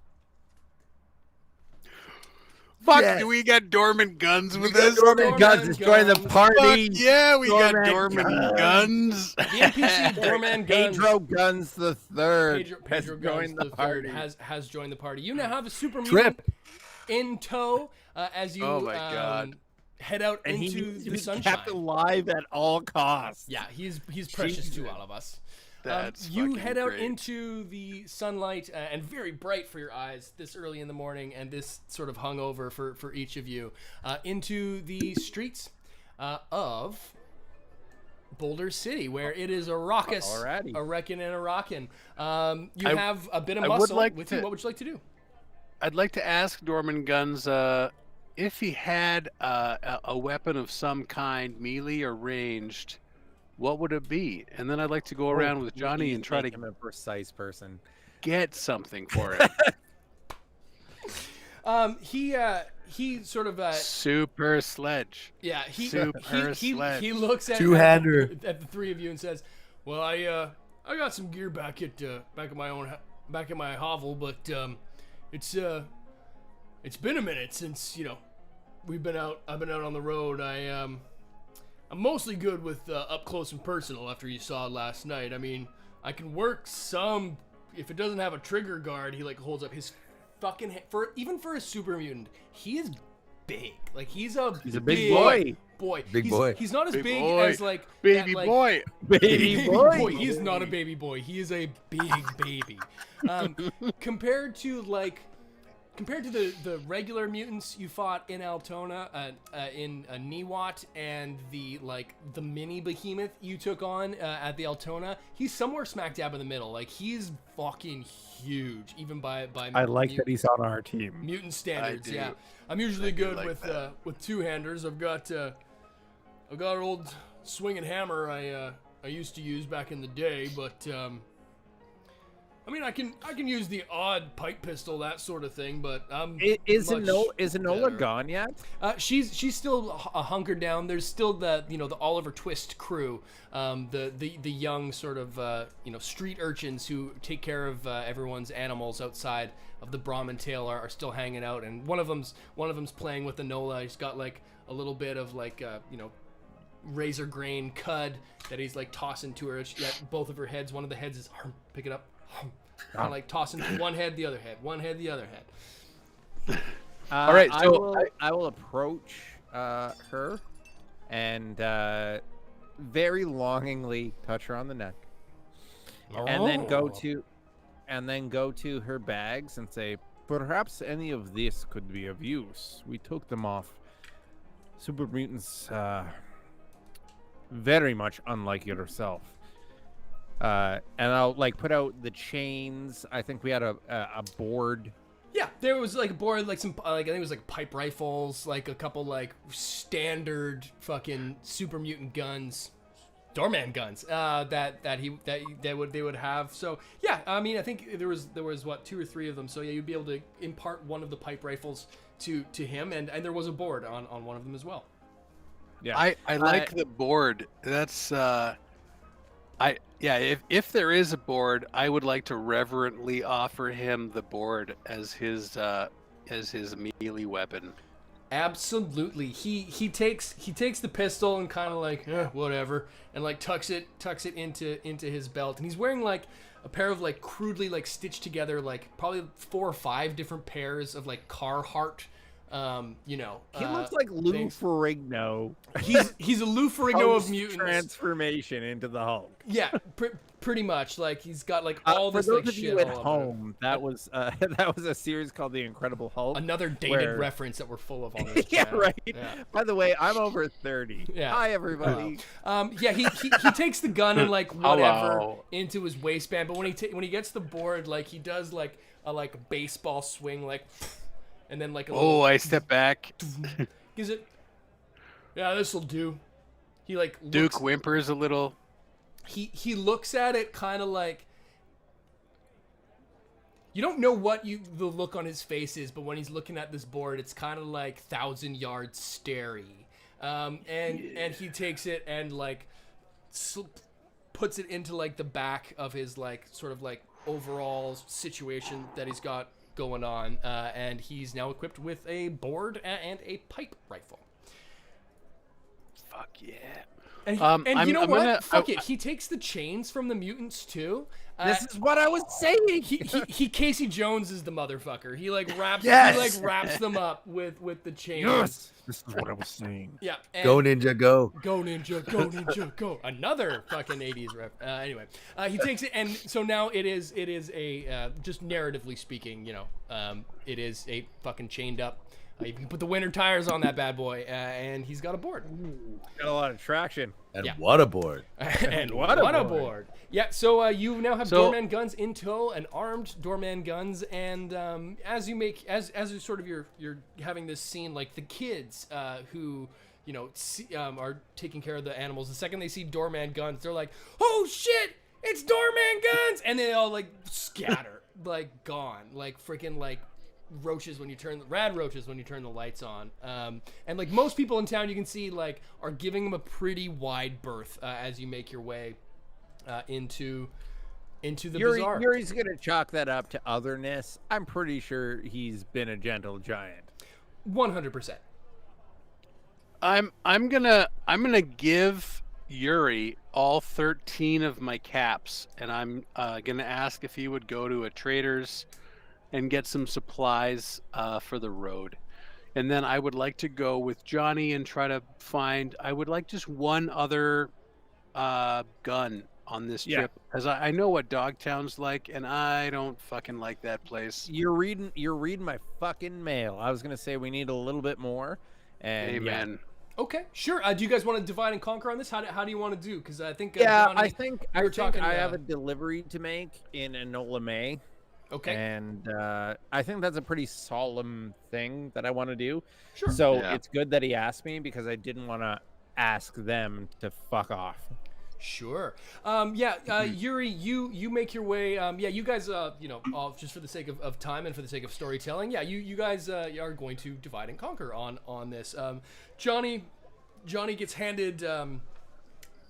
[SPEAKER 4] Fuck,
[SPEAKER 3] Yes.
[SPEAKER 4] do we got dormant guns with us?
[SPEAKER 3] Dormant Guns is joining the
[SPEAKER 4] Fuck
[SPEAKER 3] party.
[SPEAKER 4] yeah, we got
[SPEAKER 3] Dormant
[SPEAKER 4] dormant guns.
[SPEAKER 1] The NPC Doorman Guns.
[SPEAKER 2] Pedro Guns the Third
[SPEAKER 1] Pedro
[SPEAKER 2] has
[SPEAKER 1] Guns
[SPEAKER 2] joined the
[SPEAKER 1] the
[SPEAKER 2] party.
[SPEAKER 1] third has joined the party. You now have a super
[SPEAKER 3] Trip.
[SPEAKER 1] mutant in tow as you
[SPEAKER 4] Oh my God.
[SPEAKER 1] head out
[SPEAKER 2] And he
[SPEAKER 1] into
[SPEAKER 2] needs to
[SPEAKER 1] the
[SPEAKER 2] be
[SPEAKER 1] sunshine.
[SPEAKER 2] kept alive at all costs.
[SPEAKER 1] Yeah, he's precious to
[SPEAKER 2] Jesus.
[SPEAKER 1] all of us.
[SPEAKER 4] That's
[SPEAKER 1] you
[SPEAKER 4] fucking
[SPEAKER 1] head out
[SPEAKER 4] great.
[SPEAKER 1] into the sunlight and very bright for your eyes this early in the morning, and this sort of hungover for each of you, into the streets of Boulder City, where it is a raucous,
[SPEAKER 2] Alrighty.
[SPEAKER 1] a wreckin' and a rockin'. You have a bit of
[SPEAKER 4] I would
[SPEAKER 1] muscle
[SPEAKER 4] like
[SPEAKER 1] with
[SPEAKER 4] to-
[SPEAKER 1] you. What would you like to do?
[SPEAKER 4] I'd like to ask Dorman Guns if he had a weapon of some kind, melee or ranged, what would it be? And then I'd like to go around with Johnny and try to
[SPEAKER 2] make him a precise person.
[SPEAKER 4] get something for it.
[SPEAKER 1] He sort of
[SPEAKER 4] Super sledge.
[SPEAKER 1] yeah he
[SPEAKER 4] sledge.
[SPEAKER 1] he looks at
[SPEAKER 3] Two-hander.
[SPEAKER 1] at the 3 of you and says, "Well, I got some gear back at my hovel, but it's been a minute since I've been out on the road. I'm mostly good with up close and personal after you saw last night. I mean, I can work some if it doesn't have a trigger guard." He like holds up his fucking for a super mutant. He is big. Like he's a
[SPEAKER 2] big boy.
[SPEAKER 3] Big boy.
[SPEAKER 1] He's not as
[SPEAKER 4] Big
[SPEAKER 1] big
[SPEAKER 4] boy.
[SPEAKER 1] as like
[SPEAKER 4] Baby
[SPEAKER 1] that, like,
[SPEAKER 4] boy.
[SPEAKER 2] Baby boy.
[SPEAKER 1] He is not a baby boy. He is a big baby. Compared to the regular mutants you fought in Altona, in Niwat, and the mini behemoth you took on at the Altona, he's somewhere smack dab in the middle. Like he's fucking huge, even by
[SPEAKER 2] I like that he's on our team.
[SPEAKER 1] mutant standards.
[SPEAKER 4] I do.
[SPEAKER 1] Yeah, I'm usually
[SPEAKER 4] do
[SPEAKER 1] good
[SPEAKER 4] like
[SPEAKER 1] with
[SPEAKER 4] that.
[SPEAKER 1] with two-handers. I've got an old swinging hammer I used to use back in the day, but I mean I can use the odd pipe pistol, that sort of thing. But
[SPEAKER 2] Is
[SPEAKER 1] much
[SPEAKER 2] Enola
[SPEAKER 1] better.
[SPEAKER 2] gone yet?
[SPEAKER 1] She's still hunkered down. There's still the Oliver Twist crew, the young sort of street urchins who take care of everyone's animals outside of the Brahmin Tail are still hanging out, and one of them's playing with Enola. He's got like a little bit of razor grain cud that he's like tossing to her. Both of her heads. One of the heads is pick it up. Kind of like tossing one head, the other head, one head, the other head.
[SPEAKER 4] All right, so
[SPEAKER 2] I will approach her and very longingly touch her on the neck, and then go to her bags and say, "Perhaps any of this could be of use. We took them off super mutants, very much unlike yourself. And I'll like put out the chains. I think we had a board.
[SPEAKER 1] Yeah, there was like a board, like some, like I think it was like pipe rifles, like a couple like standard fucking super mutant guns, doorman guns, that they would have. So yeah, I mean, I think there was what, 2 or 3 of them. So yeah, you'd be able to impart one of the pipe rifles to him, and there was a board on one of them as well.
[SPEAKER 2] Yeah,
[SPEAKER 4] I like the board. That's if there is a board, I would like to reverently offer him the board as his melee weapon.
[SPEAKER 1] Absolutely. He takes the pistol and kind of like whatever, and like tucks it into his belt, and he's wearing like a pair of like crudely like stitched together like probably 4 or 5 different pairs of like Carhartt.
[SPEAKER 2] He looks like Lou Ferrigno.
[SPEAKER 1] He's a Lou Ferrigno of mutants.
[SPEAKER 2] Transformation into the Hulk.
[SPEAKER 1] Yeah, pretty much. Like he's got like all this
[SPEAKER 2] for those
[SPEAKER 1] like
[SPEAKER 2] of
[SPEAKER 1] shit
[SPEAKER 2] you at
[SPEAKER 1] all over
[SPEAKER 2] home. That was a series called The Incredible Hulk.
[SPEAKER 1] Another dated reference that we're full of on this
[SPEAKER 2] yeah,
[SPEAKER 1] channel.
[SPEAKER 2] right.
[SPEAKER 1] Yeah.
[SPEAKER 2] By the way, I'm over 30.
[SPEAKER 1] Yeah.
[SPEAKER 2] Hi, everybody.
[SPEAKER 1] Yeah, he takes the gun and like whatever
[SPEAKER 4] Hello.
[SPEAKER 1] into his waistband, but when he gets the board, like he does like a baseball swing, like, and then like a little,
[SPEAKER 4] I step back.
[SPEAKER 1] gives it. Yeah, this'll do. He like
[SPEAKER 4] Duke whimpers a little.
[SPEAKER 1] He looks at it kind of like, you don't know what the look on his face is, but when he's looking at this board, it's kind of like 1,000-yard starey. And he takes it and like puts it into like the back of his like sort of like overall situation that he's got going on, and he's now equipped with a board and a pipe rifle.
[SPEAKER 4] Fuck yeah.
[SPEAKER 1] And you know what? Fuck it. He takes the chains from the mutants too.
[SPEAKER 2] This is what I was saying.
[SPEAKER 1] He Casey Jones is the motherfucker. He like wraps them up with the chains.
[SPEAKER 2] Yes, this is what I was saying.
[SPEAKER 1] Yeah.
[SPEAKER 3] Go ninja, go.
[SPEAKER 1] Go ninja, go ninja, go. Another fucking 80s rep. Anyway, he takes it, and so now it is a just narratively speaking, it is a fucking chained up. You can put the winter tires on that bad boy, and he's got a board.
[SPEAKER 2] Got a lot of traction.
[SPEAKER 3] And what a board.
[SPEAKER 1] And what a board. Yeah, so you now have doorman guns in tow, and armed doorman guns, and as you sort of you're having this scene, like the kids who are taking care of the animals, the second they see doorman guns, they're like, oh shit, it's doorman guns, and they all like scatter, like gone, like freaking like roaches when you turn the lights on, and like most people in town, you can see like are giving them a pretty wide berth as you make your way into the bazaar.
[SPEAKER 2] Yuri's gonna chalk that up to otherness. I'm pretty sure he's been a gentle giant.
[SPEAKER 1] 100%.
[SPEAKER 4] I'm gonna give Yuri all 13 of my caps, and I'm gonna ask if he would go to a trader's and get some supplies for the road. And then I would like to go with Johnny and try to find, I would like just one other gun on this trip, because I know what Dogtown's like, and I don't fucking like that place.
[SPEAKER 2] You're reading my fucking mail. I was gonna say we need a little bit more. And
[SPEAKER 4] Amen.
[SPEAKER 1] Okay, sure. Do you guys want to divide and conquer on this? How do you want to do? Because I think
[SPEAKER 2] Johnny,
[SPEAKER 1] I
[SPEAKER 2] I have a delivery to make in Enola May.
[SPEAKER 1] Okay.
[SPEAKER 2] And I think that's a pretty solemn thing that I want to do.
[SPEAKER 1] Sure.
[SPEAKER 2] So it's good that he asked me, because I didn't want to ask them to fuck off.
[SPEAKER 1] Sure. Yuri, you make your way. You guys, just for the sake of time and for the sake of storytelling, you guys are going to divide and conquer on this. Johnny gets handed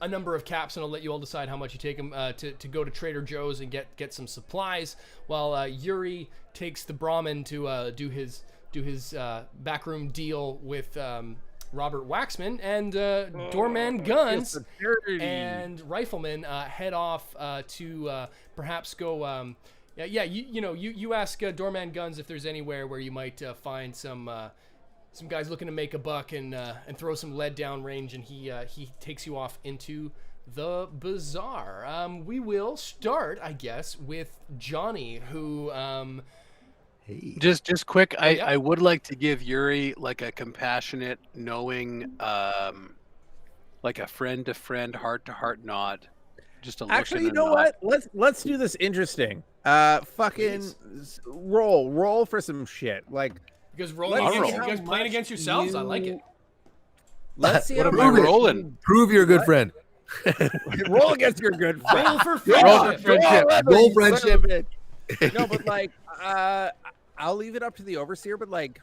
[SPEAKER 1] a number of caps, and I'll let you all decide how much you take him to go to Trader Joe's and get some supplies, while Yuri takes the Brahmin to do his backroom deal with Robert Waxman, and Doorman Guns and Rifleman head off to perhaps go. You ask Doorman Guns if there's anywhere where you might find some guys looking to make a buck and throw some lead down range, and he takes you off into the bazaar. We will start, I guess, with Johnny, who.
[SPEAKER 3] Hey.
[SPEAKER 4] Just quick, I would like to give Yuri like a compassionate, knowing, like a friend to friend, heart to heart nod, just a look.
[SPEAKER 2] Actually,
[SPEAKER 4] and
[SPEAKER 2] you
[SPEAKER 4] a
[SPEAKER 2] know
[SPEAKER 4] nod.
[SPEAKER 2] what? Let's do this interesting. Fucking roll for some shit. Like,
[SPEAKER 1] Because rolling
[SPEAKER 2] let's
[SPEAKER 1] against
[SPEAKER 2] see
[SPEAKER 1] you
[SPEAKER 2] how
[SPEAKER 1] guys playing
[SPEAKER 2] much
[SPEAKER 1] against yourselves, I like it.
[SPEAKER 2] Let's see
[SPEAKER 4] What
[SPEAKER 2] how
[SPEAKER 4] am I
[SPEAKER 2] much
[SPEAKER 4] rolling?
[SPEAKER 3] Prove you're a good friend.
[SPEAKER 2] roll against your good friend.
[SPEAKER 1] Roll for
[SPEAKER 4] Roll
[SPEAKER 1] friendship.
[SPEAKER 4] for friendship.
[SPEAKER 3] Roll friendship.
[SPEAKER 2] No, but like, I'll leave it up to the overseer. But like,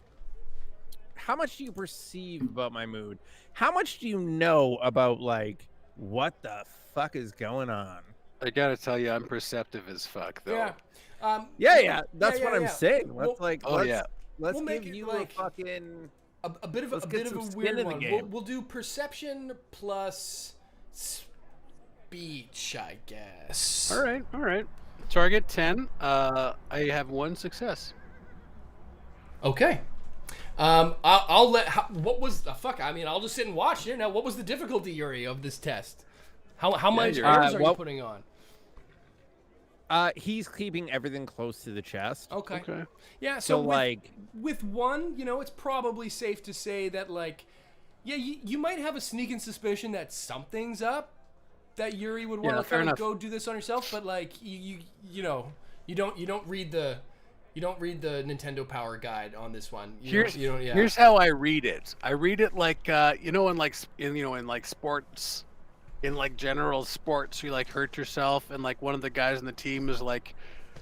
[SPEAKER 2] how much do you perceive about my mood? How much do you know about like what the fuck is going on?
[SPEAKER 4] I gotta tell you, I'm perceptive as fuck, though.
[SPEAKER 1] Yeah.
[SPEAKER 2] Yeah. That's what I'm
[SPEAKER 1] yeah.
[SPEAKER 2] saying.
[SPEAKER 1] Well,
[SPEAKER 2] Let's
[SPEAKER 1] We'll make
[SPEAKER 2] give
[SPEAKER 1] it
[SPEAKER 2] you
[SPEAKER 1] like-
[SPEAKER 2] a fucking.
[SPEAKER 1] a bit of
[SPEAKER 2] Let's
[SPEAKER 1] a
[SPEAKER 2] get
[SPEAKER 1] bit of
[SPEAKER 2] some
[SPEAKER 1] a
[SPEAKER 2] skin
[SPEAKER 1] weird
[SPEAKER 2] in the
[SPEAKER 1] one.
[SPEAKER 2] game.
[SPEAKER 1] We'll do perception plus speech, I guess.
[SPEAKER 4] All right. Target 10. I have 1 success.
[SPEAKER 1] Okay. I'll let. What was the fuck? I mean, I'll just sit and watch here now. What was the difficulty, Yuri, of this test? How much
[SPEAKER 4] Yuri.
[SPEAKER 1] airs are you
[SPEAKER 2] Well-
[SPEAKER 1] putting on?
[SPEAKER 2] He's keeping everything close to the chest.
[SPEAKER 1] Okay.
[SPEAKER 4] Okay.
[SPEAKER 1] Yeah.
[SPEAKER 2] So
[SPEAKER 1] with,
[SPEAKER 2] like,
[SPEAKER 1] with one, it's probably safe to say that like, yeah, you might have a sneaking suspicion that something's up. That Yuri would want
[SPEAKER 4] Yeah,
[SPEAKER 1] to
[SPEAKER 4] fair
[SPEAKER 1] kind of
[SPEAKER 4] enough.
[SPEAKER 1] go do this on yourself, but like you don't read the Nintendo Power Guide on this one.
[SPEAKER 4] Here's how I read it. I read it like in sports, in like general sports, you like hurt yourself, and like one of the guys on the team is like,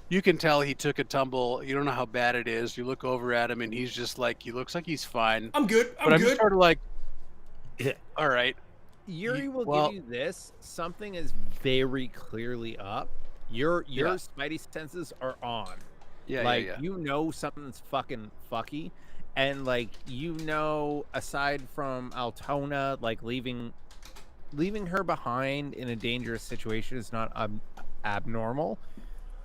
[SPEAKER 4] you can tell he took a tumble. You don't know how bad it is. You look over at him, and he's just like, he looks like he's fine.
[SPEAKER 1] I'm good.
[SPEAKER 4] But I'm
[SPEAKER 1] good.
[SPEAKER 4] just sort of like, all right.
[SPEAKER 2] Yuri will
[SPEAKER 4] well-
[SPEAKER 2] give you this. Something is very clearly up. Your
[SPEAKER 4] Yeah.
[SPEAKER 2] spidey senses are on.
[SPEAKER 4] Yeah,
[SPEAKER 2] Like
[SPEAKER 4] yeah.
[SPEAKER 2] you know something's fucking fucky, and like aside from Altona, like leaving her behind in a dangerous situation is not abnormal.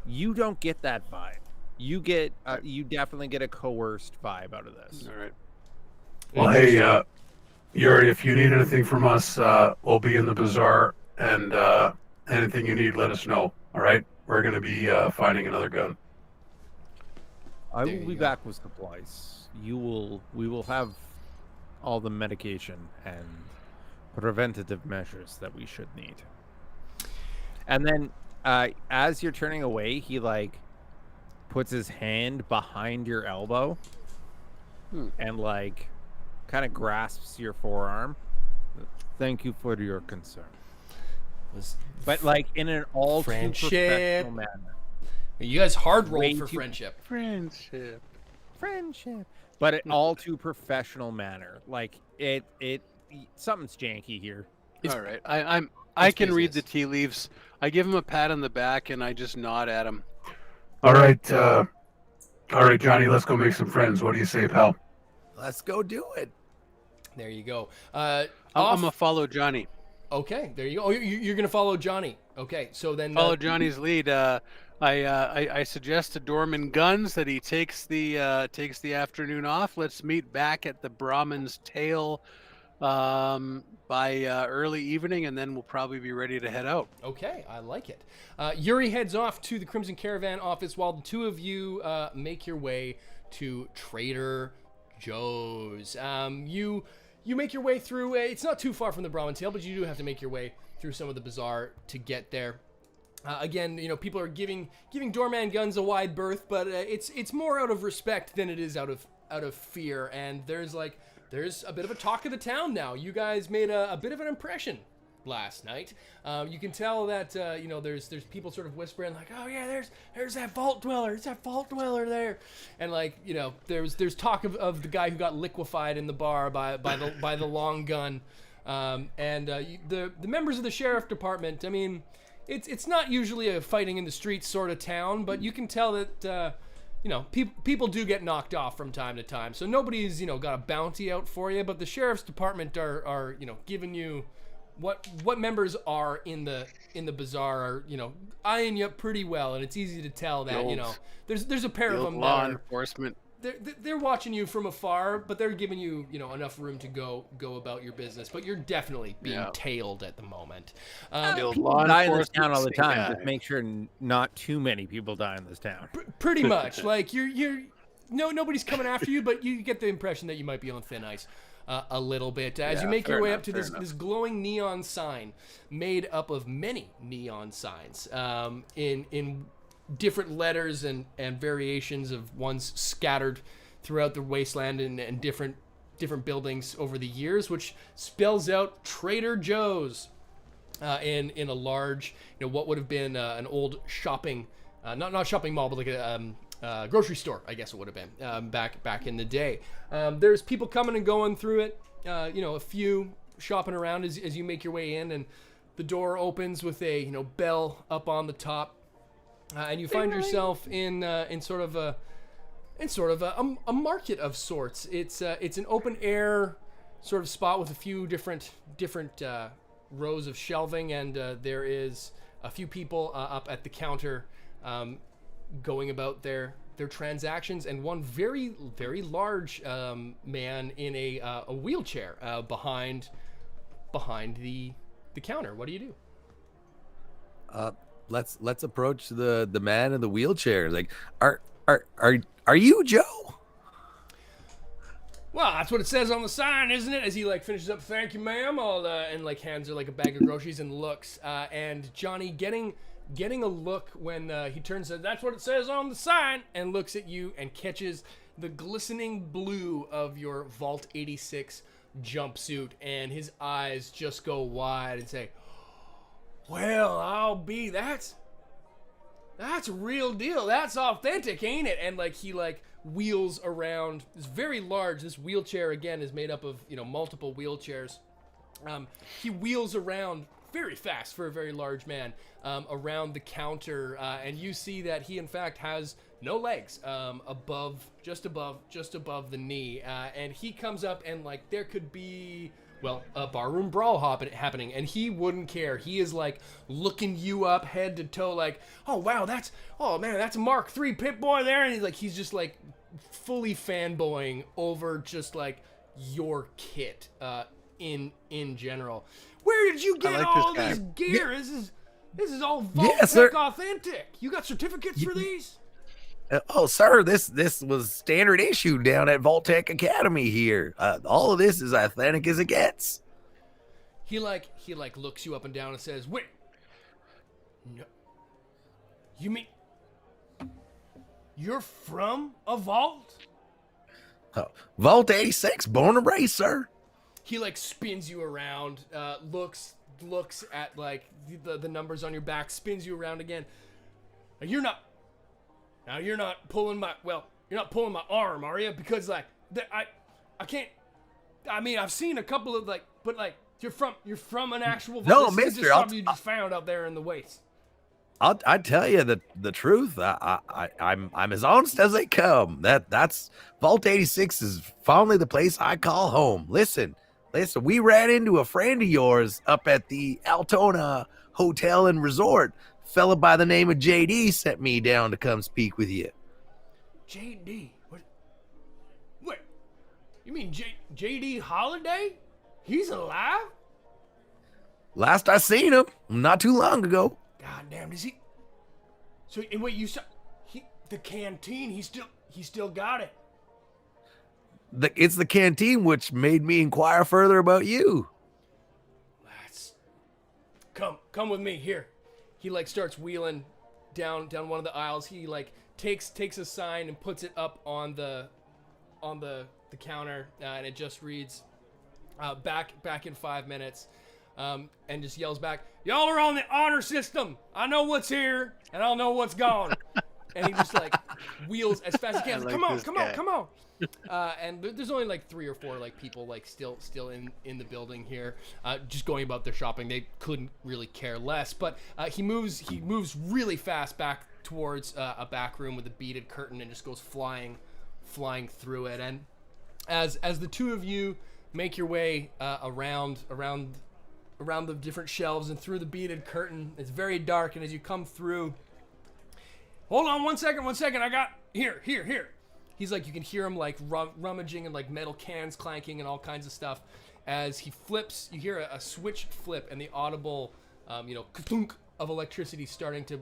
[SPEAKER 2] You don't get that vibe. You get you definitely get a coerced vibe out of this.
[SPEAKER 4] All right.
[SPEAKER 5] Well, hey, Yuri, if you need anything from us, we'll be in the bazaar, and anything you need, let us know. All right? We're going to be finding another gun.
[SPEAKER 2] I
[SPEAKER 1] There
[SPEAKER 2] will
[SPEAKER 1] you
[SPEAKER 2] be
[SPEAKER 1] go.
[SPEAKER 2] back with supplies. We will have all the medication and preventative measures that we should need. And then as you're turning away, he like puts his hand behind your elbow and like kind of grasps your forearm. Thank you for your concern. But like in an all too
[SPEAKER 1] Friendship.
[SPEAKER 2] professional manner.
[SPEAKER 1] You guys hard rolled
[SPEAKER 2] Way
[SPEAKER 1] for
[SPEAKER 2] too-
[SPEAKER 1] friendship.
[SPEAKER 4] Friendship.
[SPEAKER 2] But an all too professional manner. Like it something's janky here.
[SPEAKER 4] All right. I can read the
[SPEAKER 1] business.
[SPEAKER 4] tea leaves. I give him a pat on the back, and I just nod at him.
[SPEAKER 5] All right, Johnny, let's go make some friends. What do you say, pal?
[SPEAKER 3] Let's go do it.
[SPEAKER 1] There you go.
[SPEAKER 4] I'm gonna follow Johnny.
[SPEAKER 1] Okay, there you go. Oh, you're gonna follow Johnny. Okay, so then
[SPEAKER 4] Follow Johnny's lead. I suggest to Dorman Guns that he takes the afternoon off. Let's meet back at the Brahmin's Tail by early evening, and then we'll probably be ready to head out.
[SPEAKER 1] Okay, I like it. Yuri heads off to the Crimson Caravan office while the two of you make your way to Trader Joe's. You make your way through. It's not too far from the Brahmin Tail, but you do have to make your way through some of the bazaar to get there. Again, people are giving doorman guns a wide berth, but it's more out of respect than it is out of fear. And there's a bit of a talk of the town now. You guys made a bit of an impression last night. You can tell that there's people sort of whispering like, oh yeah, there's that vault dweller. It's that vault dweller there, and there's talk of the guy who got liquefied in the bar by the long gun, and the members of the sheriff department. I mean, it's not usually a fighting in the streets sort of town, but you can tell that people do get knocked off from time to time. So nobody's got a bounty out for you, but the sheriff's department are giving you what members are in the bazaar are eyeing you up pretty well, and it's easy to tell that there's a pair of them
[SPEAKER 4] Law
[SPEAKER 1] that are,
[SPEAKER 4] enforcement.
[SPEAKER 1] they're watching you from afar, but they're giving you enough room to go about your business. But you're definitely being tailed at the moment.
[SPEAKER 2] People die in this town all the time.
[SPEAKER 4] Yeah.
[SPEAKER 2] Just make sure not too many people die in this town.
[SPEAKER 1] Pretty much, like you're nobody's coming after you, but you get the impression that you might be on thin ice. a little bit as you
[SPEAKER 2] Yeah,
[SPEAKER 1] make your
[SPEAKER 2] fair
[SPEAKER 1] way
[SPEAKER 2] enough,
[SPEAKER 1] up to
[SPEAKER 2] fair
[SPEAKER 1] this
[SPEAKER 2] enough.
[SPEAKER 1] this glowing neon sign made up of many neon signs in different letters and variations of ones scattered throughout the wasteland and different buildings over the years, which spells out Trader Joe's in a large, what would have been an old shopping, not shopping mall, but like a grocery store, I guess it would have been back in the day. There's people coming and going through it, a few shopping around as you make your way in, and the door opens with a bell up on the top, and you find yourself in sort of a market of sorts. It's an open air sort of spot with a few different rows of shelving, and there is a few people up at the counter going about their transactions, and one very, very large man in a wheelchair behind the counter. What do you do?
[SPEAKER 3] Let's approach the man in the wheelchair. Like, are you Joe?
[SPEAKER 1] Well, that's what it says on the sign, isn't it? As he finishes up, "Thank you, ma'am," and hands her a bag of groceries and looks. And Johnny getting a look when he turns to, "That's what it says on the sign," and looks at you and catches the glistening blue of your Vault 86 jumpsuit, and his eyes just go wide and say, "Well, I'll be that's a real deal. That's authentic, ain't it?" And he wheels around. It's very large. This wheelchair again is made up of multiple wheelchairs. He wheels around very fast for a very large man around the counter, and you see that he in fact has no legs just above the knee, and he comes up and there could be a barroom brawl happening, and he wouldn't care. He is looking you up head to toe, "Oh wow, that's a Mark III Pip Boy there," and he's just fully fanboying over just your kit in general. "Where did you get all this gear? This is all Vault-Tec authentic. You got certificates for these?"
[SPEAKER 3] Oh, sir, this was standard issue down at Vault-Tec Academy here. All of this is authentic as it gets.
[SPEAKER 1] He looks you up and down and says, "Wait, no, you mean you're from a vault?"
[SPEAKER 3] Vault 86, born and raised, sir.
[SPEAKER 1] He spins you around, looks at the numbers on your back, spins you around again. You're not pulling my arm, are you? Because I can't. I mean, I've seen a couple of but you're from an actual vault.
[SPEAKER 3] No,
[SPEAKER 1] This is
[SPEAKER 3] mister,
[SPEAKER 1] just something you just found out there in the waste.
[SPEAKER 3] I tell you the truth. I'm as honest as they come. That's Vault 86 is finally the place I call home. Listen, we ran into a friend of yours up at the Altona Hotel and Resort. Fella by the name of JD sent me down to come speak with you.
[SPEAKER 1] JD? What? You mean JD Holiday? He's alive?
[SPEAKER 3] Last I seen him, not too long ago.
[SPEAKER 1] God damn, is he? So, and wait, you saw the canteen? He still got it.
[SPEAKER 3] It's the canteen which made me inquire further about you.
[SPEAKER 1] Come with me here. He starts wheeling down one of the aisles. He takes a sign and puts it up on the counter, and it just reads back in 5 minutes, and just yells back, "Y'all are on the honor system. I know what's here and I'll know what's gone." And he just wheels as fast as he can. Come on. And there's only 3 or 4 people still in the building here, just going about their shopping. They couldn't really care less, but he moves really fast back towards a back room with a beaded curtain and just goes flying through it. And as the two of you make your way around the different shelves and through the beaded curtain, it's very dark, and as you come through, hold on one second, I got here. He's you can hear him rummaging and metal cans clanking and all kinds of stuff. As he flips, you hear a switch flip and the audible, ka-thunk of electricity starting to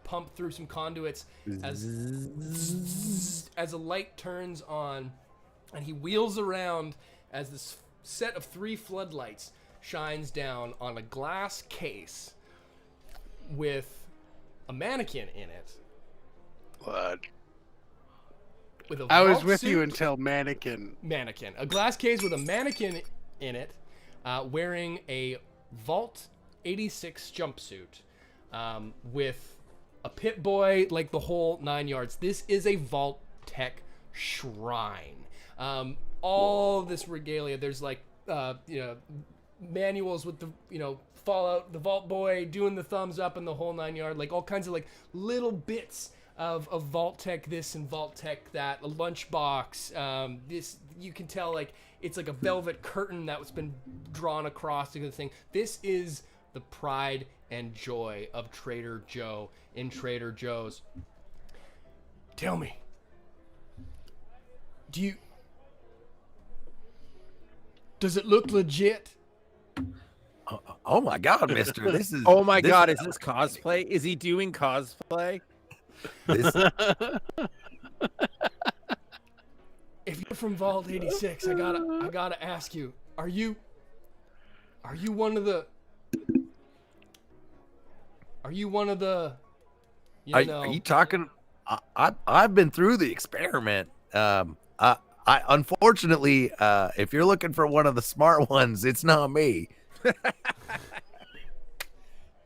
[SPEAKER 1] pump through some conduits as a light turns on, and he wheels around as this set of 3 floodlights shines down on a glass case with a mannequin in it.
[SPEAKER 4] What?
[SPEAKER 1] With a
[SPEAKER 4] I was
[SPEAKER 1] vault
[SPEAKER 4] with you
[SPEAKER 1] suit
[SPEAKER 4] until mannequin.
[SPEAKER 1] A glass case with a mannequin in it, wearing a Vault 86 jumpsuit, with a pit boy, like the whole 9 yards. This is a Vault Tech shrine. All this regalia. There's like, manuals with the, Fallout, the Vault Boy doing the thumbs up and the whole 9 yard, like all kinds of like little bits of Vault Tech this and Vault Tech that, a lunchbox. This, you can tell like it's like a velvet curtain that's been drawn across the thing. This is the pride and joy of Trader Joe in Trader Joe's. Tell me, does it look legit?
[SPEAKER 3] Oh my God, Mister! This is.
[SPEAKER 2] Oh my God! Is this cosplay? Is he doing cosplay?
[SPEAKER 3] This,
[SPEAKER 1] If you're from Vault 86, I gotta ask you: Are you one of the? Are you one of the?
[SPEAKER 3] are you talking? I've been through the experiment. I unfortunately, if you're looking for one of the smart ones, it's not me.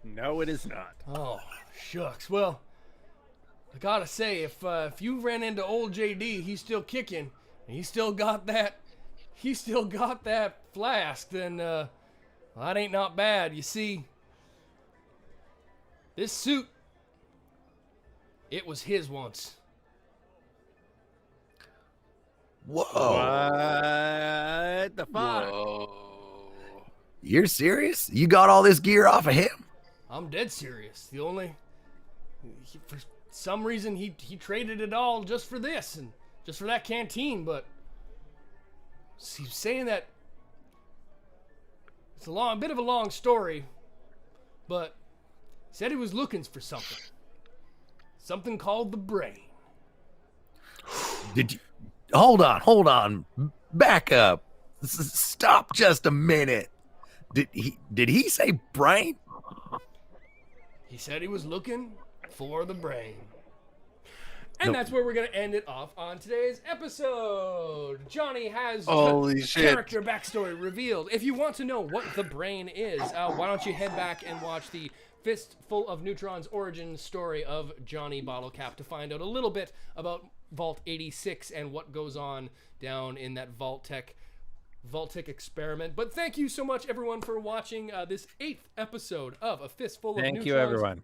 [SPEAKER 2] No, it is not.
[SPEAKER 1] Oh, shucks. Well, I gotta say, if you ran into old JD, he's still kicking, and he's still got that flask, then well, that ain't not bad. You see, this suit, it was his once.
[SPEAKER 3] Whoa!
[SPEAKER 2] What the fuck?
[SPEAKER 4] Whoa.
[SPEAKER 3] You're serious? You got all this gear off of him?
[SPEAKER 1] I'm dead serious. For some reason, he traded it all just for this and just for that canteen. But he's saying that it's a bit of a long story, but he said he was looking for something called the brain.
[SPEAKER 3] Did you? Hold on. Back up. Stop just a minute. Did he say brain?
[SPEAKER 1] He said he was looking for the brain. And that's where we're going to end it off on today's episode. Johnny has
[SPEAKER 4] Holy shit.
[SPEAKER 1] character backstory revealed. If you want to know what the brain is, why don't you head back and watch the Fistful of Neutrons origin story of Johnny Bottlecap to find out a little bit about Vault 86 and what goes on down in that Vault Tech experiment. But thank you so much, everyone, for watching this 8th episode of A Fistful of Neutrons.
[SPEAKER 2] Thank you, everyone.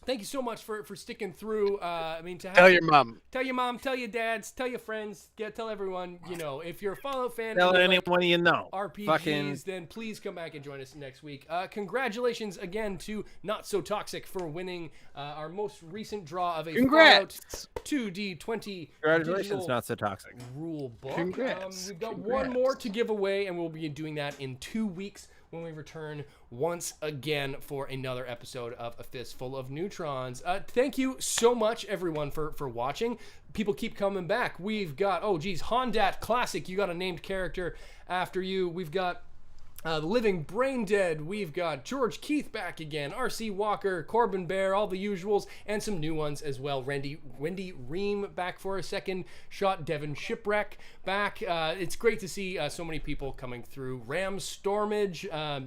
[SPEAKER 1] Thank you so much for sticking through. To have
[SPEAKER 4] Tell your mom.
[SPEAKER 1] Tell your mom, tell your dads, tell your friends, tell everyone, if you're a Fallout fan,
[SPEAKER 2] Tell
[SPEAKER 1] and you like
[SPEAKER 2] anyone you know.
[SPEAKER 1] RPGs, then please come back and join us next week. Congratulations again to Not So Toxic for winning our most recent draw of a
[SPEAKER 4] Congrats.
[SPEAKER 1] Fallout 2D20
[SPEAKER 2] Congratulations,
[SPEAKER 1] digital
[SPEAKER 2] Not So Toxic.
[SPEAKER 1] rule book.
[SPEAKER 4] Congrats.
[SPEAKER 1] We've got one more to give away, and we'll be doing that in 2 weeks when we return once again for another episode of A Fistful of Neutrons. Thank you so much, everyone, for watching. People keep coming back. We've got, Hondat Classic, you got a named character after you. We've got the Living Brain Dead. We've got George Keith back again, RC Walker, Corbin Bear, all the usuals, and some new ones as well. Wendy Ream back for a second shot. Devin Shipwreck back. It's great to see so many people coming through. Ram Stormage,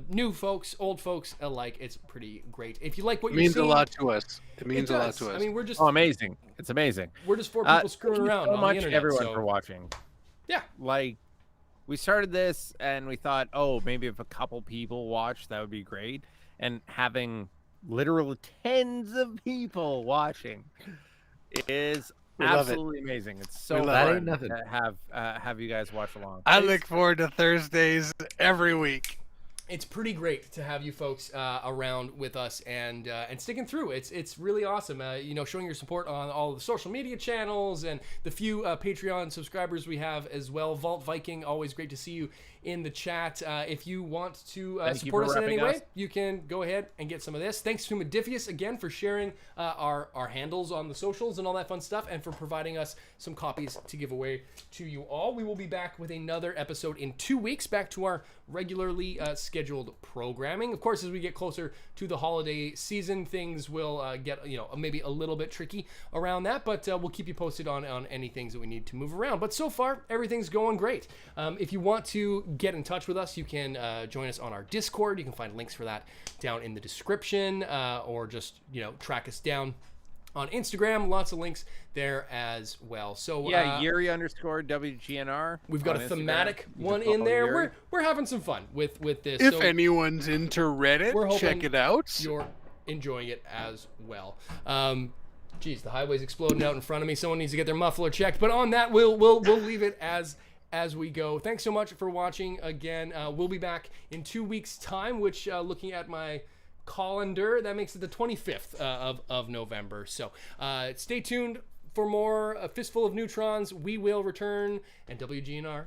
[SPEAKER 1] new folks, old folks alike. It's pretty great. If you like what you're seeing,
[SPEAKER 4] It means a lot to us. It means a lot to us.
[SPEAKER 1] I mean, we're just
[SPEAKER 2] amazing. It's amazing.
[SPEAKER 1] We're just 4 people screwing
[SPEAKER 2] Thank you
[SPEAKER 1] around
[SPEAKER 2] so
[SPEAKER 1] on
[SPEAKER 2] much,
[SPEAKER 1] the internet.
[SPEAKER 2] everyone,
[SPEAKER 1] so-
[SPEAKER 2] for watching.
[SPEAKER 1] Yeah.
[SPEAKER 2] We started this and we thought, maybe if a couple people watch, that would be great. And having literal tens of people watching is absolutely amazing. It's so fun to have you guys watch along.
[SPEAKER 4] I look forward to Thursdays every week.
[SPEAKER 1] It's pretty great to have you folks around with us and sticking through. It's really awesome. Showing your support on all the social media channels and the few Patreon subscribers we have as well. Vault Viking, always great to see you in the chat. If you want to
[SPEAKER 2] Thank you
[SPEAKER 1] support
[SPEAKER 2] for
[SPEAKER 1] us in any
[SPEAKER 2] repping
[SPEAKER 1] way,
[SPEAKER 2] us.
[SPEAKER 1] you can go ahead and get some of this. Thanks to Modifius again for sharing our handles on the socials and all that fun stuff, and for providing us some copies to give away to you all. We will be back with another episode in 2 weeks, back to our regularly scheduled programming. Of course, as we get closer to the holiday season, things will get maybe a little bit tricky around that, but we'll keep you posted on any things that we need to move around. But so far, everything's going great. If you want to get in touch with us, you can join us on our Discord. You can find links for that down in the description, or just track us down on Instagram. Lots of links there as well. So
[SPEAKER 2] Yuri _WGNR.
[SPEAKER 1] we've got
[SPEAKER 2] on
[SPEAKER 1] a
[SPEAKER 2] Instagram.
[SPEAKER 1] thematic
[SPEAKER 2] You can
[SPEAKER 1] one in
[SPEAKER 2] follow
[SPEAKER 1] there.
[SPEAKER 2] Yuri.
[SPEAKER 1] We're having some fun with this.
[SPEAKER 4] If
[SPEAKER 1] So
[SPEAKER 4] anyone's into Reddit,
[SPEAKER 1] we're hoping
[SPEAKER 4] check it out.
[SPEAKER 1] you're enjoying it as well. Geez, the highway's exploding out in front of me. Someone needs to get their muffler checked. But on that, we'll leave it as we go. Thanks so much for watching again. We'll be back in 2 weeks' time, which looking at my colander, that makes it the 25th of November. So stay tuned for more Fistful of Neutrons. We will return, and WGNR